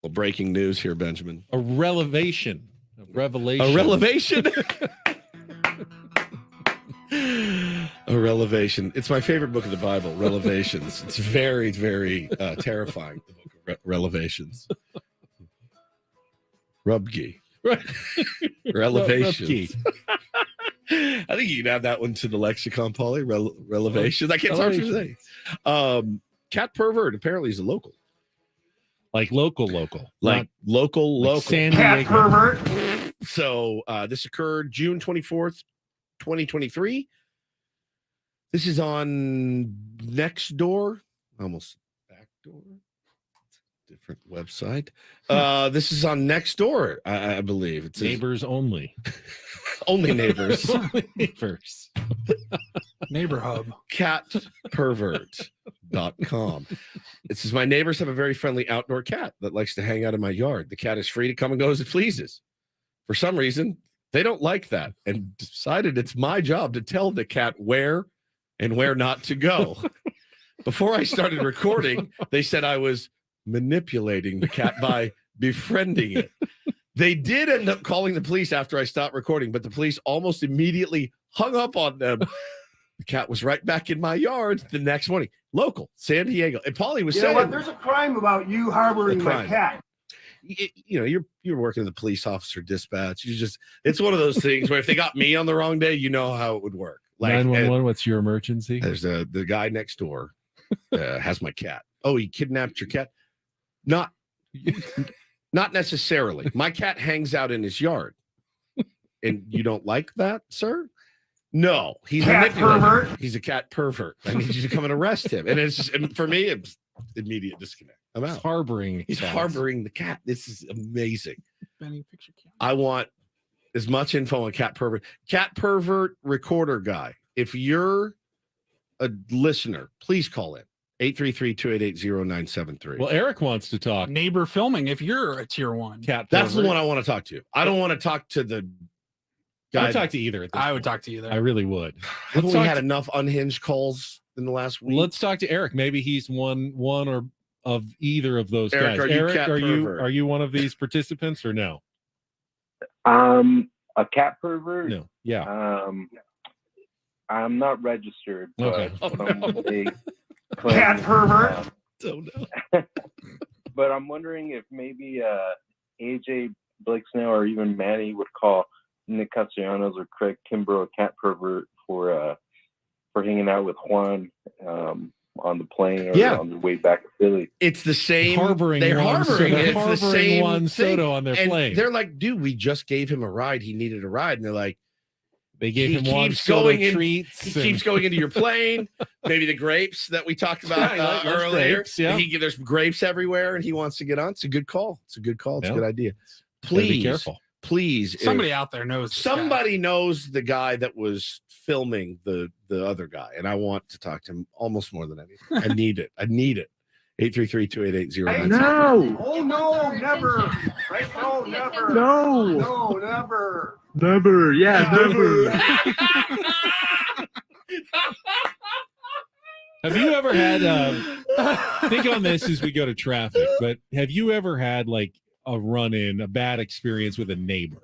Well, breaking news here, Benjamin. A revelation. A revelation. A revelation? A revelation. It's my favorite book of the Bible, Revelations. It's very, very terrifying, the book of Revelations. Rubgi. Revelations. I think you can add that one to the lexicon, Paulie. Revelations. I can't start to say. Cat pervert apparently is a local. Like local. Like local. San Diego. Cat pervert. So this occurred June 24th, 2023. This is on Nextdoor. Almost Backdoor. Different website. This is on Nextdoor, I believe. It's Neighbors only. Only neighbors. Only neighbors. Neighbor Hub. Catpervert.com. It says, my neighbors have a very friendly outdoor cat that likes to hang out in my yard. The cat is free to come and go as it pleases. For some reason, they don't like that and decided it's my job to tell the cat where and where not to go. Before I started recording, they said I was manipulating the cat by befriending it. They did end up calling the police after I stopped recording, but the police almost immediately hung up on them. The cat was right back in my yard the next morning. Local, San Diego. And Paulie was saying, You know what? There's a crime about you harboring my cat. You're working in the police officer dispatch. It's one of those things where if they got me on the wrong day, you know how it would work. Like 911, what's your emergency? There's the guy next door has my cat. Oh, he kidnapped your cat? Not necessarily. My cat hangs out in his yard. And you don't like that, sir? No, he's cat pervert. He's a cat pervert. I need you to come and arrest him. And and for me, it's immediate disconnect. I'm out. He's harboring the cat. This is amazing. Benny, picture cat. I want as much info on cat pervert. Cat pervert recorder guy. If you're a listener, please call in. 833-288-0973. Well, Eric wants to talk. Neighbor filming. If you're a tier 1 cat, that's the one I want to talk to. I don't want to talk to the guy. I would talk to either. I would talk to either. I really would. Haven't we had enough unhinged calls in the last week? Let's talk to Eric. Maybe he's one or of either of those Eric, guys. are you one of these participants or no? A cat pervert? No. Yeah. I'm not registered. Okay. But I'm a big cat pervert. Don't know. But I'm wondering if maybe AJ Blakesnell or even Manny would call Nick Castellanos or Craig Kimbrough a cat pervert for hanging out with Juan on the plane or on the way back to Philly. It's the same. They're harboring. It's the same Juan thing. Soto on their And plane. they're like, dude, we just gave him a ride. He needed a ride. And they're like, they gave him Juan keeps Soto going in, treats. He keeps going into your plane. Maybe the grapes that we talked about Yeah, earlier. grapes, yeah. There's grapes everywhere, and he wants to get on. It's a good call. It's a good call. It's a Yeah. good idea. Gotta be Please, careful. please. Somebody out there knows. this guy. Somebody knows the guy that was filming the other guy, and I want to talk to him almost more than anything. I need it. 833-288-0973. No. Oh no, never. Right? No, never. No, never. Never. Yeah, never. Have you ever had think on this as we go to traffic, but have you ever had like a run-in, a bad experience with a neighbor?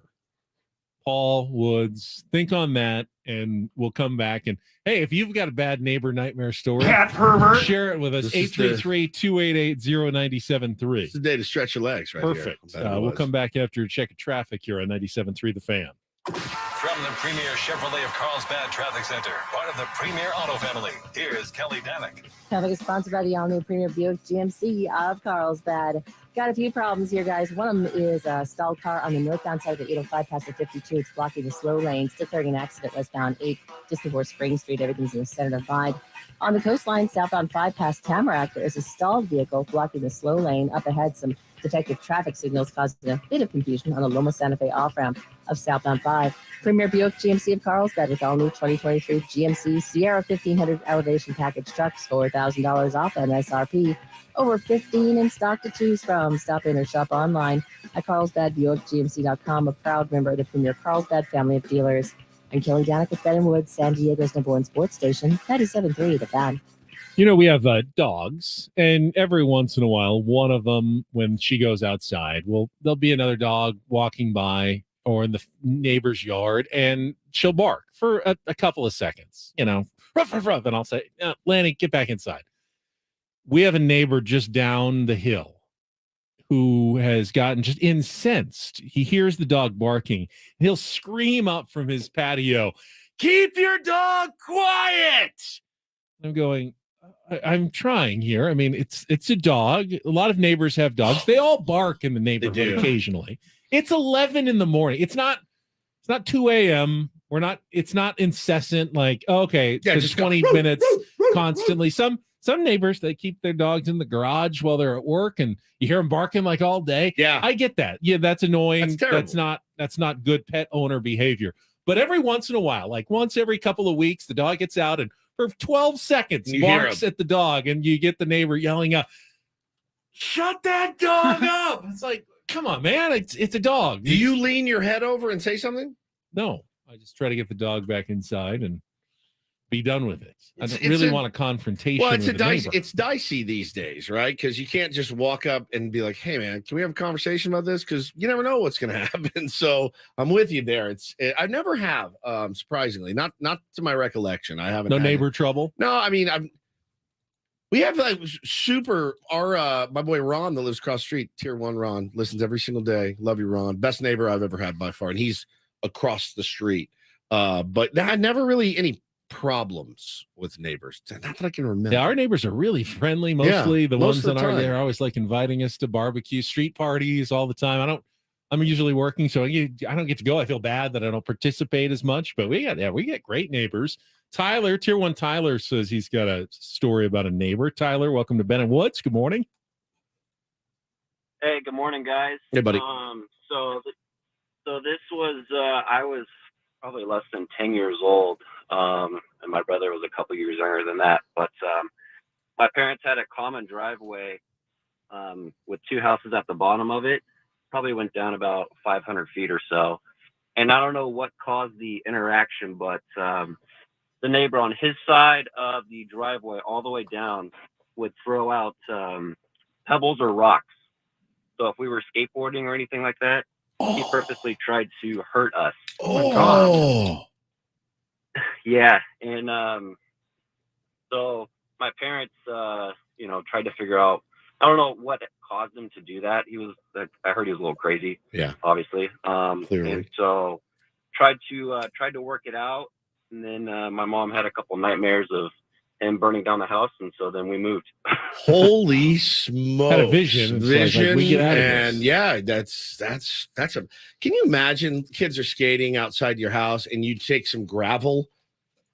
Paul Woods, think on that, and we'll come back. And hey, if you've got a bad neighbor nightmare story, Cat pervert. share it with us. 833-288-0973. It's the day to stretch your legs, right? Perfect. Here. We'll come back after a check of traffic here on 97.3 The Fan. From the Premier Chevrolet of Carlsbad Traffic Center, part of the Premier Auto family, here's Kelly Danick. Traffic is sponsored by the all-new Premier Buick GMC of Carlsbad. Got a few problems here, guys. One of them is a stalled car on the northbound side of the 805 past the 52. It's blocking the slow lane. Still clearing an accident westbound 8 just before Spring Street. Everything's in the center divide. On the coastline, southbound 5 past Tamarack, there is a stalled vehicle blocking the slow lane. Up ahead, some defective traffic signals causing a bit of confusion on the Loma Santa Fe off-ramp of southbound 5. Premier Buick GMC of Carlsbad with all new 2023 GMC Sierra 1500 elevation package trucks, $4,000 off MSRP. Over 15 in stock to choose from. Stop in or shop online at carlsbadbuickgmc.com, a proud member of the Premier Carlsbad family of dealers. I'm Kelly Danick with Ben & Woods, San Diego's #1 sports station, 97.3 The Fan. We have dogs, and every once in a while, one of them, when she goes outside, there'll be another dog walking by or in the neighbor's yard, and she'll bark for a couple of seconds, ruff, ruff, ruff, and I'll say, Lanny, get back inside. We have a neighbor just down the hill who has gotten just incensed. He hears the dog barking, and he'll scream up from his patio, "Keep your dog quiet!" I'm going, I'm trying here. I mean, it's a dog. A lot of neighbors have dogs. They all bark in the neighborhood occasionally. It's 11 in the morning. It's not 2 a.m. It's not incessant, like, okay, just 20 minutes constantly. Some neighbors, they keep their dogs in the garage while they're at work, and you hear them barking like all day. Yeah. I get that. Yeah, that's annoying. That's terrible. That's not good pet owner behavior. But every once in a while, like once every couple of weeks, the dog gets out and for 12 seconds barks at the dog, and you get the neighbor yelling out, "Shut that dog up!" It's like, come on, man. It's a dog. Do you lean your head over and say something? No. I just try to get the dog back inside and be done with it. I don't really want a confrontation. Well, with neighbor. It's dicey these days, right? Because you can't just walk up and be like, "Hey, man, can we have a conversation about this?" Because you never know what's going to happen. So I'm with you there. I never have, surprisingly, not to my recollection. I haven't. No neighbor trouble. No, I mean, we have like my boy Ron that lives across the street, Tier 1 Ron, listens every single day. Love you, Ron. Best neighbor I've ever had by far, and he's across the street. But I never really any problems with neighbors. Not that I can remember. Yeah, our neighbors are really friendly. Mostly the ones that are time. there are always like inviting us to barbecue, street parties all the time. I'm usually working, so I don't get to go. I feel bad that I don't participate as much, but we get great neighbors. Tyler, Tier 1 Tyler says he's got a story about a neighbor. Tyler, welcome to Ben and Woods. Good morning. Hey, good morning, guys. Hey, buddy. So this was I was probably less than 10 years old, and my brother was a couple years younger than that. But my parents had a common driveway with two houses at the bottom of it. Probably went down about 500 feet or so. And I don't know what caused the interaction, but the neighbor on his side of the driveway all the way down would throw out pebbles or rocks. So if we were skateboarding or anything like that, he purposely tried to hurt us. Oh, my God. Yeah. And so my parents, tried to figure out, I don't know what caused him to do that. I heard he was a little crazy. Yeah. Obviously. Clearly. And so tried to work it out. And then my mom had a couple nightmares of him burning down the house, and so then we moved. Holy smokes! Had a vision, vision, we get out of and this. yeah, that's a. Can you imagine kids are skating outside your house, and you take some gravel,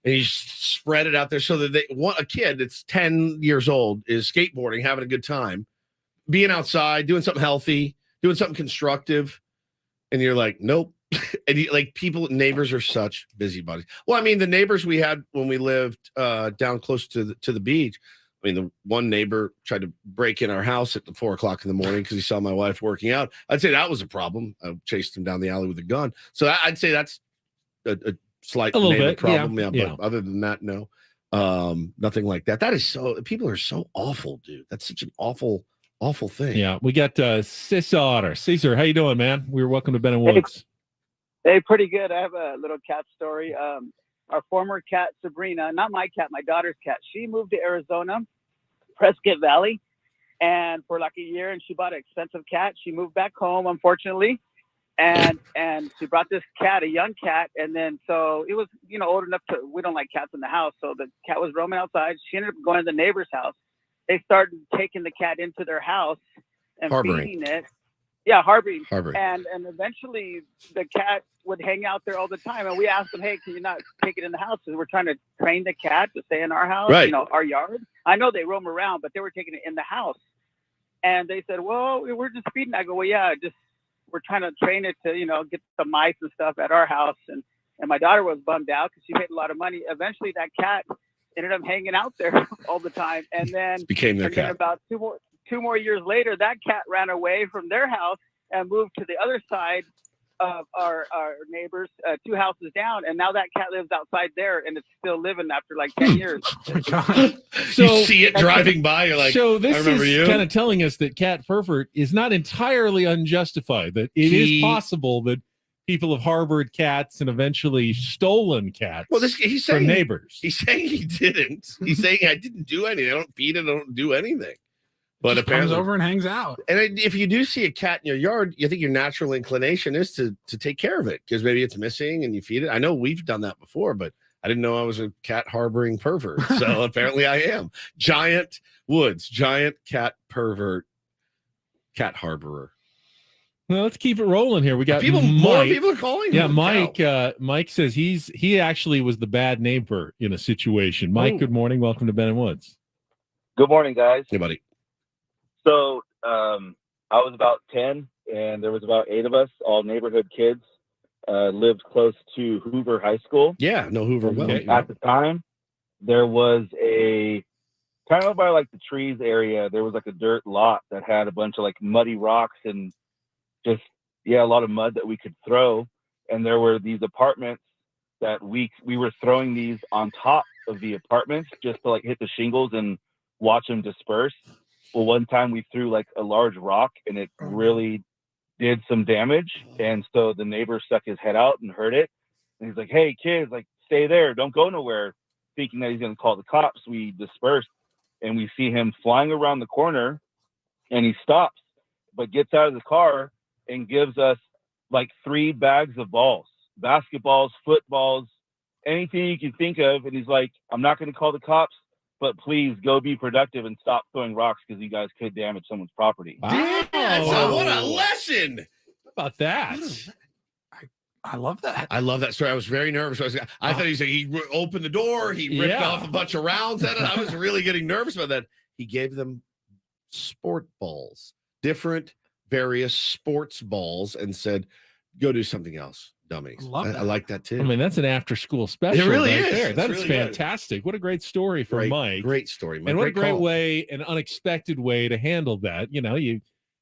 and you spread it out there so that a kid that's 10 years old is skateboarding, having a good time, being outside, doing something healthy, doing something constructive, and you're like, nope. And neighbors are such busybodies. Well, I mean, the neighbors we had when we lived down close to the beach. I mean, the one neighbor tried to break in our house at 4 o'clock in the morning because he saw my wife working out. I'd say that was a problem. I chased him down the alley with a gun. So I'd say that's a slight little neighbor bit, problem. yeah. But other than that, no, nothing like that. That is people are so awful, dude. That's such an awful thing. Yeah, we got Cesar. Cesar, how you doing, man? We're welcome to Ben and Woods. Hey, pretty good. I have a little cat story. Our former cat, Sabrina, not my cat, my daughter's cat, she moved to Arizona, Prescott Valley, and for like a year, and she bought an expensive cat. She moved back home, unfortunately, and she brought this cat, a young cat, and then so it was, old enough to, we don't like cats in the house, so the cat was roaming outside. She ended up going to the neighbor's house. They started taking the cat into their house and feeding it. Yeah, harboring. And eventually the cat would hang out there all the time. And we asked them, hey, can you not take it in the house? Because we're trying to train the cat to stay in our house, our yard. I know they roam around, but they were taking it in the house. And they said, well, we're just feeding. I go, well, yeah, we're trying to train it to, get the mice and stuff at our house. And my daughter was bummed out because she paid a lot of money. Eventually that cat ended up hanging out there all the time. And then became their cat. About two more years later, that cat ran away from their house and moved to the other side of our neighbors 2 houses down, and now that cat lives outside there, and it's still living after like 10 years. Oh my God. So you see it driving by, you're like, so I this remember is you. kind of telling us that cat pervert is not entirely unjustified, that it is possible that people have harbored cats and eventually stolen cats Well, he's saying from neighbors. He's saying he didn't. He's saying I didn't do anything. I don't feed it. I don't do anything. But Just apparently, comes over and hangs out. and if you do see a cat in your yard, you think your natural inclination is to take care of it because maybe it's missing and you feed it. I know we've done that before, but I didn't know I was a cat harboring pervert. So apparently I am. Giant cat pervert, cat harborer. Well, let's keep it rolling here. We got More Mike. people are calling. Yeah, Holy cow. Mike says he actually was the bad neighbor in a situation. Mike, good morning. Welcome to Ben and Woods. Good morning, guys. Hey, buddy. So I was about 10, and there was about 8 of us, all neighborhood kids, lived close to Hoover High School. Yeah, no Hoover well. At the time, there was a kind of by like the trees area, there was like a dirt lot that had a bunch of like muddy rocks and just, a lot of mud that we could throw. And there were these apartments that we were throwing these on top of the apartments just to like hit the shingles and watch them disperse. Well, one time we threw like a large rock and it really did some damage. And so the neighbor stuck his head out and heard it. And he's like, hey, kids, like, stay there. Don't go nowhere. Thinking that he's going to call the cops. We dispersed and we see him flying around the corner and he stops, but gets out of the car and gives us like 3 bags of balls, basketballs, footballs, anything you can think of. And he's like, I'm not going to call the cops, but please go be productive and stop throwing rocks because you guys could damage someone's property. So what a lesson. How about that? I love that. I love that story. I was very nervous. I thought he opened the door. He ripped off a bunch of rounds at it. I was really getting nervous about that. He gave them sport balls, different various sports balls, and said, go do something else, dummies. I like that too. I mean, that's an after-school special. It really right is. there. It's That is really fantastic. What a great story for Mike. Great story, Mike. And what a great call. way, an unexpected way to handle that. You know, you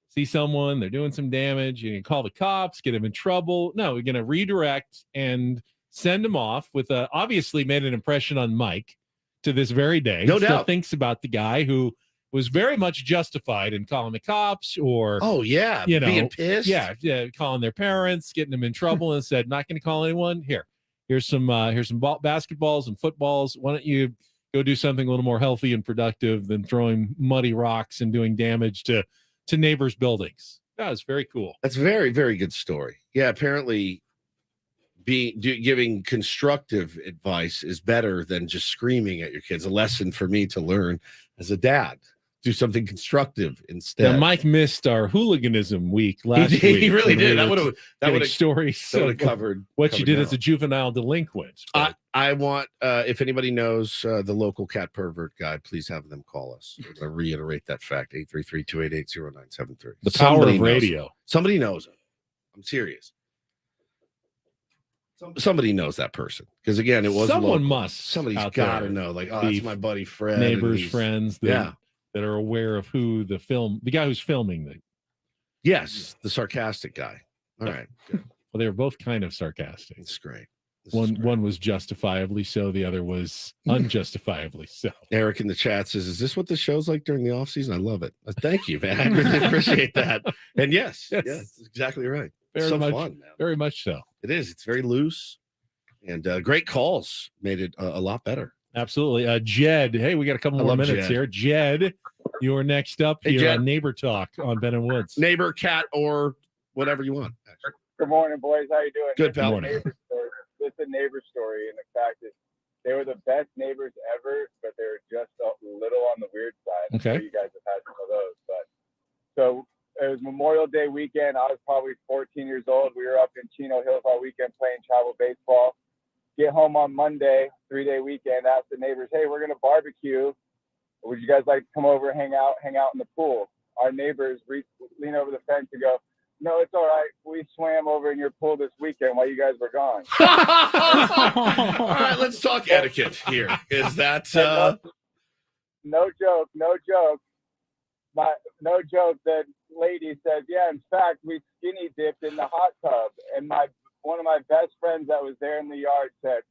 see someone, they're doing some damage, you can call the cops, get them in trouble. No, we're going to redirect and send them off with obviously made an impression on Mike to this very day. No Still doubt. thinks about the guy who was very much justified in calling the cops or being pissed. Yeah, calling their parents, getting them in trouble, and said, not going to call anyone. Here's some basketballs and footballs. Why don't you go do something a little more healthy and productive than throwing muddy rocks and doing damage to neighbors' buildings? That was very cool. That's a very, very good story. Yeah, apparently giving constructive advice is better than just screaming at your kids. A lesson for me to learn as a dad. Do something constructive instead. Yeah, Mike missed our hooliganism week last week. He really did. That would have stories covered what you did now. as a juvenile delinquent. I want if anybody knows the local cat pervert guy, please have them call us. I'm going to reiterate that fact: 833-288-0973. The power of radio. Somebody knows it. I'm serious. Somebody knows that person because again, it was someone local. must. Somebody's out got to there know. Like, oh, that's my buddy Fred. Neighbors, friends. Yeah. That are aware of who the guy who's filming the. Yes, the sarcastic guy. All right. Good. Well, they were both kind of sarcastic. It's great. One was justifiably so, the other was unjustifiably so. Eric in the chat says, "Is this what the show's like during the off season?" I love it. Thank you, man. I really appreciate that. And yes, that's exactly right. Very so much, fun, man. Very much so. It is. It's very loose, and great calls made it a lot better. Absolutely. Jed, hey, we got a couple more minutes here. Jed, you're next up here on Neighbor Talk on Ben and Woods. Neighbor, cat, or whatever you want. Good morning, boys. How you doing? Good, pal. It's a neighbor story, and the fact is they were the best neighbors ever, but they were just a little on the weird side. Okay. I'm sure you guys have had some of those. But so it was Memorial Day weekend. I was probably 14 years old. We were up in Chino Hills all weekend playing travel baseball. Get home on Monday, 3-day weekend, ask the neighbors, hey, we're going to barbecue. Would you guys like to come over and hang out in the pool? Our neighbors lean over the fence and go, no, it's all right. We swam over in your pool this weekend while you guys were gone. All right, let's talk etiquette here. Is that no joke. No joke that lady says, yeah, in fact, we skinny dipped in the hot tub. And one of my best friends that was there in the yard said,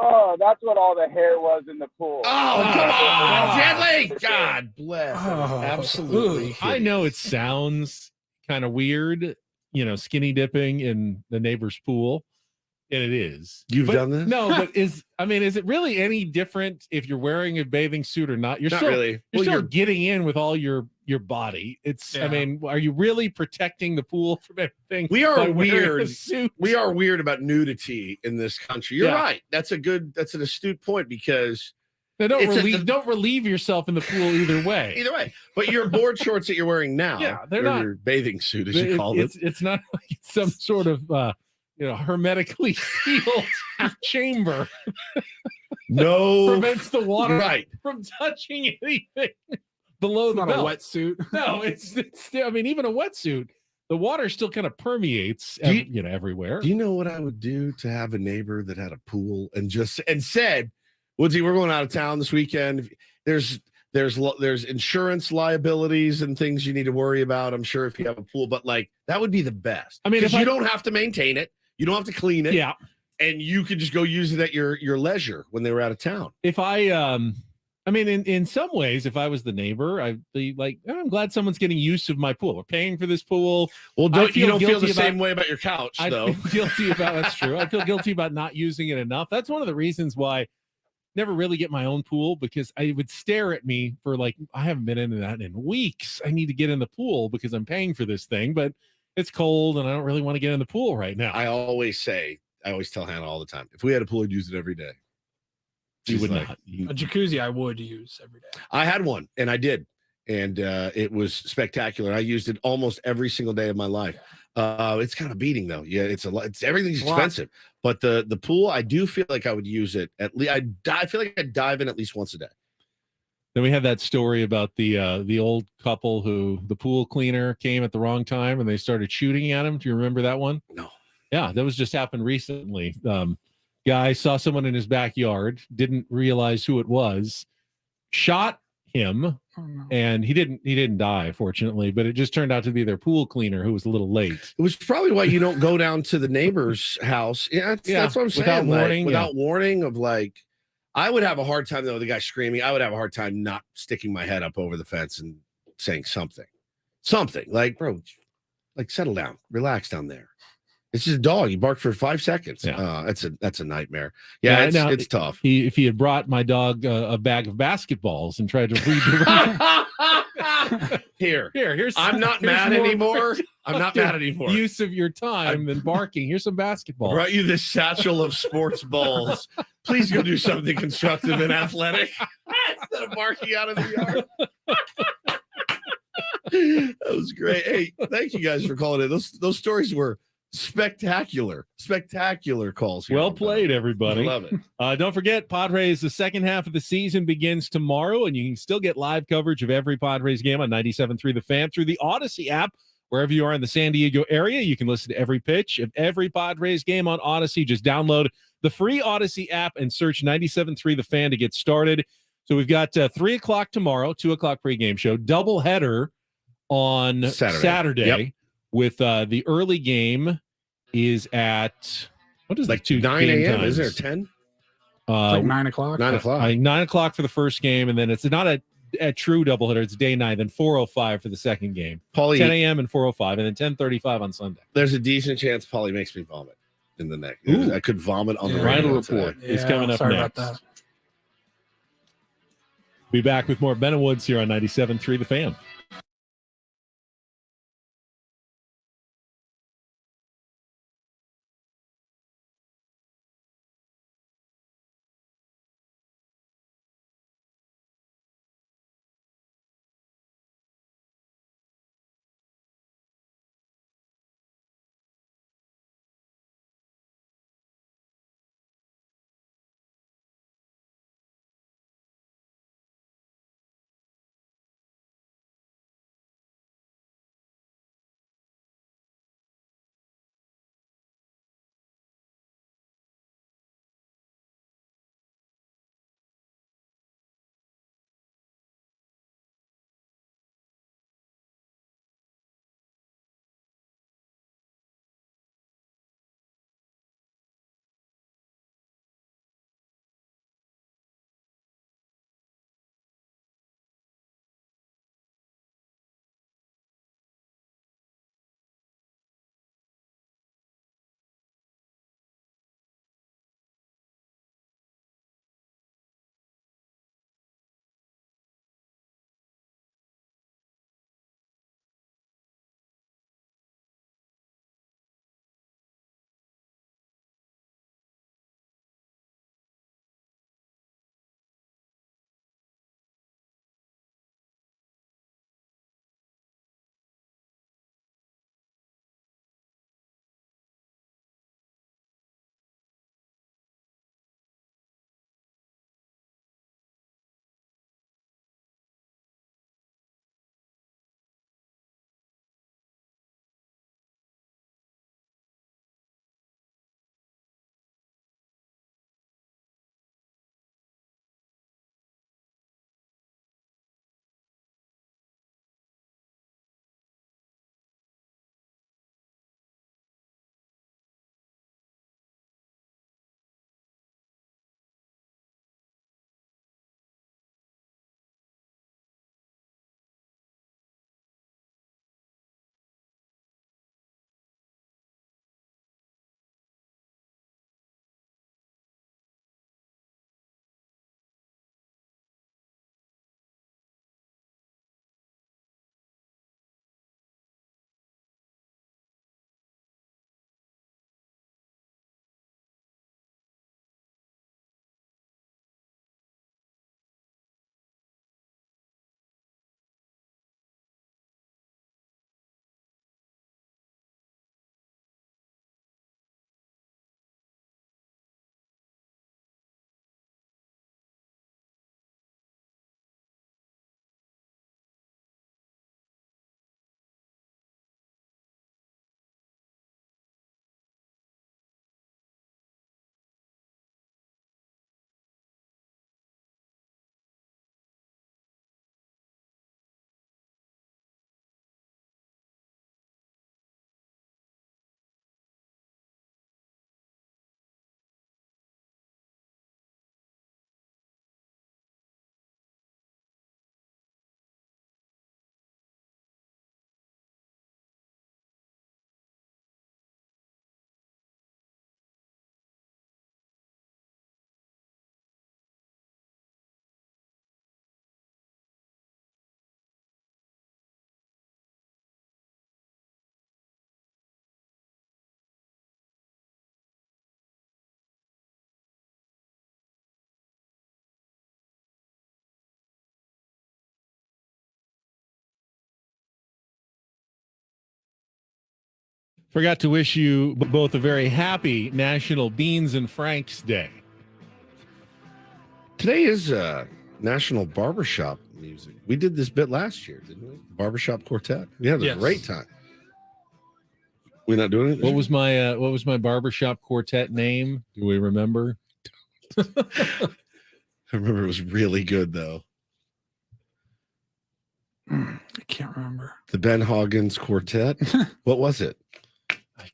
oh, that's what all the hair was in the pool. Oh, come on, Gently! God bless. Absolutely. I know it sounds kind of weird, skinny dipping in the neighbor's pool. And it is. You've done this? No, but is it really any different if you're wearing a bathing suit or not? You're Not still really. You're Well, still you're- getting in with all your body. It's. Yeah. I mean, are you really protecting the pool from everything? We are by wearing a weird. suit? We are weird about nudity in this country. You're Yeah. right. That's an astute point because No, don't it's don't relieve yourself in the pool either way. either way. But your board shorts that you're wearing now, Yeah, they're or not- your bathing suit, as you call it. It's not like it's some sort of hermetically sealed chamber. No, prevents the water right. from touching anything below the Not a belt. wetsuit. No, it's I mean, even a wetsuit, the water still kind of permeates, everywhere. Do you know what I would do to have a neighbor that had a pool and said, Woodsy, we're going out of town this weekend. There's insurance liabilities and things you need to worry about, I'm sure, if you have a pool, but like that would be the best. I mean, because if you don't have to maintain it, you don't have to clean it. Yeah. And you could just go use it at your leisure when they were out of town. If I in some ways, if I was the neighbor, I'd be like, oh, I'm glad someone's getting use of my pool. We're paying for this pool. Well, you don't feel the guilty same way about your couch, I though. feel guilty about that's true. I feel guilty about not using it enough. That's one of the reasons why I never really get my own pool, because I would stare at me for like, I haven't been into that in weeks. I need to get in the pool because I'm paying for this thing, but it's cold and I don't really want to get in the pool right now. I always tell Hannah all the time, if we had a pool, I'd use it every day. You She's would like, not. A jacuzzi I would use every day. I had one, and I did, and it was spectacular. I used it almost every single day of my life. It's kind of beating though. Yeah, it's a lot. Everything's expensive, but the pool, I do feel like I would use it at least. I feel like I'd dive in at least once a day. Then we had that story about the old couple who the pool cleaner came at the wrong time and they started shooting at him. Do you remember that one? No. Yeah, that was just happened recently. Guy saw someone in his backyard, didn't realize who it was, shot him, and he didn't die, fortunately, but it just turned out to be their pool cleaner who was a little late. It was probably why you don't go down to the neighbor's house. Yeah, that's what I'm saying. Without warning, without warning of like, I would have a hard time though. The guy screaming, I would have a hard time not sticking my head up over the fence and saying something like, bro, like settle down, relax down there. It's just a dog. He barked for 5 seconds. Yeah. That's a nightmare. Yeah, now, it's tough. If he had brought my dog a bag of basketballs and tried to redirect here's I'm not mad more anymore. I'm not mad aninanimore. Use of your time than barking. Here's some basketballs. Brought you this satchel of sports balls. Please go do something constructive and athletic instead of barking out of the yard. That was great. Hey, thank you guys for calling in. Those stories were spectacular calls here. Well played, everybody. I love it. Don't forget, Padres, the second half of the season begins tomorrow, and you can still get live coverage of every Padres game on 97.3 The Fan through the Odyssey app. Wherever you are in the San Diego area, you can listen to every pitch of every Padres game on Odyssey. Just download the free Odyssey app and search 97.3 The Fan to get started. So we've got 3 o'clock tomorrow, 2 o'clock pregame show, doubleheader on Saturday. Yep. With the early game is at what is like 2 9 game a.m. times? Is there 10? Like 9 o'clock. 9 o'clock. 9 o'clock for the first game, and then it's not a true doubleheader. It's day 9, then 4:05 for the second game. Paulie, 10 a.m. and 4:05, and then 10:35 on Sunday. There's a decent chance Paulie makes me vomit in the neck. Ooh. I could vomit on the Ryan radio report today. is coming up sorry next. about that. Be back with more Ben and Woods here on 97.3 The Fan. Forgot to wish you both a very happy National Beans and Franks Day. Today is National Barbershop Music. We did this bit last year, didn't we? Barbershop Quartet. We had a great time. We're not doing it. What was my barbershop quartet name? Do we remember? I remember it was really good though. I can't remember. The Ben Hoggins Quartet. What was it?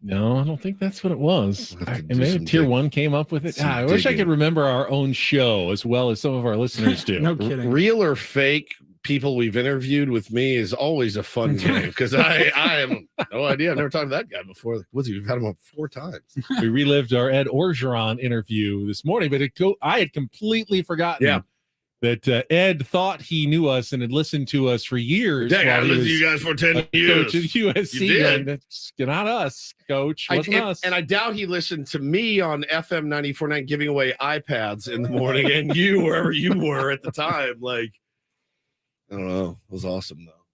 No, I don't think that's what it was. We'll have to do And maybe some Tier dig- 1 came up with it. some I wish I digging. could remember our own show as well as some of our listeners do. No kidding. Real or fake people we've interviewed with me is always a fun game because I am no idea. I've never talked to that guy before. Like, what's he? We've had him on 4 times. We relived our Ed Orgeron interview this morning, but I had completely forgotten that Ed thought he knew us and had listened to us for years. Dang, I while he listened to was you guys for 10 a years. coach at USC. You did. Going, "That's not us, coach. Wasn't us." And I doubt he listened to me on FM 94.9 giving away iPads in the morning and you wherever you were at the time. Like, I don't know. It was awesome, though.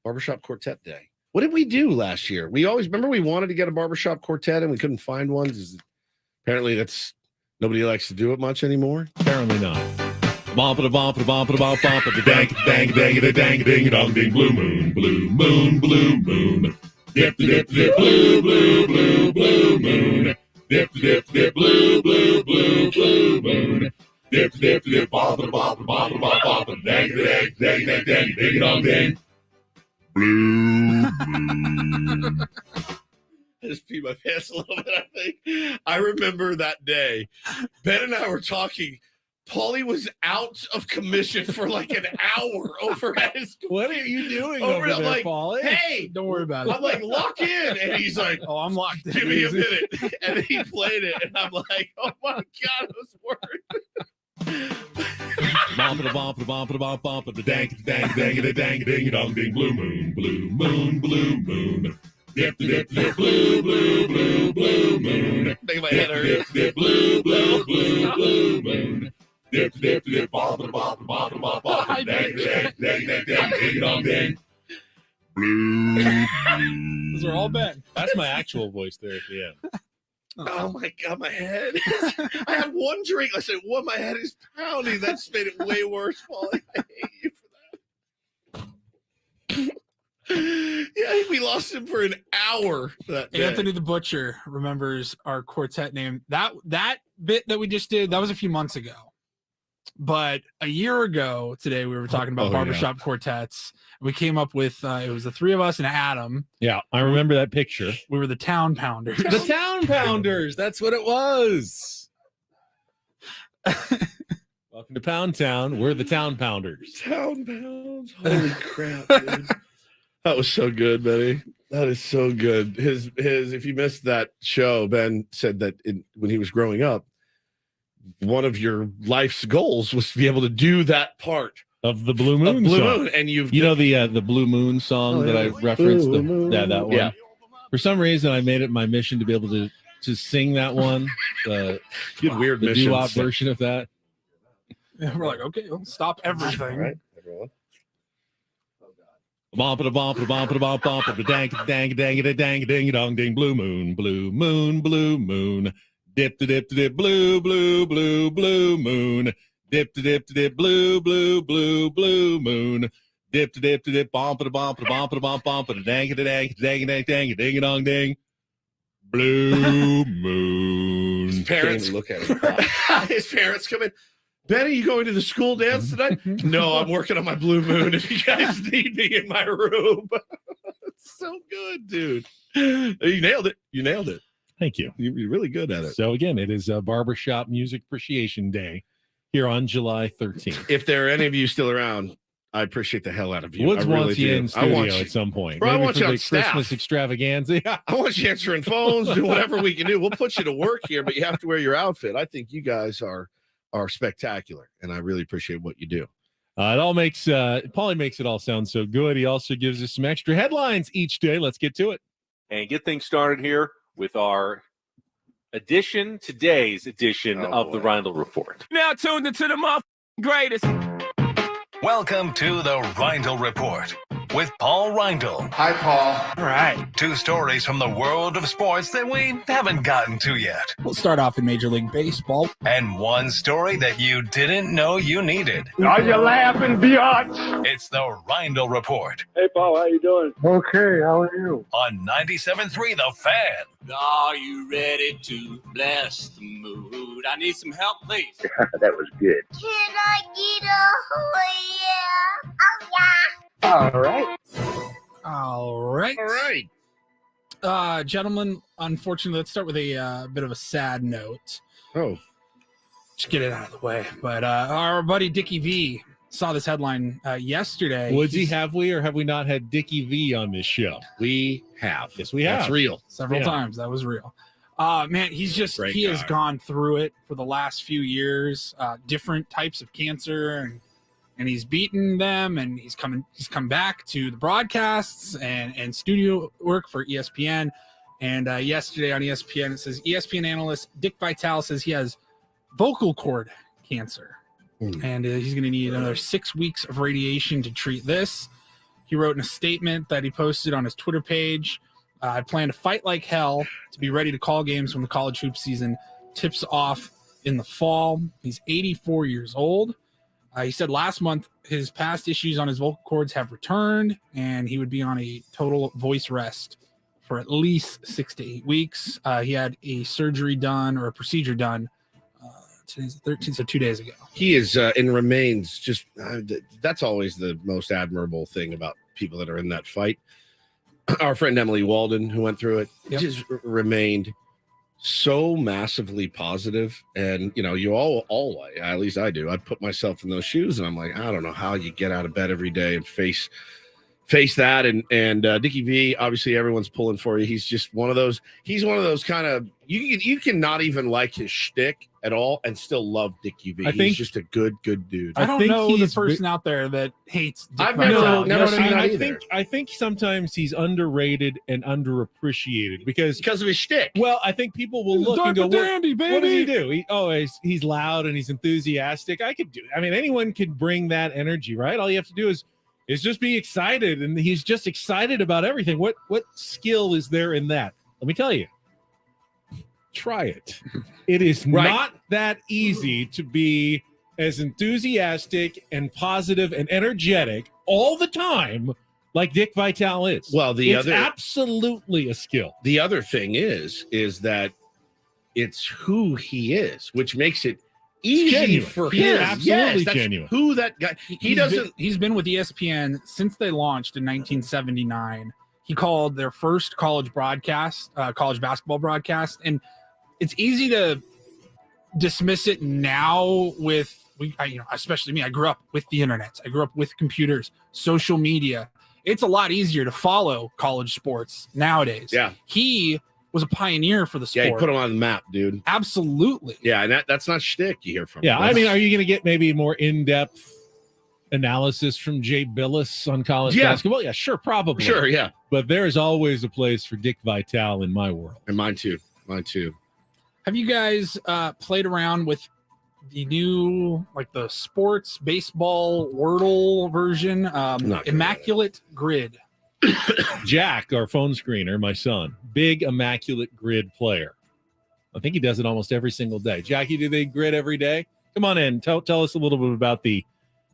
Barbershop Quartet Day. What did we do last year? We always remember we wanted to get a barbershop quartet and we couldn't find one. Apparently, that's nobody likes to do it much anymore. Apparently not. Bump it, bump it, bump it, bump it, dang, dang, dang, dang, ding, dong, ding, blue moon, blue moon, blue moon. Dip, dip, dip, blue, blue, blue, blue moon. Dip, dip, dip, blue, blue, blue, blue moon. Dip, dip, dip, bump it, bump it, bump it, bump it, dang, dang, dang, dang, dang, ding, dong, ding. Blue moon. I just peed my pants a little bit, I think. I remember that day. Ben and I were talking. Paulie was out of commission for like an hour over at his. What are you doing over there, I'm like, Paulie? Hey, Don't worry about it. I'm like, lock in. And he's like, Oh, I'm locked in. give me a minute. And then he played it. And I'm like, oh my God, it was working. Bump it, bump it, bump it, bump, bump it, dang, dang, dang, dang, ding, dong, ding, blue moon, blue moon, blue moon. Dip, dip, dip, blue, blue, blue, blue moon. Make my head hurt. Dip, dip, blue, blue, blue, blue moon. Dip, dip, dip, bump it, bump it, bump it, bump it, dang, dang, dang, dang, dang, ding, dong, ding. Blue moon. Those are all Ben. That's my actual voice there at the end. Oh my God, my head. I had one drink. I said, what? My head is pounding. That just made it way worse, Paulie. I hate you for that. Yeah, I think we lost him for an hour that day. Anthony the Butcher remembers our quartet name. That bit that we just did, that was a few months ago. But a year ago today, we were talking about barbershop quartets. We came up with, it was the 3 of us and Adam. Yeah, I remember that picture. We were the Town Pounders. The Town Pounders. That's what it was. Welcome to Pound Town. We're the Town Pounders. Town Pounds. Holy crap, dude. That was so good, Benny. That is so good. His. If you missed that show, Ben said that when he was growing up, one of your life's goals was to be able to do that part of the Blue Moon song. And you know the Blue Moon song that I referenced. That one. Yeah. For some reason, I made it my mission to be able to sing that one. The weird the doo-wop version of that. Yeah, we're like, okay, well, stop everything. All right, everyone. Bump it a bump it a bump it a bump bump it a dang dang dang it a dang ding dong ding blue moon blue moon blue moon dip to dip to dip blue blue blue blue moon dip to dip blue blue blue blue moon dip to dip bump it a bump it a bump it a bump it a dang it a dang dang dang dang ding a dong ding blue moon. His parents look at it. His parents come in. Benny, you going to the school dance tonight? No, I'm working on my Blue Moon. If you guys need me in my room. It's so good, dude. You nailed it. You nailed it. Thank you. You're really good at it. So again, it is a Barbershop Music Appreciation Day here on July 13th. If there are any of you still around, I appreciate the hell out of you. Woods I really wants you do. in studio at some point. Bro, I Maybe want for you on the staff. Christmas extravaganza. Yeah. I want you answering phones, doing whatever we can do. We'll put you to work here, but you have to wear your outfit. I think you guys are spectacular, and I really appreciate what you do. It all makes Paulie makes it all sound so good. He also gives us some extra headlines each day. Let's get to it and get things started here with our today's edition of the Reindl Report. Now tuned into the greatest. Welcome to the Reindl Report with Paul Reindl. Hi, Paul. All right. 2 stories from the world of sports that we haven't gotten to yet. We'll start off in Major League Baseball. And 1 story that you didn't know you needed. Are you laughing, biatch? It's the Reindl Report Hey, Paul, how you doing? Okay, how are you? on 97.3 The Fan. Are you ready to bless the mood? I need some help, please. That was good. Can I get a All right. All right. All right. Gentlemen, unfortunately, let's start with a bit of a sad note. Oh. Just get it out of the way. But our buddy Dickie V saw this headline yesterday. Woodsy, have we or have we not had Dickie V on this show? We have. Yes, we have. That's real. Several Yeah. times. That was real. Man, he has gone through it for the last few years, different types of cancer, and he's beaten them, and he's come back to the broadcasts and studio work for ESPN. And yesterday on ESPN, it says ESPN analyst Dick Vitale says he has vocal cord cancer, and he's going to need another 6 weeks of radiation to treat this. He wrote in a statement that he posted on his Twitter page, I plan to fight like hell to be ready to call games when the college hoop season tips off in the fall. He's 84 years old. He said last month his past issues on his vocal cords have returned, and he would be on a total voice rest for at least 6 to 8 weeks. He had a surgery done or a procedure done. Today's the 13th, so 2 days ago. He is and remains just that's always the most admirable thing about people that are in that fight. Our friend Emily Walden, who went through it, just remained so massively positive. And you all at least I do. I put myself in those shoes, and I'm like, I don't know how you get out of bed every day and face that. And Dickie V, obviously everyone's pulling for you. He's just one of those. He's one of those kind of you can not even like his shtick at all and still love Dickie V. He's just a good dude. I don't know the person out there that hates Dick I've Vitale. never seen that either. I think sometimes he's underrated and underappreciated because of his shtick. Well, I think people will look and go, what does he do? He's loud and he's enthusiastic. I could do it. I mean, anyone can bring that energy, right? All you have to do is just be excited, and he's just excited about everything. What skill is there in that? Let me tell you. Try it. It is not that easy to be as enthusiastic and positive and energetic all the time like Dick Vitale is. Well, it's absolutely a skill. The other thing is that it's who he is, which makes it easy genuine. for He is him. absolutely that's genuine. Who that guy? He's been with ESPN since they launched in 1979. He called their first college basketball broadcast, and it's easy to dismiss it now with especially me. I grew up with the internet. I grew up with computers, social media. It's a lot easier to follow college sports nowadays. Yeah. He was a pioneer for the sport. Yeah, he put him on the map, dude. Absolutely. Yeah, and that's not shtick you hear from him. Yeah, I mean, are you going to get maybe more in-depth analysis from Jay Billis on college basketball? Yeah, sure, probably. Sure, yeah. But there is always a place for Dick Vitale in my world. And mine too. Have you guys played around with the new, the sports baseball Wordle version? Immaculate Grid. Jack, our phone screener, my son, big Immaculate Grid player. I think he does it almost every single day. Jackie, do they grid every day? Come on in. Tell us a little bit about the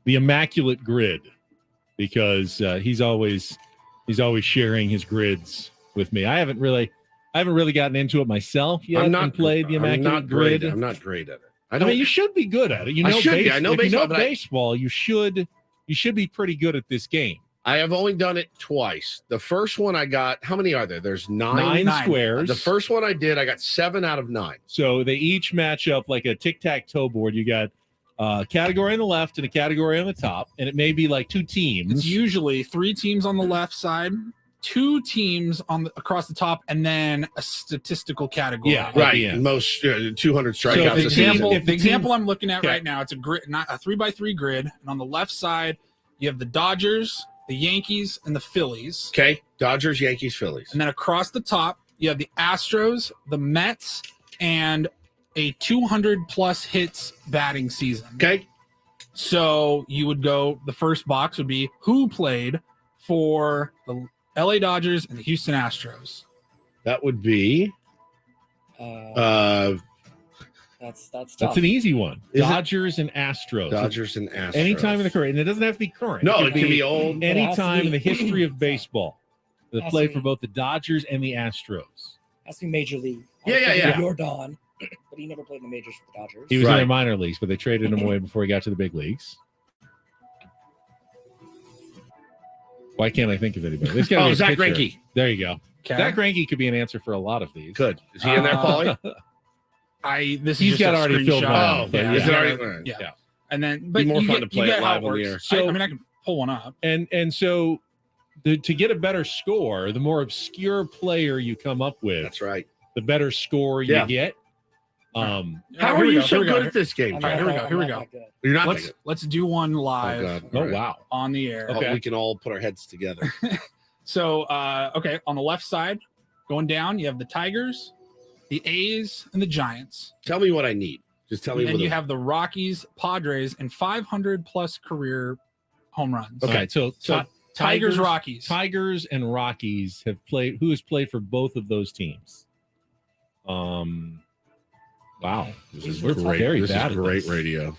Immaculate Grid, because he's always sharing his grids with me. I haven't really gotten into it myself yet. And played the Immaculate Grid. I'm not great at it. I mean, you should be good at it. I know baseball. Baseball, you should be pretty good at this game. I have only done it twice. The first one I got, how many are there? There's nine squares. The first one I did, I got 7 out of 9. So they each match up like a tic-tac-toe board. You got a category on the left and a category on the top, and it may be like 2 teams. It's usually 3 teams on the left side, 2 teams across the top, and then a statistical category. Yeah, right. Most 200 strikeouts. So the example I'm looking at right now, it's a grid, not a 3x3 grid, and on the left side you have the Dodgers, the Yankees, and the Phillies. Okay, Dodgers, Yankees, Phillies. And then across the top, you have the Astros, the Mets, and a 200-plus hits batting season. Okay. So you would go, the first box would be who played for the LA Dodgers and the Houston Astros? That would be. That's tough. That's an easy one. Is it? Dodgers and Astros. Dodgers and Astros. Anytime in the career, and it doesn't have to be current. No, it can be old. Anytime in the history of baseball, that Has played to for be- both the Dodgers and the Astros. Has to be major league. Yeah. Jordan, but he never played in the majors for the Dodgers. He was in their minor leagues, but they traded him away before he got to the big leagues. Why can't I think of anybody? There's gotta be a Zach pitcher. Greinke. There you go. Okay. Zach Greinke could be an answer for a lot of these. Good. Is he in there, Paulie? This He's is got just a already filled screenshot. mine out, but Yeah, yeah. Is it already? yeah. And then, but more you fun get, to play you it get how live it on the works. air. I mean, I can pull one up. And so to get a better score, the more obscure player you come up with, That's right. the better score you Yeah. get. How here are we you go, so here we go. good at this game? All right, here we go. Here we go. You're not. Let's do one live. God. Oh, All right. wow. On the air. Oh, we can all put our heads together. So, okay, on the left side, going down, you have the Tigers, the A's, and the Giants. Tell me what I need. Just tell me. And what you the- have the Rockies, Padres, and 500 plus career home runs. Okay, so Tigers, Rockies. Tigers and Rockies have played. Who has played for both of those teams? Wow, we're very This bad. is at great this. radio.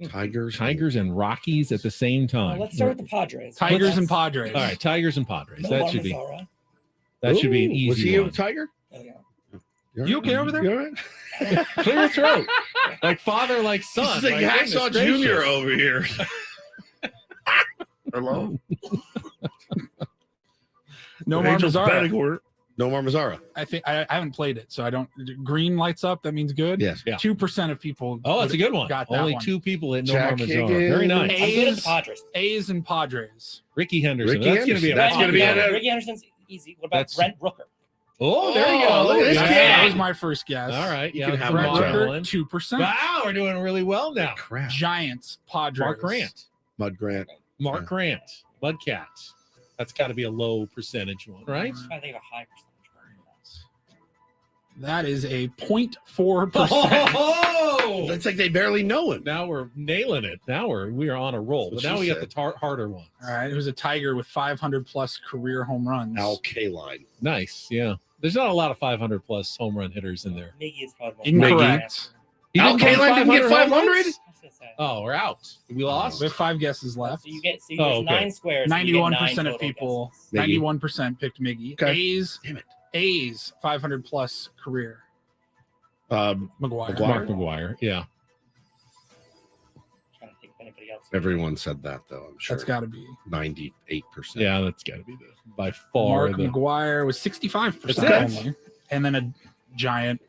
Tigers and Rockies at the same time. Let's start with the Padres. Tigers and Padres. All right, Tigers and Padres. No that should be. Mazzara. That should be an Ooh, easy Was he one. a Tiger? Oh, yeah. You okay over there? You all right? Clear your throat. Like father, like son. This is like My Hacksaw goodness Jr. gracious. over here. Hello. Nomar Mazara. Nomar Mazara. I think I haven't played it, so I don't. Green lights up. That means good. Yes. Yeah. 2% of people. Oh, that's a good one. Got that Only one. 2 people at Jack Nomar Mazara. Higgins. Very nice. I'm good at the Padres. A's and Padres. Ricky Henderson. Ricky That's going to be a Henderson. That's gonna be popular- a- Ricky Anderson's easy. What about That's- Brent Rooker? Oh, there you go. look at this Yeah. kid. That was my first guess. All right. You Yeah. can have Brent Mark Rooker, Allen. 2%. Wow, we're doing really well now. Crap. Giants, Padres. Mark Grant. Mud Grant. Mark Grant. Mudcats. That's got to be a low percentage one, right? I think a high percentage. That is a 0.4%. Oh! It's like they barely know him. Now we're nailing it. Now we are on a roll. But That's now what we she got the harder ones. All right. It was a Tiger with 500 plus career home runs. Al Kaline. Nice. Yeah. There's not a lot of 500 plus home run hitters in there. Miggy is probably the most Incorrect. You Al didn't Kaline didn't get 500 home 500? runs? Oh, we're out. We lost. We have 5 guesses left. So you get there's Oh, okay. 9 squares. so you get 91% 9 of total people, guesses. 91% picked Miggy. Okay. A's, Damn it. A's, 500 plus career. McGuire. Mark McGuire. Yeah. Trying to think of anybody else. Everyone said that, though, I'm sure. That's got to be. 98%. Yeah, that's got to be by far Mark the. McGuire was 65% Okay. only. And then a Giant.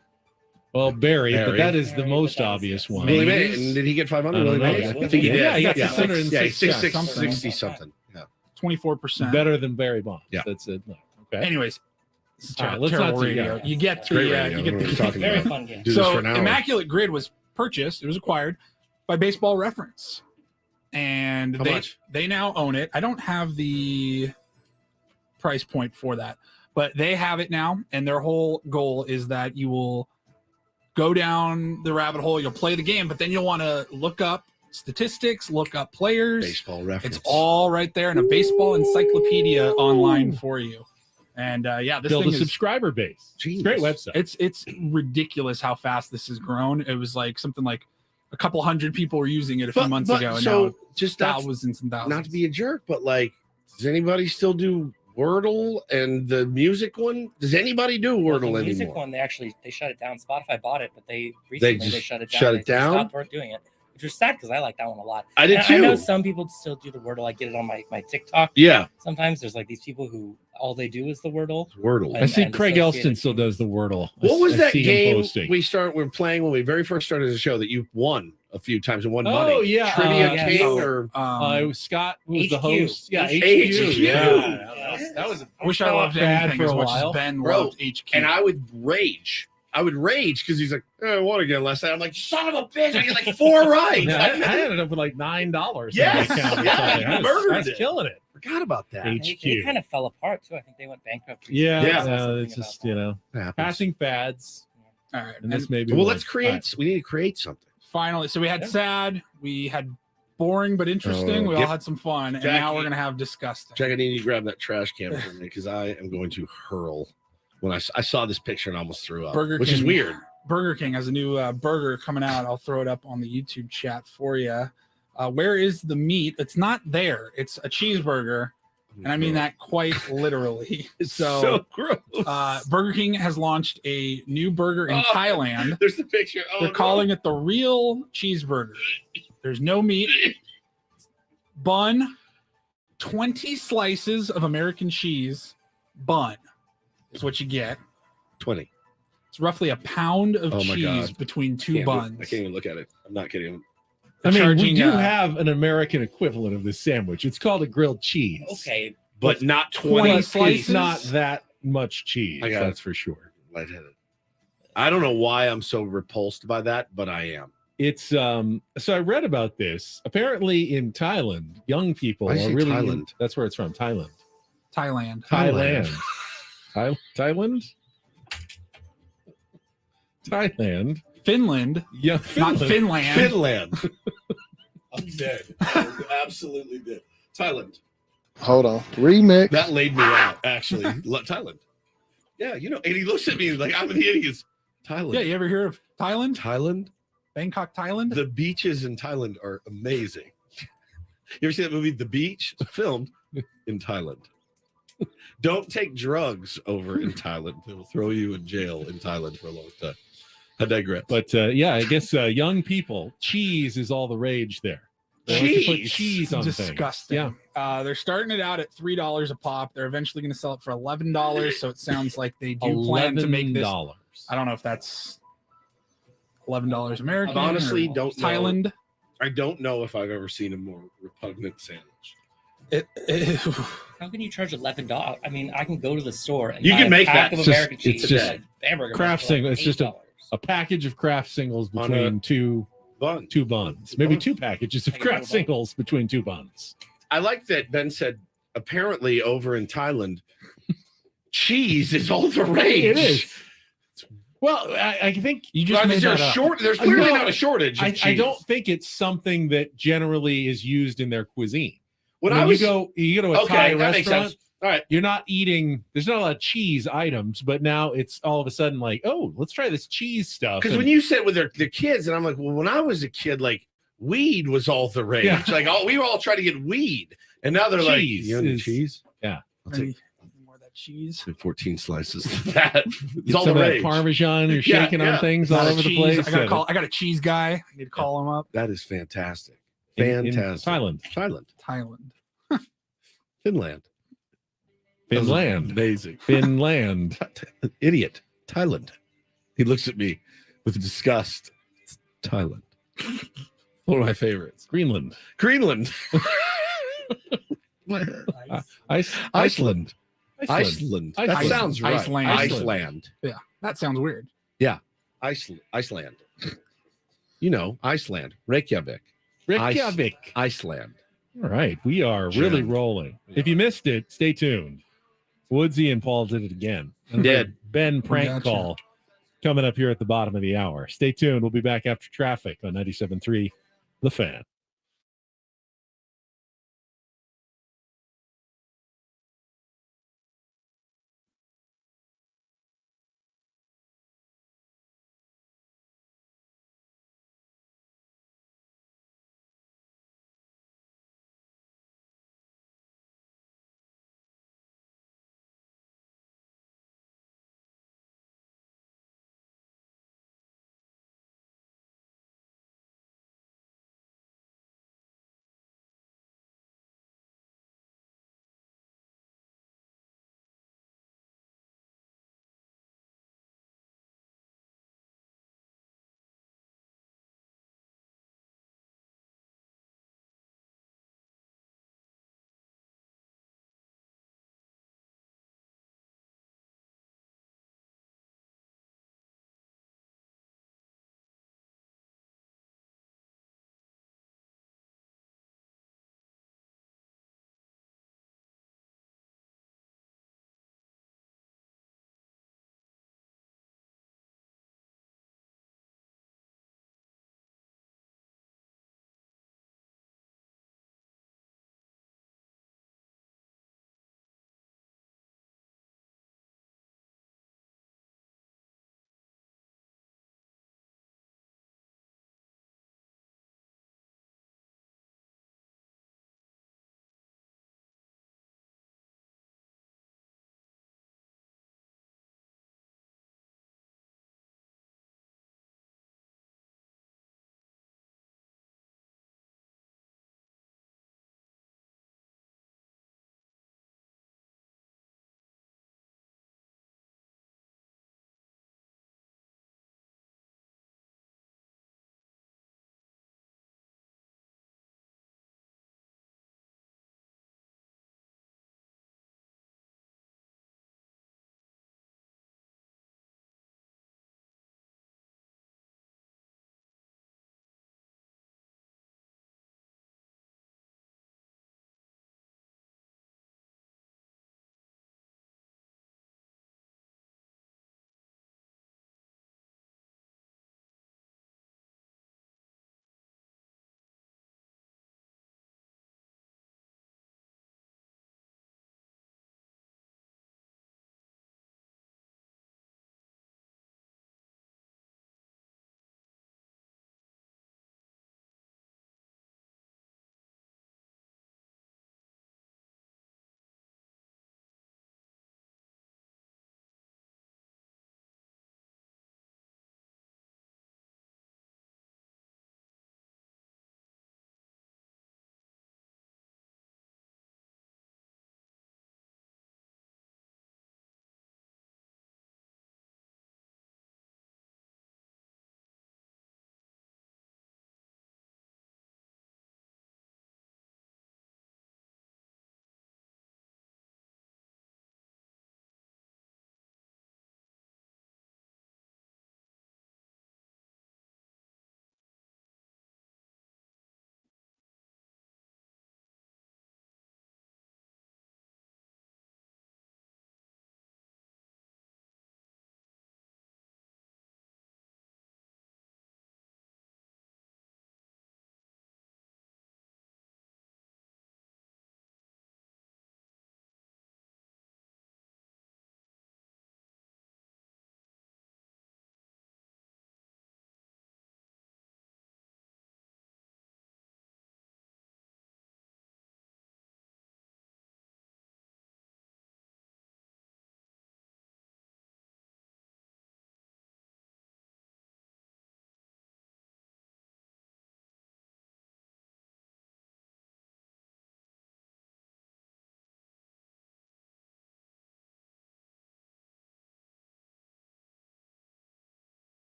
Well, Barry, but Barry. that is the most obvious one. Willie Mays? Mays. And did he get 500? I don't Willie know. Mays? Yeah, I think he did. yeah, he got yeah. 606 Yeah, something. 60 something. Yeah. 24%. Better than Barry Bonds. Yeah. That's it. No. Okay. Anyways, this is All right, ter- let's terrible not do radio. that. You get It's the great you radio. get What are we the talking Very about? fun game. Do this for So an hour. Immaculate Grid was purchased. It was acquired by Baseball Reference, and How much? they now own it. I don't have the price point for that, but they have it now, and their whole goal is that you will go down the rabbit hole. You'll play the game, but then you'll want to look up statistics, look up players. Baseball reference. It's all right there in a baseball encyclopedia online for you. And yeah, this Build thing a is subscriber base. Genius. Great website. it's ridiculous how fast this has grown. It was like something like a couple hundred people were using it a few months ago, and so now just not, thousands and thousands. not to be a jerk, but like, does anybody still do Wordle and the music one? Does anybody do Well, Wordle the music anymore? one, they shut it down. Spotify bought it, but they recently just shut it down. shut it They down? stopped doing it, which was sad because I like that one a lot. I did And I know too. some people still do the Wordle. I get it on my TikTok. Yeah, Sometimes there's like these people who all they do is the Wordle. Wordle. I see and Craig associated Elston still does the Wordle. What was I that see him game posting. we're playing when we very first started the show that you won a few times and won Oh, money? yeah, Trivia yes. King or it was Scott who was the HQ. host. Yeah, HQ. Yeah, that was I wish I felt loved bad anything for as a much while. as Ben Bro, loved HQ. and I would rage. Because he's like, I won again last night. I'm like, son of a bitch! I get like 4 right. Yeah, I ended up with like $9. Yes, in my account or yeah, something. you I was murdered it. killing it. Forgot about that. They kind of fell apart too. I think they went bankrupt. Yeah, recently. I saw something it's just about that. passing fads. all right, And this may be Well, one. let's create. All right. We need to create something. finally, so we had Yeah. sad, we had boring but interesting. We all Get- had some fun, and Jackie. now we're gonna have disgusting. Jack, I need you to grab that trash can for me because I am going to hurl. When I saw this picture and almost threw up, Burger which King, is weird. Burger King has a new burger coming out. I'll throw it up on the YouTube chat for you. Where is the meat? It's not there. It's a cheeseburger, and I mean that quite literally. It's so gross. Burger King has launched a new burger in Thailand. There's the picture. Oh, They're calling it the real cheeseburger. There's no meat. Bun, 20 slices of American cheese. Bun is what you get. 20. It's roughly a pound of Oh my cheese God. between I two can't buns. I can't even look at it. I'm not kidding. I mean, we charging, do have an American equivalent of this sandwich. It's called a grilled cheese. Okay. But not 20 20 slices? It's not that much cheese. I got That's it. for sure. Lightheaded. I don't know why I'm so repulsed by that, but I am. It's so I read about this. Apparently in Thailand, young people Why are do you say really Thailand? that's where it's from. Thailand. Thailand. Thailand. Thailand. Finland. Yeah, Not Finland. Finland. I'm dead. I'm absolutely dead. Thailand. Hold on. Remix. That laid me out, actually. Thailand. Yeah, and he looks at me like I'm an idiot. Thailand. Yeah, you ever hear of Thailand? Thailand? Bangkok, Thailand? The beaches in Thailand are amazing. You ever see that movie, The Beach? Filmed in Thailand. Don't take drugs over in Thailand. They will throw you in jail in Thailand for a long time. I digress. But yeah, I guess young people, cheese is all the rage there. They like to put Cheese? cheese on things. Disgusting. Yeah. They're starting it out at $3 a pop. They're eventually going to sell it for $11. So it sounds like they do plan to make this. $11. I don't know if that's $11 American. I honestly or don't know. Thailand. I don't know if I've ever seen a more repugnant sandwich. How can you charge $11? I mean, I can go to the store and You buy can a make pack that. of It's just- American cheese. It's just and a hamburger Kraft bun for like single. It's just $8. a package of Kraft singles On a between two buns. Maybe two packages of Like a double Kraft bun. singles between two buns. I like that Ben said, apparently over in Thailand, cheese is all the rage. It is. Well, I think you just made that up. There's clearly No, not a shortage of I cheese. don't think it's something that generally is used in their cuisine. When When I was- you go to a Okay, Thai that makes restaurant, sense. All right. you're not eating. There's not a lot of cheese items, but now it's all of a sudden like, oh, let's try this cheese stuff. Because And when you said with their kids, and I'm like, well, when I was a kid, like weed was all the rage. Yeah. Like we were all trying to get weed, and now they're cheese like, you want is- cheese? yeah, I'll take More of that cheese. 14 slices. That it's Get all some the of that rage. Parmesan. You're Yeah, shaking yeah. on things Not all a over the cheese. place. I got a cheese guy. I need to call him up. That is fantastic. In Fantastic. Thailand. Thailand. Finland. Finland. Amazing. Finland. Idiot. Thailand. He looks at me with disgust. Thailand. One of my favorites. Greenland. Greenland. Iceland. Iceland. That Iceland. sounds right. Iceland. Iceland. Yeah, that sounds weird. Yeah. Iceland. Iceland. Reykjavik. Reykjavik. Iceland. All right, we are really Gem. rolling. If you missed it, stay tuned. Woodsy and Paul did it again. Did. Ben prank Gotcha. call coming up here at the bottom of the hour. Stay tuned. We'll be back after traffic on 97.3 The Fan.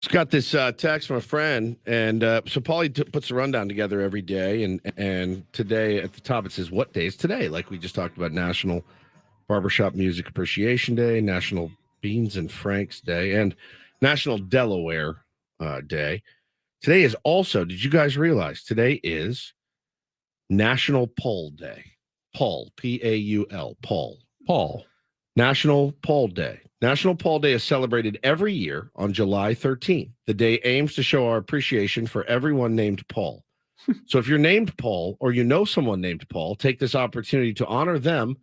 Just got this text from a friend, and so Paulie puts a rundown together every day, and today at the top it says what day is today, like we just talked about, National Barbershop Music Appreciation Day, National Beans and Franks Day, and National Delaware Day. Today is also, did you guys realize today is National Poll Day? Paul, P-A-U-L, Paul. National Poll Day. National Paul Day is celebrated every year on July 13th. The day aims to show our appreciation for everyone named Paul. So if you're named Paul or you know someone named Paul, take this opportunity to honor them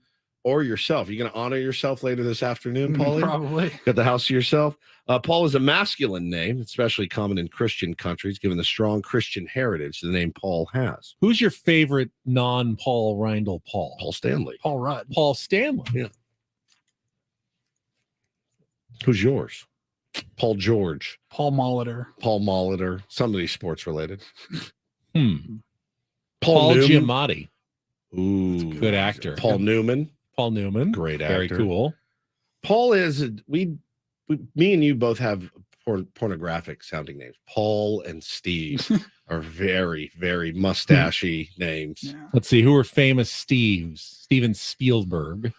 or yourself. You going to honor yourself later this afternoon, Paulie? Probably. Got the house to yourself. Paul is a masculine name, especially common in Christian countries, given the strong Christian heritage the name Paul has. Who's your favorite non-Paul Reindl Paul? Paul Stanley. Paul Rudd. Paul Stanley. Yeah. Who's yours? Paul George. Paul Molitor. Paul Molitor. Somebody sports related. Paul Newman. Giamatti. Ooh. Good actor. Paul Newman. Paul Newman. Great actor. Very cool. Paul is, me and you both have pornographic sounding names. Paul and Steve are very, very mustachy names. Yeah. Let's see. Who are famous Steves? Steven Spielberg.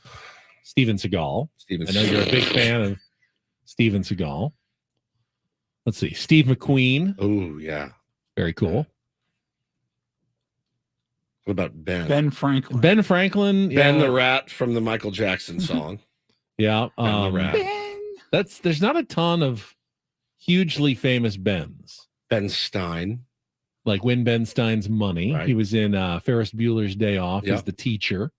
Steven Seagal. I know you're a big fan of Steven Seagal. Let's see. Steve McQueen. Oh, yeah. Very cool. What about Ben? Ben Franklin. Ben Franklin. Ben the Rat from the Michael Jackson song. Yeah. Ben the Rat. There's not a ton of hugely famous Bens. Ben Stein. Like Win Ben Stein's Money. Right. He was in Ferris Bueller's Day Off Yep. as the teacher.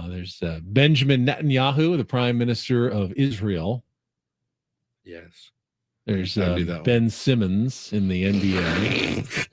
There's Benjamin Netanyahu, the Prime Minister of Israel. Yes. There's Gotta do that Ben Simmons in the NBA.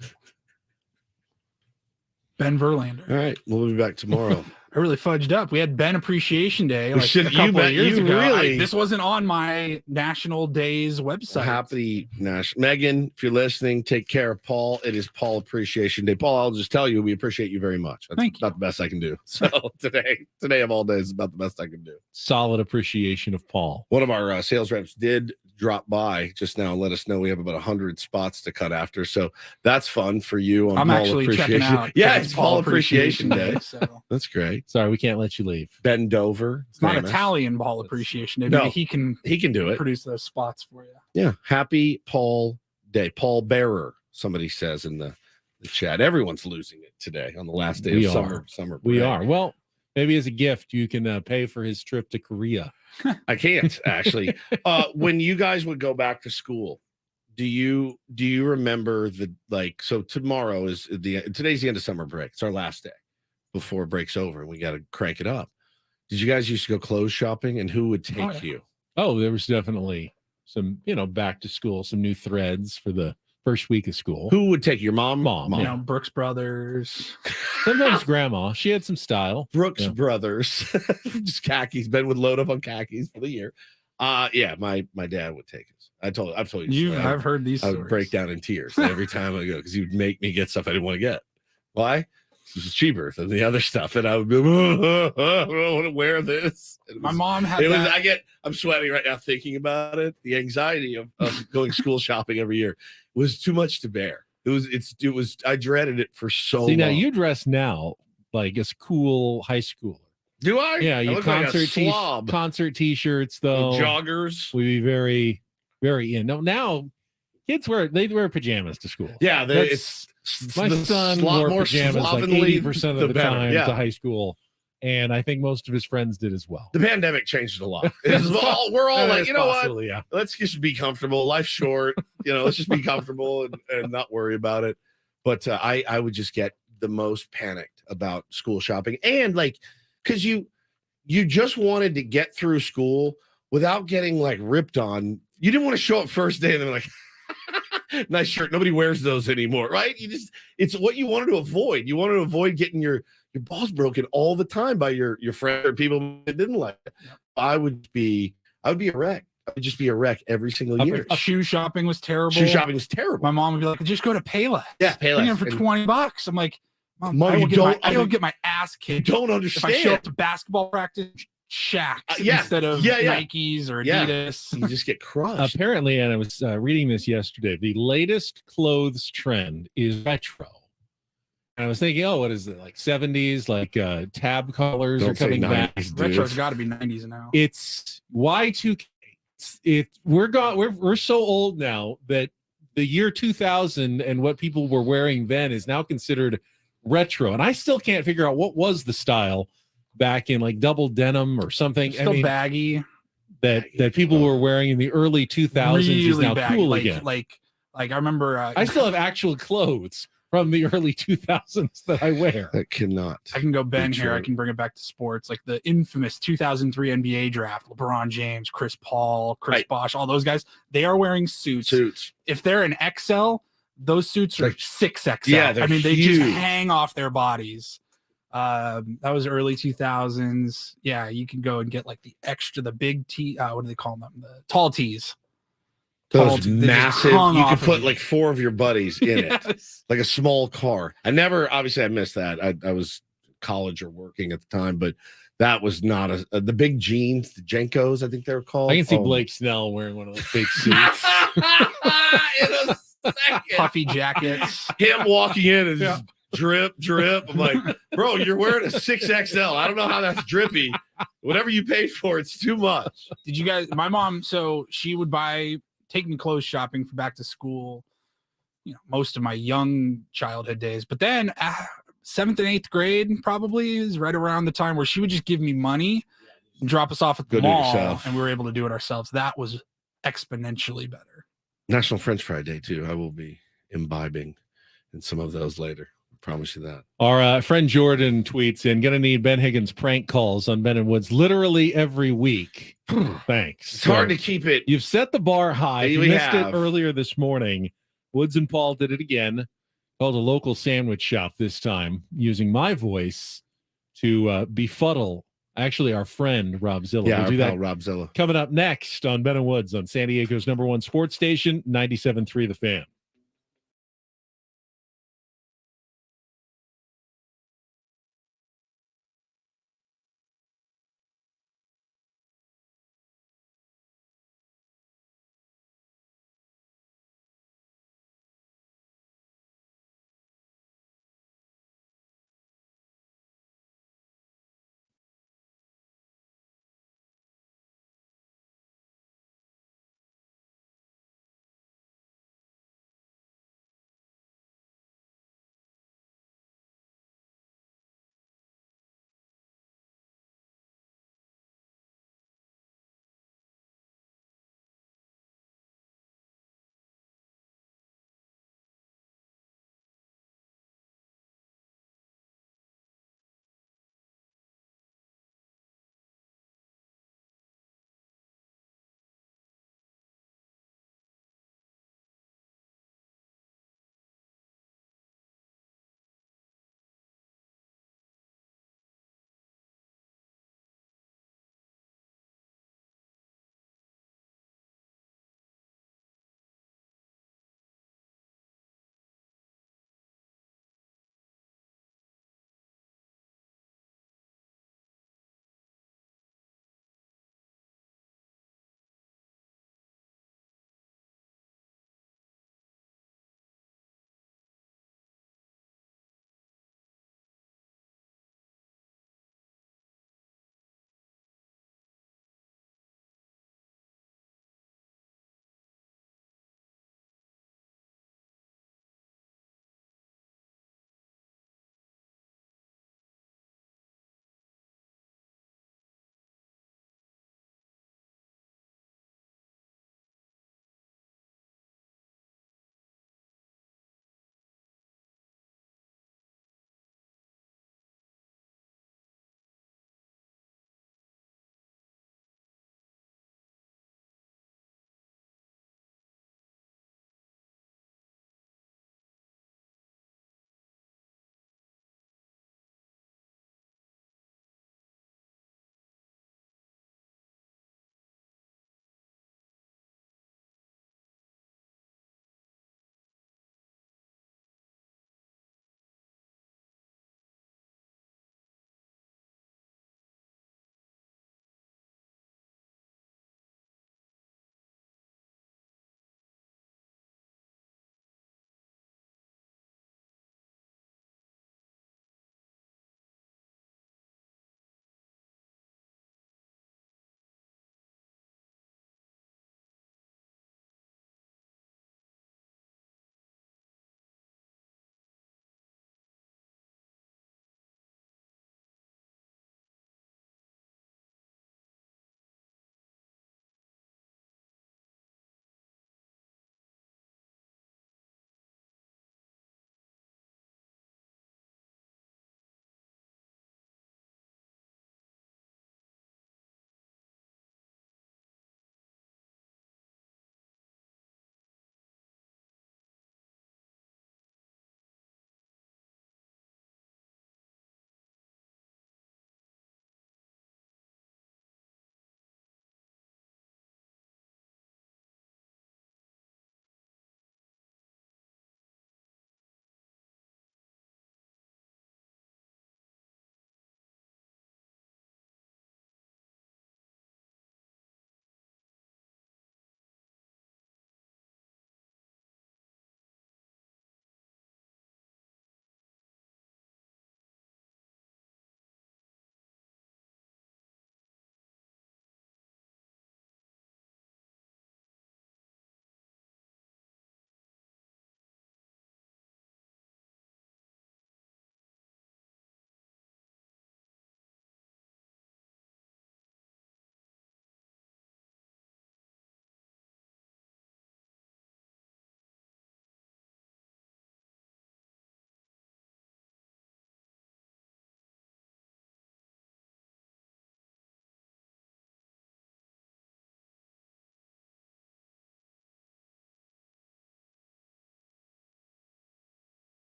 Ben Verlander. All right. We'll be back tomorrow. I really fudged up. We had Ben Appreciation Day We like should- a couple you bet of years you ago. really- This wasn't on my National Days website. Happy National. Megan, if you're listening, take care of Paul. It is Paul Appreciation Day. Paul, I'll just tell you, we appreciate you very much. That's Thank you. about the best I can do. So today of all days is about the best I can do. Solid appreciation of Paul. One of our sales reps did drop by just now and let us know we have about 100 spots to cut after. So that's fun for you on I'm Paul actually checking Appreciation. out. Yeah, 'cause it's Paul Appreciation Day. So That's great. Sorry, we can't let you leave. Ben Dover. it's not famous. Italian Paul Appreciation Day. No. Maybe he can do it. produce those spots for you. Yeah. Happy Paul Day. Paul Bearer, somebody says in the chat. Everyone's losing it today on the last day We of are. summer We break. are. Well, maybe as a gift, you can pay for his trip to Korea. I can't actually. When you guys would go back to school, do you remember so tomorrow is today's the end of summer break. It's our last day before it breaks over and we got to crank it up. Did you guys used to go clothes shopping, and who would take you? Oh, there was definitely some, back to school, some new threads for the first week of school. Who would take your mom? You know, Brooks Brothers. Sometimes grandma. She had some style. Brooks Brothers. Just khakis. Ben would load up on khakis for the year. Yeah, my dad would take us. I've told you. I've heard these I would stories. break down in tears every time I go because he would make me get stuff I didn't want to get. Why? It was cheaper than the other stuff, and I would be, I don't want to wear this. My mom had that. I'm sweating right now thinking about it. The anxiety of going school shopping every year was too much to bear. It was. I dreaded it for so long. Now you dress now like a cool high schooler. Do I? Yeah, I you look like a concert slob. concert t-shirts though. Joggers. We'd be very, very in. No, now kids wear pajamas to school. Yeah, my the son slot wore more pajamas like slovenly, 80% the of the better. time Yeah. to high school, and I think most of his friends did as well. The pandemic changed it a lot. We're all like, It's you know possible, what? yeah. Let's just be comfortable. Life's short. Let's just be comfortable and not worry about it. But I would just get the most panicked about school shopping, and because you just wanted to get through school without getting ripped on. You didn't want to show up first day and they're like, nice shirt. Nobody wears those anymore, right? It's what you wanted to avoid. You wanted to avoid getting your balls broken all the time by your friend or people that didn't like it. I would be a wreck. I would just be a wreck every single year. Shoe shopping was terrible. Shoe shopping was terrible. My mom would be like, just go to Payless. Yeah, Payless. Bring them for $20. I'm like, Mom, Mom, I will get my ass kicked. Don't If I understand. show up to basketball practice Shacks Yeah. instead of Yeah. Nikes or Yeah. Adidas. You just get crushed. Apparently, and I was reading this yesterday, the latest clothes trend is retro. And I was thinking, oh, what is it, like 70s, like tab collars Don't are say coming back. 90s, dude. Retro's got to be 90s now. It's Y2K. We're so old now that the year 2000 and what people were wearing then is now considered retro. And I still can't figure out what was the style back in like double denim or something. Still baggy. That people were wearing in the early 2000s is now baggy. cool like, again. Like I remember. I still have actual clothes from the early 2000s that I wear. That cannot. I can go Ben be here. I true. can bring it back to sports, like the infamous 2003 NBA draft. LeBron James, Chris Paul, Chris Bosh, all those guys. They are wearing suits. If they're an XL, those suits are 6XL. Yeah, they're I mean, they just huge. hang off their bodies. That was early 2000s. Yeah, you can go and get like the big tee. What do they call them? The tall tees. Those They just massive, hung you off could of put you. like 4 of your buddies in it, like a small car. Obviously I missed that. I was college or working at the time, but that was not the big jeans, the Jenkos, I think they were called. I can see Blake Snell wearing one of those big suits. In a second. Puffy jackets. Him walking in and just drip. I'm like, bro, you're wearing a 6XL. I don't know how that's drippy. Whatever you paid for, it's too much. Did you guys? My mom, so she would take me clothes shopping for back to school. Most of my young childhood days, but then 7th and 8th grade probably is right around the time where she would just give me money and drop us off at the Go do it mall, yourself. and we were able to do it ourselves. That was exponentially better. National French Fry Day too. I will be imbibing in some of those later. I promise you that. Our friend Jordan tweets in, gonna need Ben Higgins prank calls on Ben and Woods literally every week. Thanks. It's hard to keep it. You've set the bar high. You We missed have. it earlier this morning. Woods and Paul did it again. Called a local sandwich shop this time, using my voice to befuddle actually our friend Rob Zilla. Yeah, We'll our do pal that Rob Zilla. coming up next on Ben and Woods on San Diego's #1 sports station, 97.3 The Fan.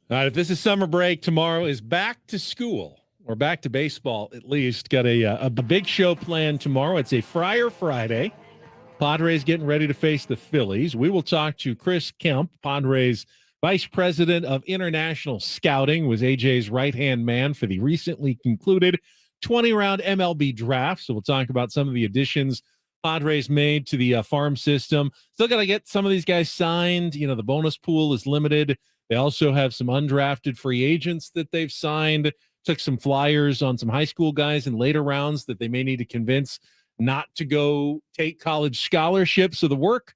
All right, if this is summer break, tomorrow is back to school or back to baseball at least. Got a big show planned tomorrow. It's a Friar Friday. Padres getting ready to face the Phillies. We will talk to Chris Kemp, Padres Vice President of International Scouting, was AJ's right-hand man for the recently concluded 20-round MLB draft. So we'll talk about some of the additions Padres made to the farm system. Still got to get some of these guys signed. You know, the bonus pool is limited. They also have some undrafted free agents that they've signed. Took some flyers on some high school guys in later rounds that they may need to convince not to go take college scholarships. So the work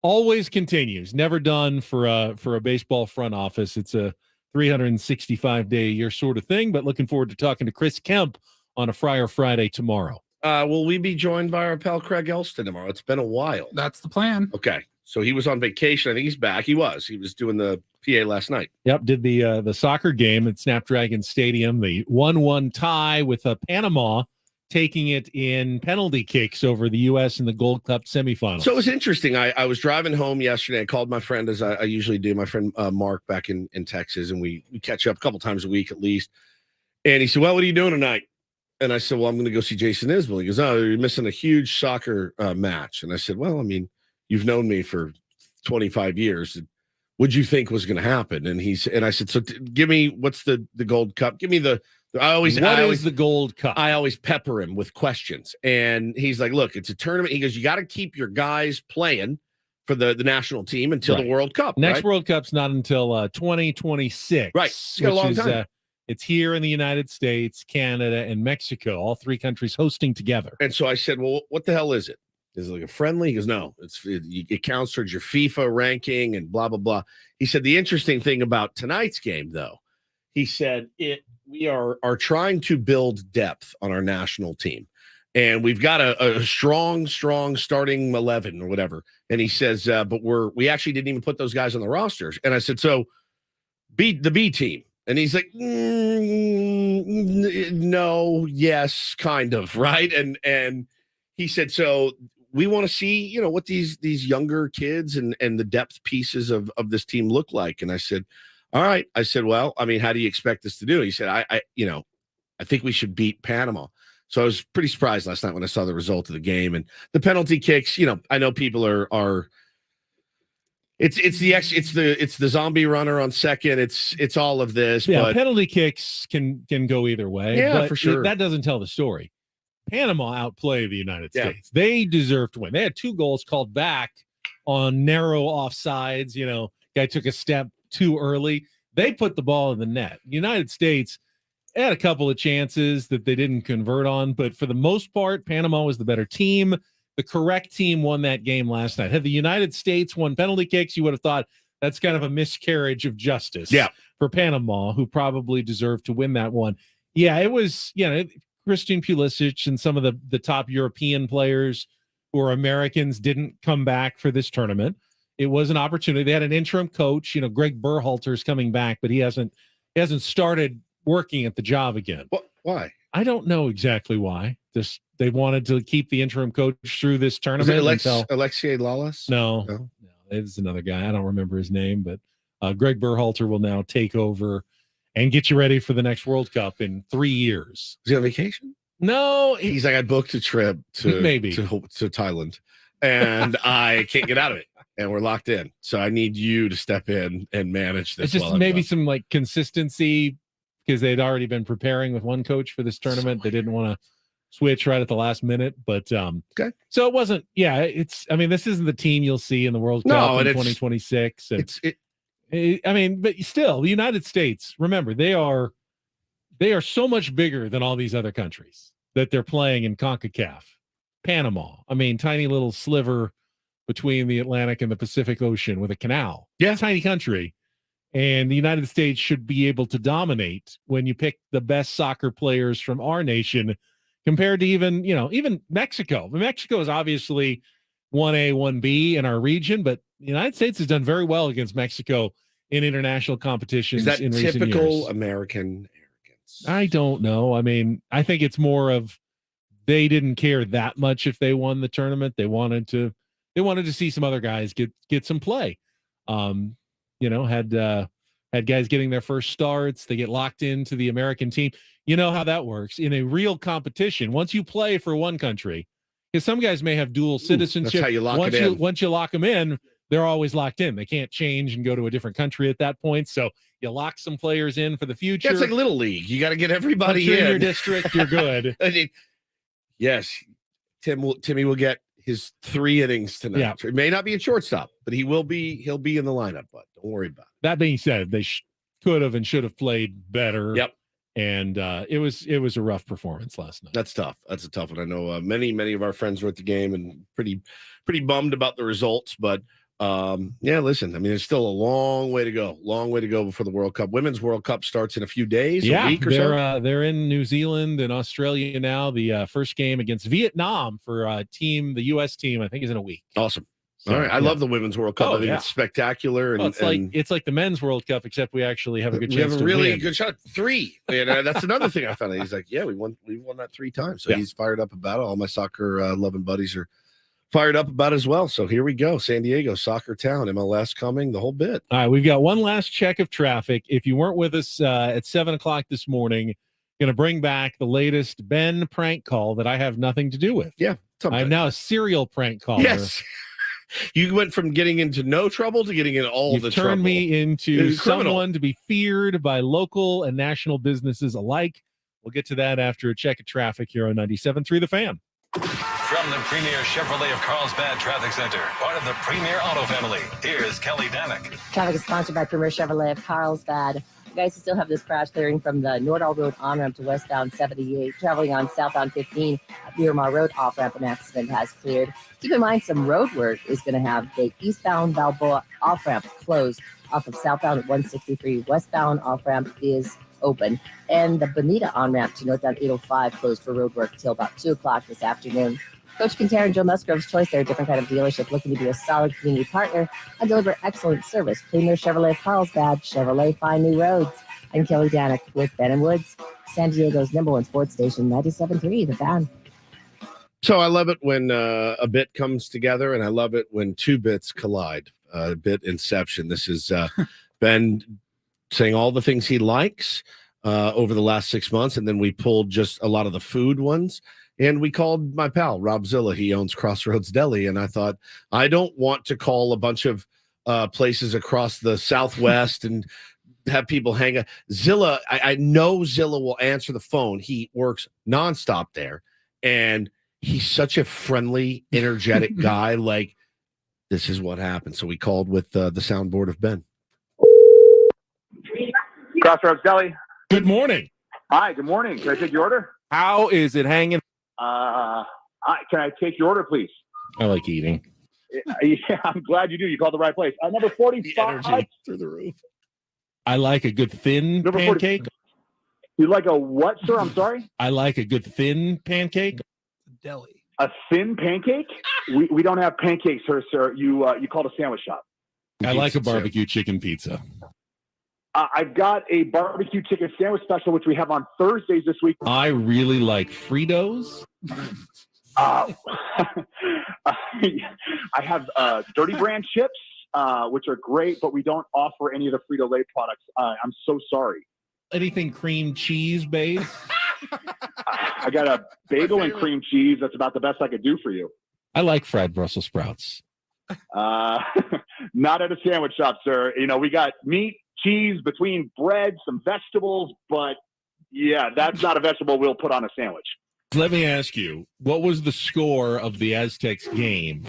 always continues. Never done for a baseball front office. It's a 365-day-a-year sort of thing. But looking forward to talking to Chris Kemp on a Friar Friday tomorrow. Will we be joined by our pal Craig Elston tomorrow? It's been a while. That's the plan. Okay. So he was on vacation. I think he's back. He was doing the PA last night. Yep, did the soccer game at Snapdragon Stadium, the 1-1 tie with Panama taking it in penalty kicks over the U.S. in the Gold Cup semifinals. So it was interesting. I was driving home yesterday. I called my friend, as I usually do, my friend Mark back in Texas, and we catch up a couple times a week at least. And he said, well, what are you doing tonight? And I said, well, I'm going to go see Jason Isbell. He goes, oh, you're missing a huge soccer match. And I said, well, I mean, you've known me for 25 years. What'd you think was going to happen? And I said, so give me, what's the Gold Cup? Give me the, what is the Gold Cup? I always pepper him with questions. And he's like, look, it's a tournament. He goes, you got to keep your guys playing for the national team until the World Cup. Next World Cup's not until 2026. Right. It's got a long time. It's here in the United States, Canada, and Mexico, all three countries hosting together. And so I said, well, what the hell is it? Is it like a friendly? He goes, no, it counts towards your FIFA ranking and blah, blah, blah. He said, the interesting thing about tonight's game, though, he said, we are trying to build depth on our national team. And we've got a strong starting 11 or whatever. And he says, but we actually didn't even put those guys on the rosters. And I said, so beat the B team. And he's like, no, yes, kind of, right? And he said, so we want to see, what these younger kids and the depth pieces of this team look like. And I said, all right. I said, well, I mean, how do you expect us to do? He said, I think we should beat Panama. So I was pretty surprised last night when I saw the result of the game and the penalty kicks. I know people are. It's the zombie runner on second. It's all of this. Yeah, but penalty kicks can go either way. Yeah, but for sure. That doesn't tell the story. Panama outplayed the United States. They deserve to win. They had 2 goals called back on narrow offsides. Guy took a step too early. They put the ball in the net. United States had a couple of chances that they didn't convert on, but for the most part, Panama was the better team. The correct team won that game last night. Had the United States won penalty kicks, you would have thought that's kind of a miscarriage of justice for Panama, who probably deserved to win that one. Yeah, it was, Christian Pulisic and some of the top European players who are Americans didn't come back for this tournament. It was an opportunity. They had an interim coach, Greg Berhalter is coming back, but he hasn't started working at the job again. Why? I don't know exactly why. They wanted to keep the interim coach through this tournament. Alexei Lalas? No, it was another guy. I don't remember his name, but Greg Berhalter will now take over and get you ready for the next World Cup in 3 years. Is he on vacation? No, he's like, I booked a trip to Thailand, and I can't get out of it, and we're locked in. So I need you to step in and manage this. It's just maybe some consistency because they'd already been preparing with one coach for this tournament. They didn't want to switch right at the last minute, but okay. So it wasn't. Yeah, this isn't the team you'll see in the World Cup in 2026. But still, the United States. Remember, they are so much bigger than all these other countries that they're playing in CONCACAF. Panama, tiny little sliver between the Atlantic and the Pacific Ocean with a canal. Yeah, tiny country. And the United States should be able to dominate when you pick the best soccer players from our nation compared to even Mexico. Mexico is obviously 1A, 1B in our region, but the United States has done very well against Mexico in international competitions. Is that in typical recent years. American arrogance? I don't know. I think it's more of they didn't care that much if they won the tournament. They wanted to had guys getting their first starts. They get locked into the American team. You know how that works in a real competition. Once you play for one country, because some guys may have dual citizenship. That's how you lock it in. Once you lock them in, they're always locked in. They can't change and go to a different country at that point. So you lock some players in for the future. Yeah, it's like Little League. You got to get everybody Once you're in your district. You're good. Yes, Timmy will get his 3 innings tonight. Yeah. It may not be a shortstop, but he'll be in the lineup. But don't worry about it. That being said, they could have and should have played better. Yep. And it was a rough performance last night. That's tough. That's a tough one. I know many of our friends were at the game and pretty bummed about the results. But yeah, listen, I mean, there's still a long way to go. Long way to go before the World Cup. Women's World Cup starts in a few days, a week or so. They're in New Zealand and Australia now. The first game against Vietnam for the U.S. team, I think, is in a week. Awesome. So, all right, I love the Women's World Cup. I think it's spectacular. And it's like the Men's World Cup, except we actually have a good chance. We have a really good shot. 3, and that's another thing I found out. He's like, yeah, we won that 3 times. So he's fired up about it. All my soccer loving buddies are fired up about it as well. So here we go, San Diego, soccer town, MLS coming, the whole bit. All right, we've got one last check of traffic. If you weren't with us at 7:00 this morning, going to bring back the latest Ben prank call that I have nothing to do with. Yeah, I'm now a serial prank caller. Yes. You went from getting into no trouble to getting in all the trouble. Turned me into someone to be feared by local and national businesses alike. We'll get to that after a check of traffic here on 97.3 The Fan. From the Premier Chevrolet of Carlsbad Traffic Center, part of the Premier Auto family, here's Kelly Danick. Traffic is sponsored by Premier Chevrolet of Carlsbad. You guys still have this crash clearing from the Nordall Road on-ramp to westbound 78, traveling on southbound 15 at Miramar Road off-ramp. An accident has cleared. Keep in mind some road work is going to have the eastbound Balboa off-ramp closed off of southbound 163. Westbound off-ramp is open. And the Bonita on-ramp to northbound 805 closed for road work till about 2 o'clock this afternoon. Coach Quintero and Joe Musgrove's Choice, they're a different kind of dealership looking to be a solid community partner and deliver excellent service. Premier Chevrolet of Carlsbad, Chevrolet, find new roads. I'm Kelly Danick with Ben & Woods, San Diego's #1 sports station, 97.3 The Fan. So I love it when a bit comes together, and I love it when 2 bits collide. Bit inception. This is Ben saying all the things he likes over the last 6 months, and then we pulled just a lot of the food ones. And we called my pal, Rob Zilla. He owns Crossroads Deli. And I thought, I don't want to call a bunch of places across the Southwest and have people hang out. Zilla, I know Zilla will answer the phone. He works nonstop there. And he's such a friendly, energetic guy. Like, this is what happened. So we called with the soundboard of Ben. Crossroads Deli. Good morning. Hi, good morning. Can I take your order? How is it hanging? Can I take your order, please? I like eating. Yeah, I'm glad you do. You called the right place. Number 45. Through the roof. I like a good thin pancake. 40. You like a what, sir? I'm sorry? I like a good thin pancake. Deli. A thin pancake? We don't have pancakes here, sir. You called a sandwich shop. I like a barbecue chicken pizza. I've got a barbecue chicken sandwich special, which we have on Thursdays this week. I really like Fritos. I have Dirty Brand chips, which are great, but we don't offer any of the Frito-Lay products. I'm so sorry. Anything cream cheese based? I got a bagel and cream cheese. That's about the best I could do for you. I like fried Brussels sprouts. Not at a sandwich shop, sir. You know, we got meat, cheese, between bread, some vegetables, but yeah, that's not a vegetable we'll put on a sandwich. Let me ask you, what was the score of the Aztecs game?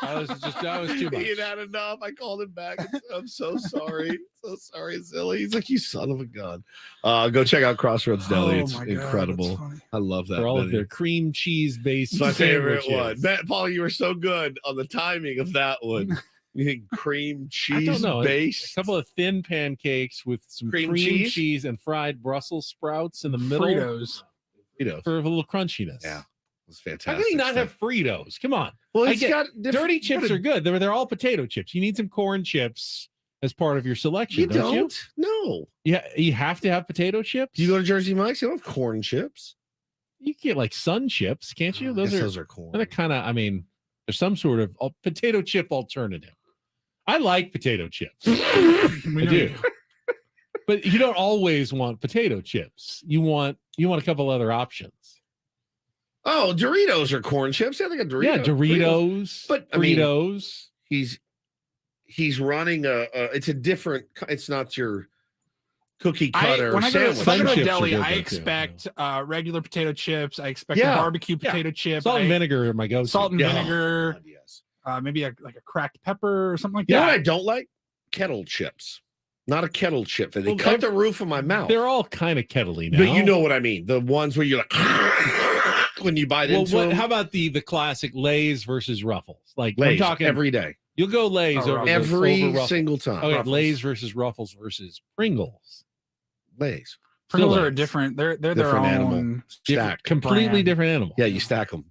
I was too much. He had had enough. I called him back. I'm so sorry. So sorry, Zilly. He's like, you son of a gun. Go check out Crossroads Deli. It's incredible. I love that. For all of their cream cheese based. My favorite one. Paul, you were so good on the timing of that one. You think cream cheese based? A couple of thin pancakes with some cream cheese and fried Brussels sprouts in the middle. Fritos. For a little crunchiness. Yeah. It was fantastic. How can he not have Fritos? Come on. Well, I get dirty chips are good. They're all potato chips. You need some corn chips as part of your selection. Don't you? No. Yeah, you have to have potato chips. You go to Jersey Mike's, you don't have corn chips. You get like Sun chips, can't you? Those are corn. They're kind of. I mean, there's some sort of potato chip alternative. I like potato chips. We I know do. you. But you don't always want potato chips. You want a couple other options. Oh, Doritos are corn chips. I think a Dorito. Yeah, Doritos. But I mean, Doritos. he's running it's a different. It's not your cookie cutter When I go sandwich. to a chips deli, are good I though, too, expect regular potato chips. I expect Yeah. a barbecue potato chip. Salt and vinegar are my go-to. Salt and Yeah. vinegar. God, yes. Maybe like a cracked pepper or something like You know what I that. don't like? Kettle chips. Not a kettle chip. They Well, cut the roof of my mouth. They're all kind of kettly now. But you know what I mean. The ones where you're like when you bite into them. How about the classic Lay's versus Ruffles? Like Lay's I'm talking every day. You'll go Lay's over every over Ruffles. single time. Okay, Ruffles. Lay's versus Ruffles versus Pringles. Lay's. Pringles Still are a Lay's. different. They're their Different own animal. Stacked. Completely brand. different animal. Yeah, you stack them.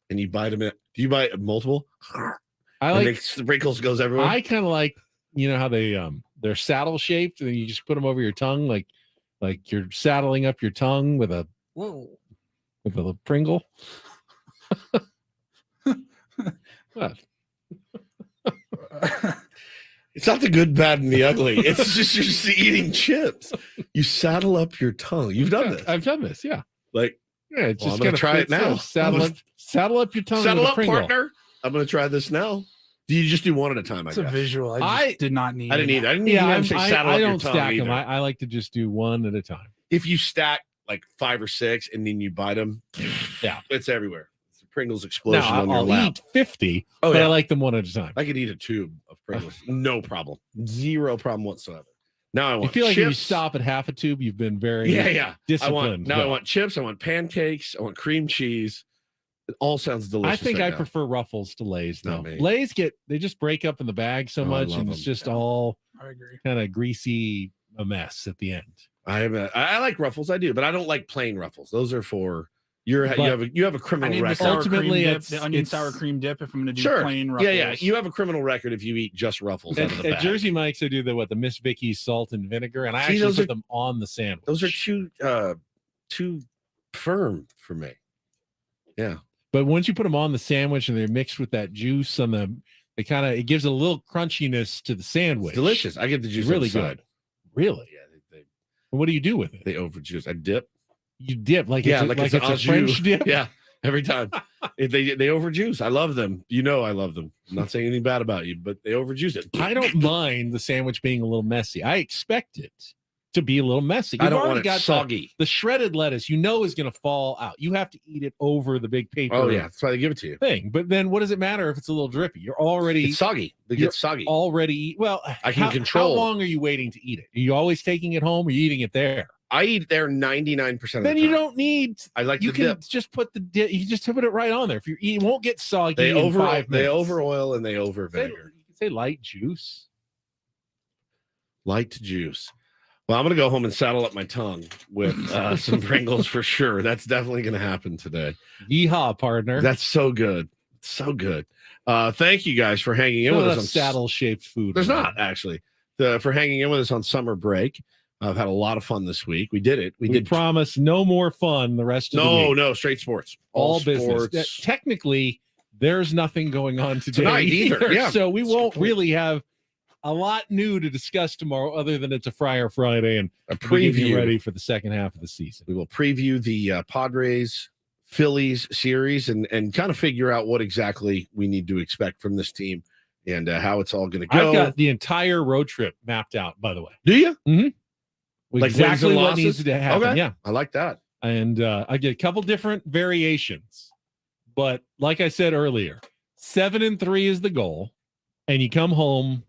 And you bite them. Do you bite multiple? I And like. the wrinkles goes everywhere. I kind of like. You know how they're saddle shaped, and you just put them over your tongue, like you're saddling up your tongue with a Pringle. What? It's not the good, bad, and the ugly. It's just you're just eating chips. You saddle up your tongue. You've done this. I've done this. Yeah. Like, Yeah. It's well, just I'm gonna kind of try it now. Saddle up your tongue. Saddle with a up, Pringle. partner. I'm going to try this now. Do you just do one at a time? It's a visual. I just did not need. I didn't it. either. I didn't even say saddle I up your don't tongue stack them. either. I like to just do one at a time. If you stack like 5 or 6 and then you bite them, Yeah. it's everywhere. It's a Pringles explosion Now, on your I'll lap. eat 50, Oh, but yeah. I like them one at a time. I could eat a tube of Pringles. No problem. Zero problem whatsoever. Now I You want feel like if you chips. stop at half a tube, you've been very Yeah. disciplined. I want chips. I want pancakes. I want cream cheese. It all sounds delicious. I think right I now. prefer Ruffles to Lay's though. Not me. Lay's they just break up in the bag so Oh, I much, love and it's them. just all I agree. kind of greasy a mess at the end. I like Ruffles. I do, but I don't like plain Ruffles. Those are for you have a I criminal need the record. sour Ultimately, cream dip, it's- the onion it's- sour cream dip. If I'm going to do Sure. plain Ruffles. Yeah. You have a criminal record if you eat just Ruffles out of the At bag. Jersey Mike's, I do the Miss Vicky's salt and vinegar, and I See, actually those put are- them on the sandwich. Those are too firm for me. Yeah. But once you put them on the sandwich and they're mixed with that juice on it gives a little crunchiness to the sandwich. It's delicious. I get the juice. It's really on the side. good. Really? Yeah. What do you do with it? They overjuice. I dip. You dip like Yeah, it's a au jus. French dip. Yeah. Every time. They overjuice. I love them. You know I love them. I'm not saying anything bad about you, but they overjuice it. I don't mind the sandwich being a little messy. I expect it to be a little messy. I You've don't already want it got soggy. The shredded lettuce, is going to fall out. You have to eat it over the big paper. Oh yeah, that's why they give it to you. Thing. But then what does it matter if it's a little drippy? You're already It's soggy. It you're gets soggy. already. Well, I can how control. long are you waiting to eat it? Are you always taking it home or are you eating it there? I eat there 99% of the time. Then you don't need. I like You the can dip. just put the dip. You can just put it right on there. If you eat, it won't get soggy. They in over 5 they minutes. over oil and they over Say- vinegar. You can say light juice. Light juice. Well, I'm gonna go home and saddle up my tongue with some Pringles for sure. That's definitely gonna happen today. Yeehaw, partner. That's so good. So good. Thank you guys for hanging in with us on saddle-shaped food. There's not actually for hanging in with us on summer break. I've had a lot of fun this week. We did it. We did. promise no more fun the rest of the week. No, straight sports. All business. sports. Technically, there's nothing going on today Tonight either. Yeah. So we won't really have a lot new to discuss tomorrow, other than it's a Friar Friday and A we get preview. ready for the second half of the season. We will preview the Padres Phillies series and kind of figure out what exactly we need to expect from this team and how it's all going to go. I've got the entire road trip mapped out, by the way. Do you? Mm-hmm. Like Exactly wins and what losses? needs to happen. Okay. Yeah. I like that. And I get a couple different variations. But like I said earlier, 7-3 is the goal. And you come home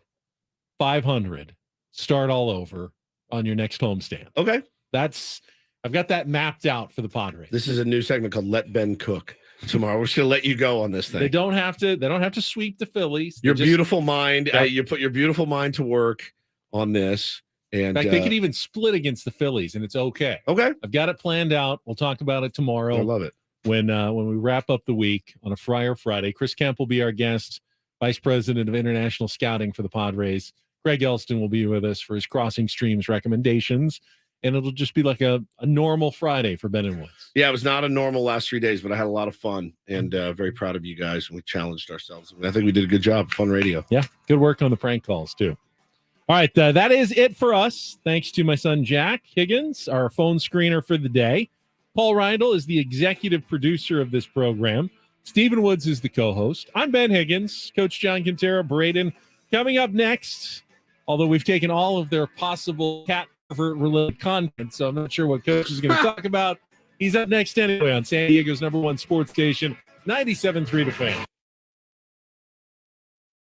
500, start all over on your next homestand. Okay. I've got that mapped out for the Padres. This is a new segment called Let Ben Cook. Tomorrow we're just going to let you go on this thing. They don't have to sweep the Phillies. Your They just- beautiful mind. Yeah. You put your beautiful mind to work on this. And In fact, they could even split against the Phillies, and it's okay. Okay. I've got it planned out. We'll talk about it tomorrow. I love it. When we wrap up the week on a Friar Friday. Chris Kemp will be our guest, Vice President of International Scouting for the Padres. Greg Elston will be with us for his Crossing Streams recommendations. and it'll just be like a normal Friday for Ben and Woods. Yeah, it was not a normal last 3 days, but I had a lot of fun and very proud of you guys. And we challenged ourselves. I think we did a good job. Fun radio. Yeah, good work on the prank calls, too. All right, that is it for us. Thanks to my son, Jack Higgins, our phone screener for the day. Paul Reindl is the executive producer of this program. Stephen Woods is the co-host. I'm Ben Higgins. Coach John Quintero, Braden. Coming up next, although we've taken all of their possible cat related content, so I'm not sure what Coach is going to talk about. He's up next anyway on San Diego's #1 sports station, 97.3 The Fan.